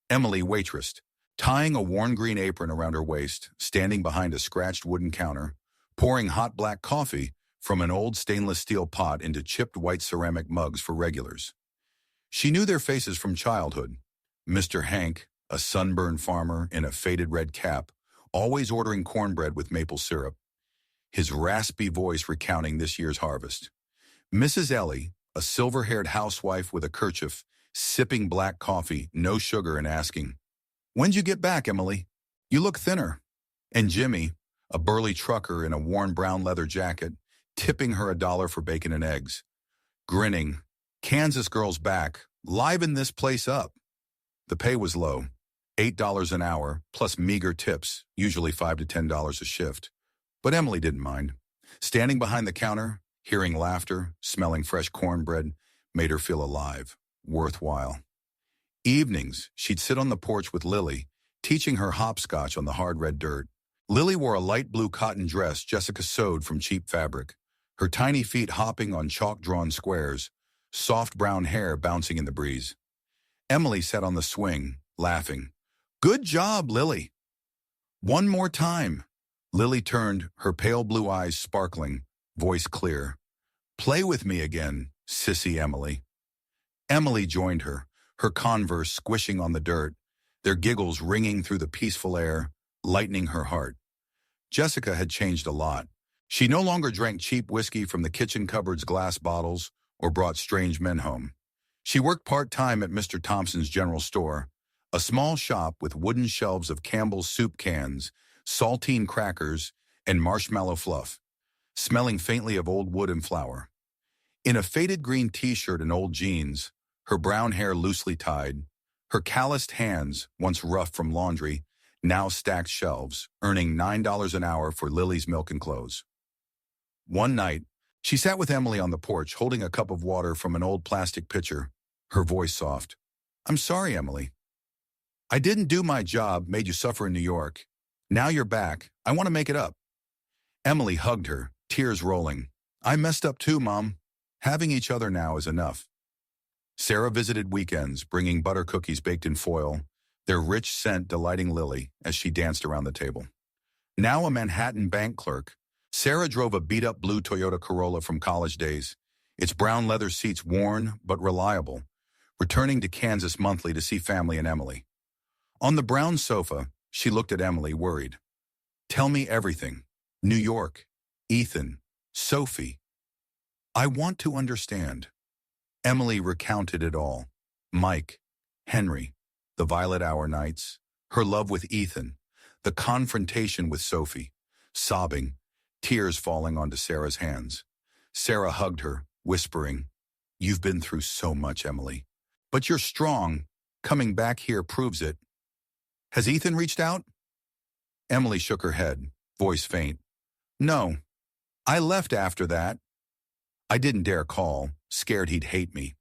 S1: Emily waitressed, tying a worn green apron around her waist, standing behind a scratched wooden counter, pouring hot black coffee from an old stainless steel pot into chipped white ceramic mugs for regulars. She knew their faces from childhood. Mr. Hank, a sunburned farmer in a faded red cap, always ordering cornbread with maple syrup, his raspy voice recounting this year's harvest. Mrs. Ellie, a silver-haired housewife with a kerchief, sipping black coffee, no sugar, and asking, "When'd you get back, Emily? You look thinner." And Jimmy, a burly trucker in a worn brown leather jacket, tipping her $1 for bacon and eggs. Grinning, "Kansas girl's back, liven this place up." The pay was low, $8 an hour, plus meager tips, usually $5 to $10 a shift. But Emily didn't mind. Standing behind the counter, hearing laughter, smelling fresh cornbread, made her feel alive, worthwhile. Evenings, she'd sit on the porch with Lily, teaching her hopscotch on the hard red dirt. Lily wore a light blue cotton dress Jessica sewed from cheap fabric, her tiny feet hopping on chalk-drawn squares, soft brown hair bouncing in the breeze. Emily sat on the swing, laughing. "Good job, Lily." "One more time." Lily turned, her pale blue eyes sparkling, voice clear. "Play with me again, sissy Emily." Emily joined her Converse squishing on the dirt, their giggles ringing through the peaceful air, lightening her heart. Jessica had changed a lot. She no longer drank cheap whiskey from the kitchen cupboard's glass bottles or brought strange men home. She worked part-time at Mr. Thompson's General Store, a small shop with wooden shelves of Campbell's soup cans, saltine crackers, and marshmallow fluff, smelling faintly of old wood and flour. In a faded green t-shirt and old jeans, her brown hair loosely tied, her calloused hands, once rough from laundry, now stacked shelves, earning $9 an hour for Lily's milk and clothes. One night, she sat with Emily on the porch, holding a cup of water from an old plastic pitcher, her voice soft. "I'm sorry, Emily. I didn't do my job, made you suffer in New York. Now you're back. I want to make it up." Emily hugged her, tears rolling. "I messed up too, Mom. Having each other now is enough." Sarah visited weekends, bringing butter cookies baked in foil, their rich scent delighting Lily as she danced around the table. Now a Manhattan bank clerk, Sarah drove a beat-up blue Toyota Corolla from college days, its brown leather seats worn but reliable, returning to Kansas monthly to see family and Emily. On the brown sofa, she looked at Emily, worried. "Tell me everything. New York, Ethan, Sophie. I want to understand." Emily recounted it all. Mike, Henry, the Violet Hour nights, her love with Ethan, the confrontation with Sophie, sobbing, tears falling onto Sarah's hands. Sarah hugged her, whispering, "You've been through so much, Emily. But you're strong. Coming back here proves it. Has Ethan reached out?" Emily shook her head, voice faint. "No. I left after that. I didn't dare call, scared he'd hate me."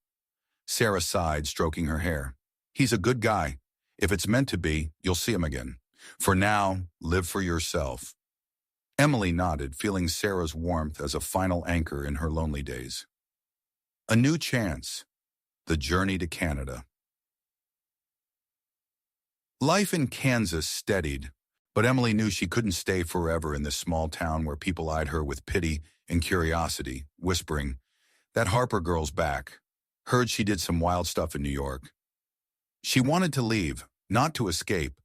S1: Sarah sighed, stroking her hair. "He's a good guy. If it's meant to be, you'll see him again. For now, live for yourself." Emily nodded, feeling Sarah's warmth as a final anchor in her lonely days. A new chance. The journey to Canada. Life in Kansas steadied, but Emily knew she couldn't stay forever in this small town where people eyed her with pity and curiosity, whispering, "That Harper girl's back. Heard she did some wild stuff in New York." She wanted to leave, not to escape,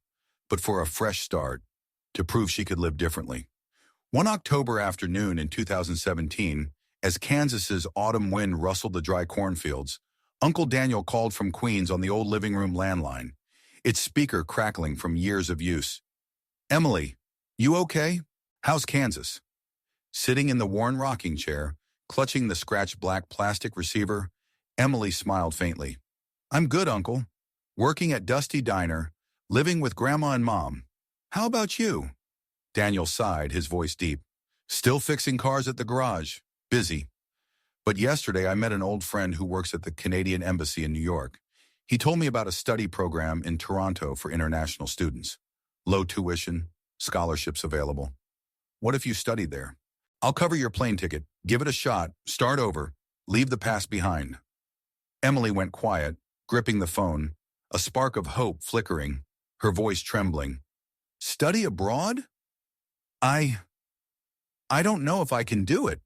S1: but for a fresh start, to prove she could live differently. One October afternoon in 2017, as Kansas's autumn wind rustled the dry cornfields, Uncle Daniel called from Queens on the old living room landline, its speaker crackling from years of use. "Emily, you okay? How's Kansas?" Sitting in the worn rocking chair, clutching the scratched black plastic receiver, Emily smiled faintly. "I'm good, Uncle. Working at Dusty Diner, living with Grandma and Mom. How about you?" Daniel sighed, his voice deep. "Still fixing cars at the garage. Busy. But yesterday I met an old friend who works at the Canadian Embassy in New York. He told me about a study program in Toronto for international students. Low tuition, scholarships available. What if you studied there? I'll cover your plane ticket. Give it a shot. Start over. Leave the past behind." Emily went quiet, gripping the phone, a spark of hope flickering, her voice trembling. "Study abroad? I don't know if I can do it."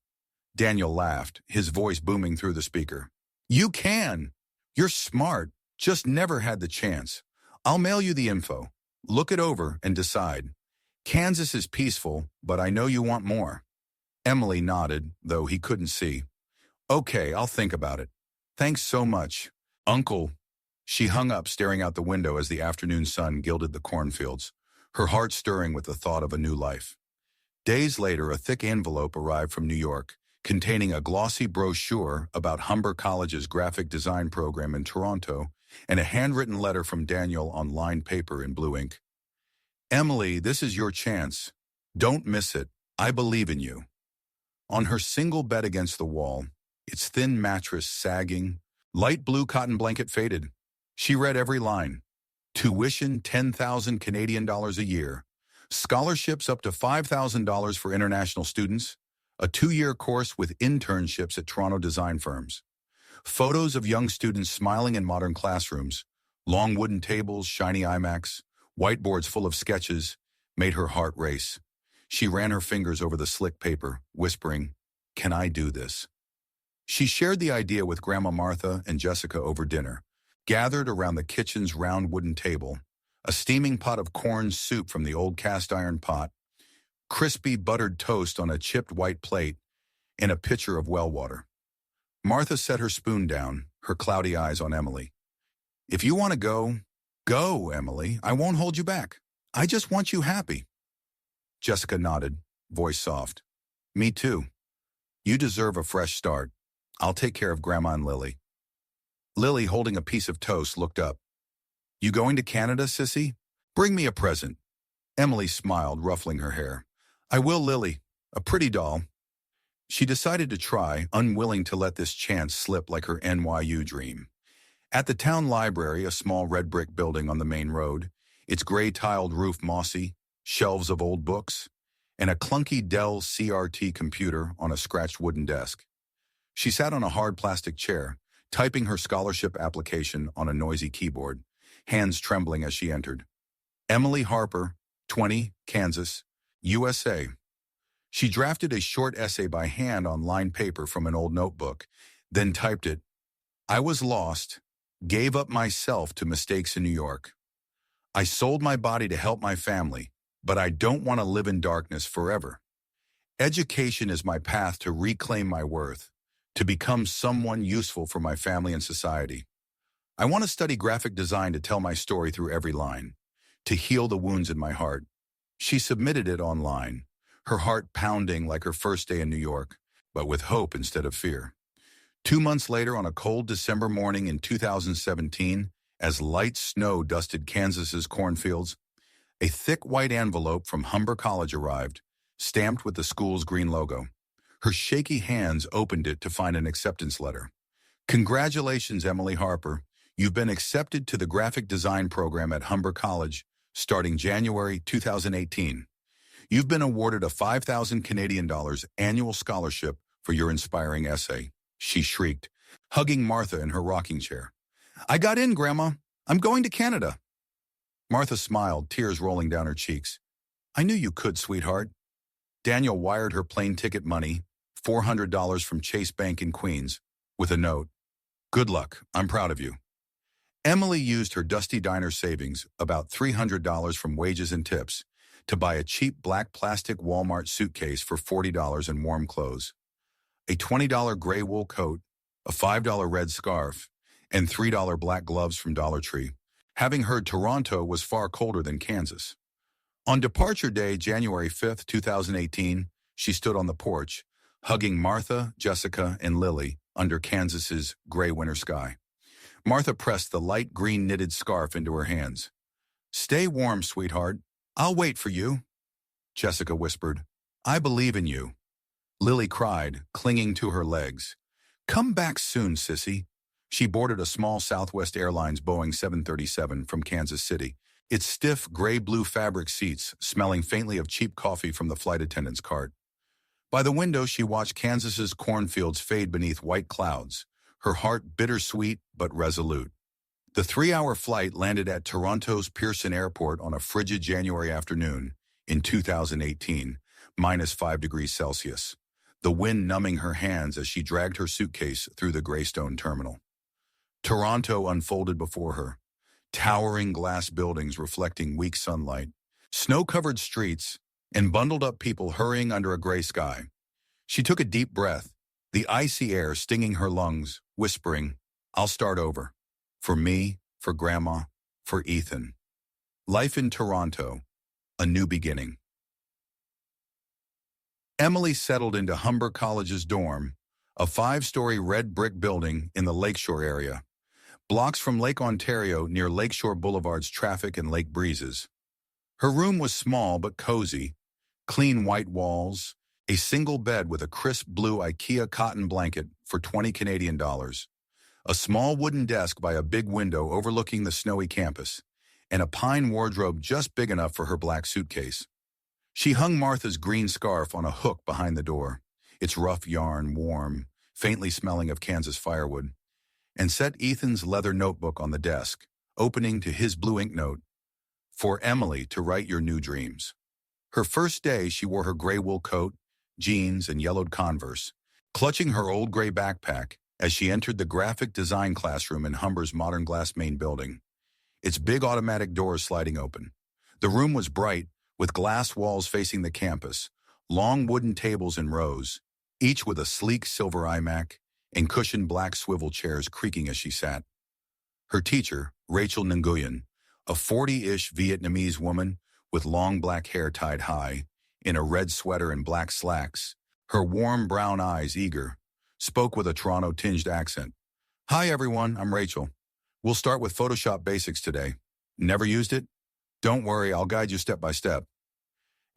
S1: Daniel laughed, his voice booming through the speaker. "You can. You're smart, just never had the chance. I'll mail you the info. Look it over and decide. Kansas is peaceful, but I know you want more." Emily nodded, though he couldn't see. "Okay, I'll think about it. Thanks so much, Uncle." She hung up, staring out the window as the afternoon sun gilded the cornfields, her heart stirring with the thought of a new life. Days later, a thick envelope arrived from New York, containing a glossy brochure about Humber College's graphic design program in Toronto and a handwritten letter from Daniel on lined paper in blue ink. "Emily, this is your chance. Don't miss it. I believe in you." On her single bed against the wall, its thin mattress sagging, light blue cotton blanket faded, she read every line. Tuition $10,000 Canadian dollars a year. Scholarships up to $5,000 for international students. a 2-year course with internships at Toronto design firms. Photos of young students smiling in modern classrooms, long wooden tables, shiny iMacs, whiteboards full of sketches, made her heart race. She ran her fingers over the slick paper, whispering, "Can I do this?" She shared the idea with Grandma Martha and Jessica over dinner, gathered around the kitchen's round wooden table, a steaming pot of corn soup from the old cast-iron pot, crispy buttered toast on a chipped white plate, and a pitcher of well water. Martha set her spoon down, her cloudy eyes on Emily. "If you want to go, go, Emily. I won't hold you back. I just want you happy." Jessica nodded, voice soft. "Me too. You deserve a fresh start. I'll take care of Grandma and Lily." Lily, holding a piece of toast, looked up. "You going to Canada, sissy? Bring me a present." Emily smiled, ruffling her hair. "I will, Lily. A pretty doll." She decided to try, unwilling to let this chance slip like her NYU dream. At the town library, a small red brick building on the main road, its gray-tiled roof mossy, shelves of old books, and a clunky Dell CRT computer on a scratched wooden desk. She sat on a hard plastic chair, typing her scholarship application on a noisy keyboard, hands trembling as she entered. Emily Harper, 20, Kansas, USA. She drafted a short essay by hand on lined paper from an old notebook, then typed it. "I was lost, gave up myself to mistakes in New York. I sold my body to help my family, but I don't want to live in darkness forever. Education is my path to reclaim my worth, to become someone useful for my family and society. I want to study graphic design to tell my story through every line, to heal the wounds in my heart." She submitted it online, her heart pounding like her first day in New York, but with hope instead of fear. 2 months later, on a cold December morning in 2017, as light snow dusted Kansas's cornfields, a thick white envelope from Humber College arrived, stamped with the school's green logo. Her shaky hands opened it to find an acceptance letter. "Congratulations, Emily Harper. You've been accepted to the graphic design program at Humber College starting January 2018. You've been awarded a 5,000 Canadian dollars annual scholarship for your inspiring essay," she shrieked, hugging Martha in her rocking chair. "I got in, Grandma. I'm going to Canada." Martha smiled, tears rolling down her cheeks. "I knew you could, sweetheart." Daniel wired her plane ticket money, $400 from Chase Bank in Queens, with a note. "Good luck. I'm proud of you." Emily used her dusty diner savings, about $300 from wages and tips, to buy a cheap black plastic Walmart suitcase for $40 and warm clothes, a $20 gray wool coat, a $5 red scarf, and $3 black gloves from Dollar Tree, having heard Toronto was far colder than Kansas. On departure day, January 5th, 2018, she stood on the porch, hugging Martha, Jessica, and Lily under Kansas's gray winter sky. Martha pressed the light green knitted scarf into her hands. "Stay warm, sweetheart. I'll wait for you." Jessica whispered, "I believe in you." Lily cried, clinging to her legs. "Come back soon, sissy." She boarded a small Southwest Airlines Boeing 737 from Kansas City, its stiff gray-blue fabric seats smelling faintly of cheap coffee from the flight attendant's cart. By the window, she watched Kansas's cornfields fade beneath white clouds, her heart bittersweet but resolute. The 3-hour flight landed at Toronto's Pearson Airport on a frigid January afternoon in 2018, -5 degrees Celsius, the wind numbing her hands as she dragged her suitcase through the Greystone terminal. Toronto unfolded before her, towering glass buildings reflecting weak sunlight, snow-covered streets, and bundled-up people hurrying under a gray sky. She took a deep breath, the icy air stinging her lungs, whispering, "I'll start over. For me, for Grandma, for Ethan." Life in Toronto, a new beginning. Emily settled into Humber College's dorm, a 5-story red brick building in the Lakeshore area, blocks from Lake Ontario near Lakeshore Boulevard's traffic and lake breezes. Her room was small but cozy, clean white walls, a single bed with a crisp blue IKEA cotton blanket for 20 Canadian dollars, a small wooden desk by a big window overlooking the snowy campus, and a pine wardrobe just big enough for her black suitcase. She hung Martha's green scarf on a hook behind the door, its rough yarn warm, faintly smelling of Kansas firewood, and set Ethan's leather notebook on the desk, opening to his blue ink note, "For Emily to write your new dreams." Her first day, she wore her gray wool coat, jeans, and yellowed Converse, clutching her old gray backpack as she entered the graphic design classroom in Humber's modern glass main building, its big automatic doors sliding open. The room was bright, with glass walls facing the campus, long wooden tables in rows, each with a sleek silver iMac, and cushioned black swivel chairs creaking as she sat. Her teacher, Rachel Nguyen, a 40-ish Vietnamese woman with long black hair tied high, in a red sweater and black slacks, her warm brown eyes eager, spoke with a Toronto-tinged accent. "Hi everyone, I'm Rachel. We'll start with Photoshop basics today. Never used it? Don't worry, I'll guide you step by step."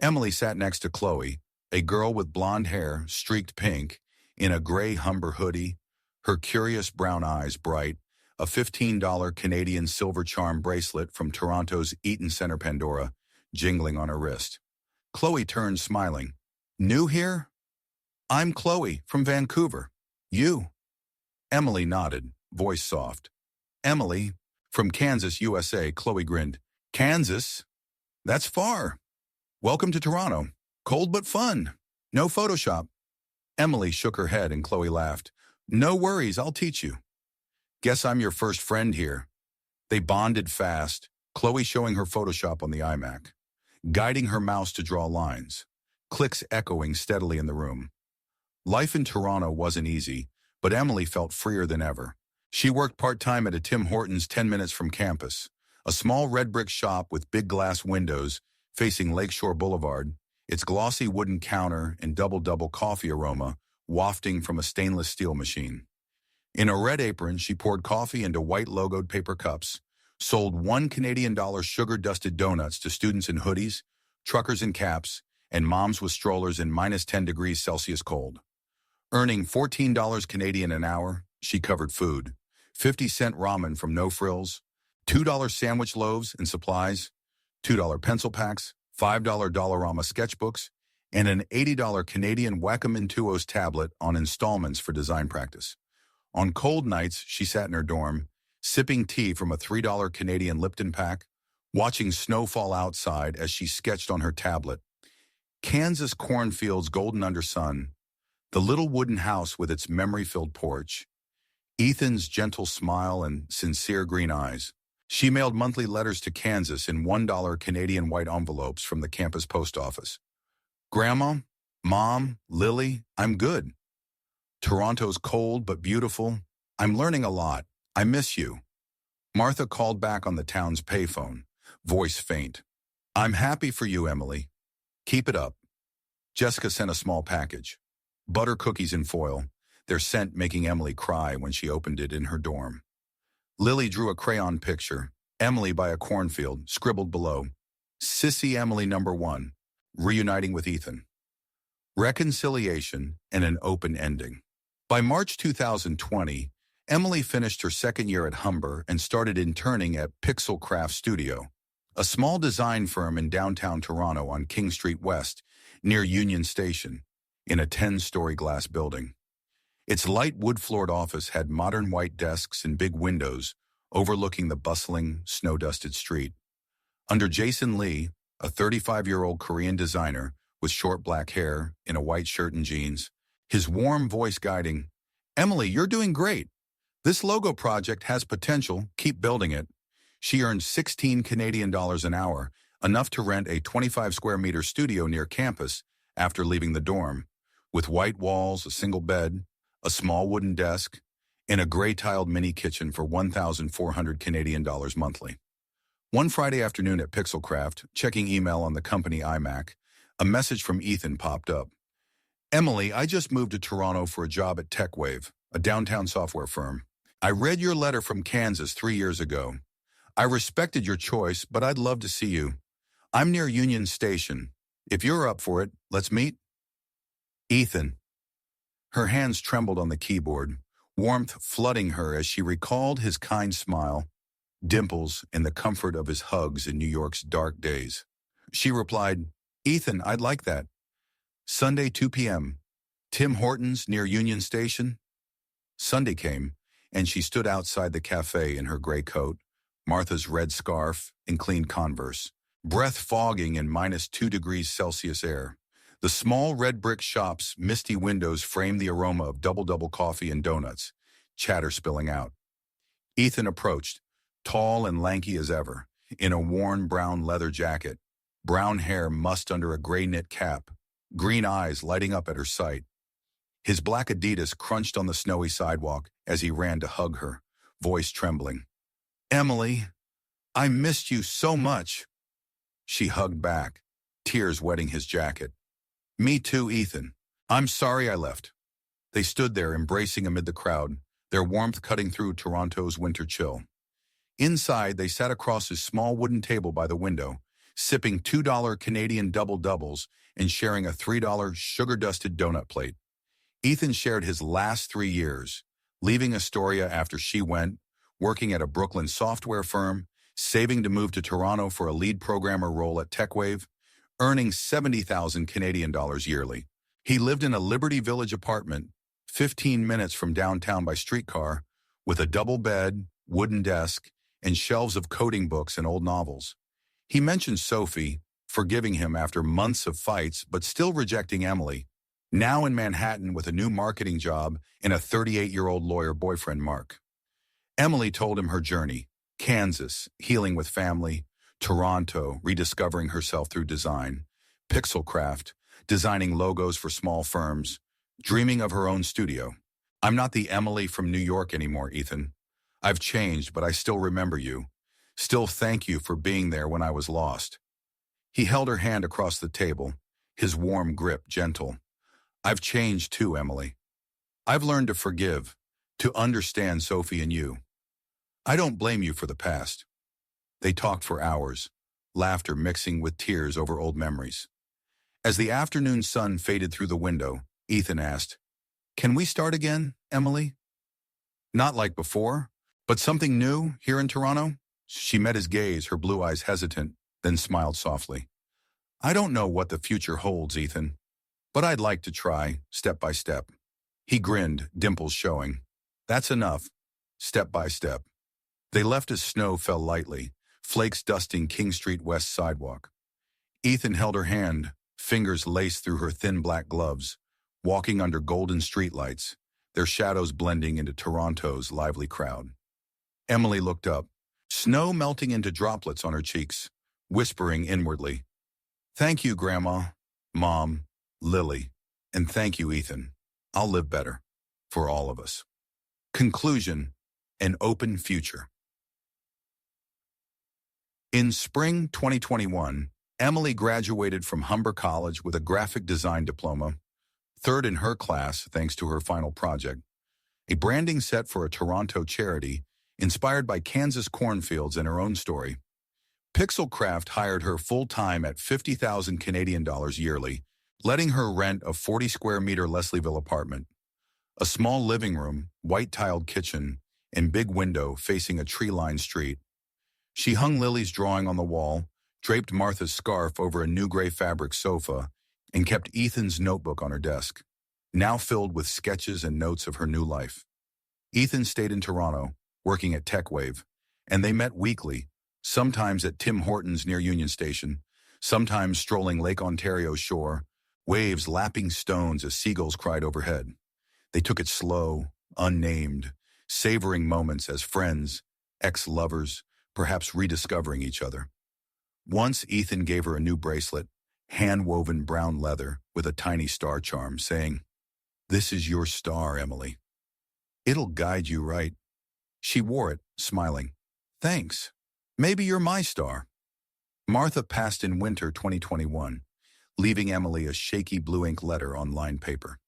S1: Emily sat next to Chloe, a girl with blonde hair, streaked pink, in a gray Humber hoodie, her curious brown eyes bright, a $15 Canadian silver charm bracelet from Toronto's Eaton Centre Pandora, jingling on her wrist. Chloe turned, smiling. "New here? I'm Chloe, from Vancouver. You?" Emily nodded, voice soft. "Emily, from Kansas, USA," Chloe grinned. "Kansas? That's far. Welcome to Toronto. Cold but fun. No Photoshop." Emily shook her head and Chloe laughed. "No worries, I'll teach you. Guess I'm your first friend here." They bonded fast, Chloe showing her Photoshop on the iMac, guiding her mouse to draw lines, clicks echoing steadily in the room. Life in Toronto wasn't easy, but Emily felt freer than ever. She worked part-time at a Tim Hortons 10 minutes from campus, a small red brick shop with big glass windows facing Lakeshore Boulevard, its glossy wooden counter and double-double coffee aroma wafting from a stainless steel machine. In a red apron, she poured coffee into white logoed paper cups, sold $1 Canadian sugar-dusted donuts to students in hoodies, truckers in caps, and moms with strollers in minus 10 degrees Celsius cold. Earning $14 Canadian an hour, she covered food, 50-cent ramen from No Frills, $2 sandwich loaves and supplies, $2 pencil packs, $5 Dollarama sketchbooks, and an $80 Canadian Wacom Intuos tablet on installments for design practice. On cold nights, she sat in her dorm, sipping tea from a $3 Canadian Lipton pack, watching snow fall outside as she sketched on her tablet. Kansas cornfields golden under sun, the little wooden house with its memory-filled porch, Ethan's gentle smile and sincere green eyes. She mailed monthly letters to Kansas in $1 Canadian white envelopes from the campus post office. "Grandma, Mom, Lily, I'm good. Toronto's cold but beautiful. I'm learning a lot. I miss you." Martha called back on the town's payphone, voice faint. "I'm happy for you, Emily. Keep it up." Jessica sent a small package. Butter cookies in foil, their scent making Emily cry when she opened it in her dorm. Lily drew a crayon picture, Emily by a cornfield, scribbled below, "Sissy Emily #1, reuniting with Ethan." Reconciliation and an open ending. By March 2020, Emily finished her second year at Humber and started interning at Pixel Craft Studio, a small design firm in downtown Toronto on King Street West, near Union Station, in a 10-story glass building. Its light wood-floored office had modern white desks and big windows overlooking the bustling, snow-dusted street. Under Jason Lee, a 35-year-old Korean designer with short black hair in a white shirt and jeans, his warm voice guiding, "Emily, you're doing great. This logo project has potential. Keep building it." She earned $16 Canadian an hour, enough to rent a 25-square-meter studio near campus after leaving the dorm, with white walls, a single bed, a small wooden desk, and a gray-tiled mini-kitchen for $1,400 Canadian monthly. One Friday afternoon at Pixelcraft, checking email on the company iMac, a message from Ethan popped up. "Emily, I just moved to Toronto for a job at TechWave, a downtown software firm. I read your letter from Kansas 3 years ago. I respected your choice, but I'd love to see you. I'm near Union Station. If you're up for it, let's meet." Ethan. Her hands trembled on the keyboard, warmth flooding her as she recalled his kind smile, dimples, and the comfort of his hugs in New York's dark days. She replied, "Ethan, I'd like that. Sunday, 2 p.m. Tim Hortons near Union Station? Sunday came, and she stood outside the cafe in her gray coat, Martha's red scarf, and clean Converse, breath fogging in -2 degrees Celsius air. The small red brick shop's misty windows framed the aroma of double-double coffee and donuts, chatter spilling out. Ethan approached, tall and lanky as ever, in a worn brown leather jacket, brown hair mussed under a gray knit cap, green eyes lighting up at her sight. His black Adidas crunched on the snowy sidewalk as he ran to hug her, voice trembling. "Emily, I missed you so much." She hugged back, tears wetting his jacket. "Me too, Ethan. I'm sorry I left." They stood there embracing amid the crowd, their warmth cutting through Toronto's winter chill. Inside, they sat across his small wooden table by the window, sipping $2 Canadian double-doubles and sharing a $3 sugar-dusted donut plate. Ethan shared his last 3 years, leaving Astoria after she went, working at a Brooklyn software firm, saving to move to Toronto for a lead programmer role at TechWave, earning 70,000 Canadian dollars yearly. He lived in a Liberty Village apartment, 15 minutes from downtown by streetcar, with a double bed, wooden desk, and shelves of coding books and old novels. He mentioned Sophie, forgiving him after months of fights, but still rejecting Emily, now in Manhattan with a new marketing job and a 38-year-old lawyer boyfriend, Mark. Emily told him her journey: Kansas, healing with family; Toronto, rediscovering herself through design; Pixelcraft, designing logos for small firms; dreaming of her own studio. "I'm not the Emily from New York anymore, Ethan. I've changed, but I still remember you. Still thank you for being there when I was lost." He held her hand across the table, his warm grip gentle. "I've changed too, Emily. I've learned to forgive, to understand Sophie and you. I don't blame you for the past." They talked for hours, laughter mixing with tears over old memories. As the afternoon sun faded through the window, Ethan asked, "Can we start again, Emily?" "Not like before, but something new here in Toronto?" She met his gaze, her blue eyes hesitant, then smiled softly. "I don't know what the future holds, Ethan, but I'd like to try, step by step." He grinned, dimples showing. "That's enough, step by step." They left as snow fell lightly, flakes dusting King Street West sidewalk. Ethan held her hand, fingers laced through her thin black gloves, walking under golden streetlights, their shadows blending into Toronto's lively crowd. Emily looked up, snow melting into droplets on her cheeks, whispering inwardly, "Thank you, Grandma, Mom, Lily, and thank you, Ethan. I'll live better. For all of us." Conclusion: an open future. In spring 2021, Emily graduated from Humber College with a graphic design diploma, third in her class thanks to her final project, a branding set for a Toronto charity inspired by Kansas cornfields and her own story. Pixelcraft hired her full-time at 50,000 Canadian dollars yearly, letting her rent a 40-square-meter Leslieville apartment. A small living room, white-tiled kitchen, and big window facing a tree-lined street. She hung Lily's drawing on the wall, draped Martha's scarf over a new gray fabric sofa, and kept Ethan's notebook on her desk, now filled with sketches and notes of her new life. Ethan stayed in Toronto, working at TechWave, and they met weekly, sometimes at Tim Hortons near Union Station, sometimes strolling Lake Ontario's shore, waves lapping stones as seagulls cried overhead. They took it slow, unnamed, savoring moments as friends, ex-lovers, perhaps rediscovering each other. Once Ethan gave her a new bracelet, hand-woven brown leather with a tiny star charm, saying, "This is your star, Emily. It'll guide you right." She wore it, smiling. "Thanks. Maybe you're my star." Martha passed in winter 2021, leaving Emily a shaky blue ink letter on lined paper.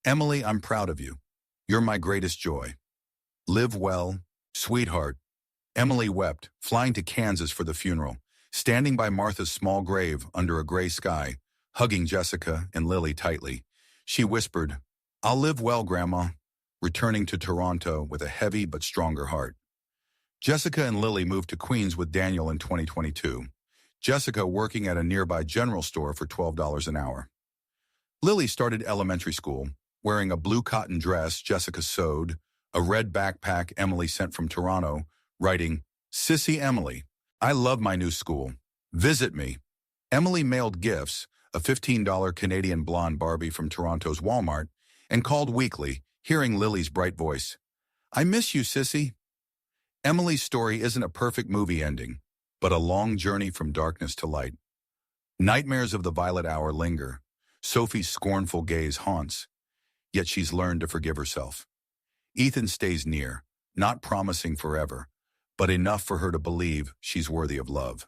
S1: "Emily, I'm proud of you. You're my greatest joy. Live well, sweetheart." Emily wept, flying to Kansas for the funeral, standing by Martha's small grave under a gray sky, hugging Jessica and Lily tightly. She whispered, "I'll live well, Grandma," returning to Toronto with a heavy but stronger heart. Jessica and Lily moved to Queens with Daniel in 2022, Jessica working at a nearby general store for $12 an hour. Lily started elementary school, wearing a blue cotton dress Jessica sewed, a red backpack Emily sent from Toronto, writing, "Sissy Emily, I love my new school. Visit me." Emily mailed gifts, a $15 Canadian blonde Barbie from Toronto's Walmart, and called weekly, hearing Lily's bright voice. "I miss you, Sissy." Emily's story isn't a perfect movie ending, but a long journey from darkness to light. Nightmares of the violet hour linger. Sophie's scornful gaze haunts, yet she's learned to forgive herself. Ethan stays near, not promising forever, but enough for her to believe she's worthy of love.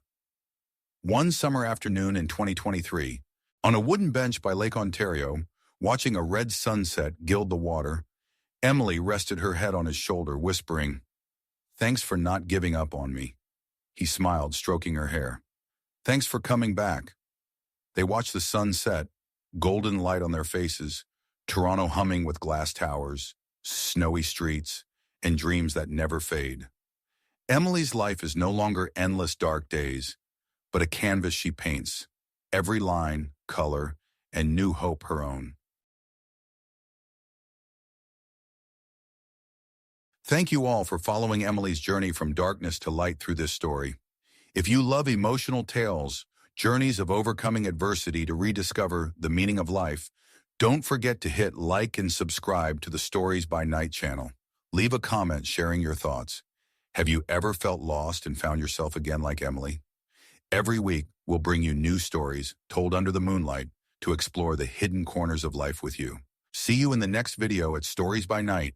S1: One summer afternoon in 2023, on a wooden bench by Lake Ontario, watching a red sunset gild the water, Emily rested her head on his shoulder, whispering, "Thanks for not giving up on me." He smiled, stroking her hair. "Thanks for coming back." They watched the sun set, golden light on their faces, Toronto humming with glass towers, snowy streets, and dreams that never fade. Emily's life is no longer endless dark days, but a canvas she paints, every line, color, and new hope her own. Thank you all for following Emily's journey from darkness to light through this story. If you love emotional tales, journeys of overcoming adversity to rediscover the meaning of life, don't forget to hit like and subscribe to the Stories by Night channel. Leave a comment sharing your thoughts. Have you ever felt lost and found yourself again like Emily? Every week, we'll bring you new stories told under the moonlight to explore the hidden corners of life with you. See you in the next video at Stories by Night.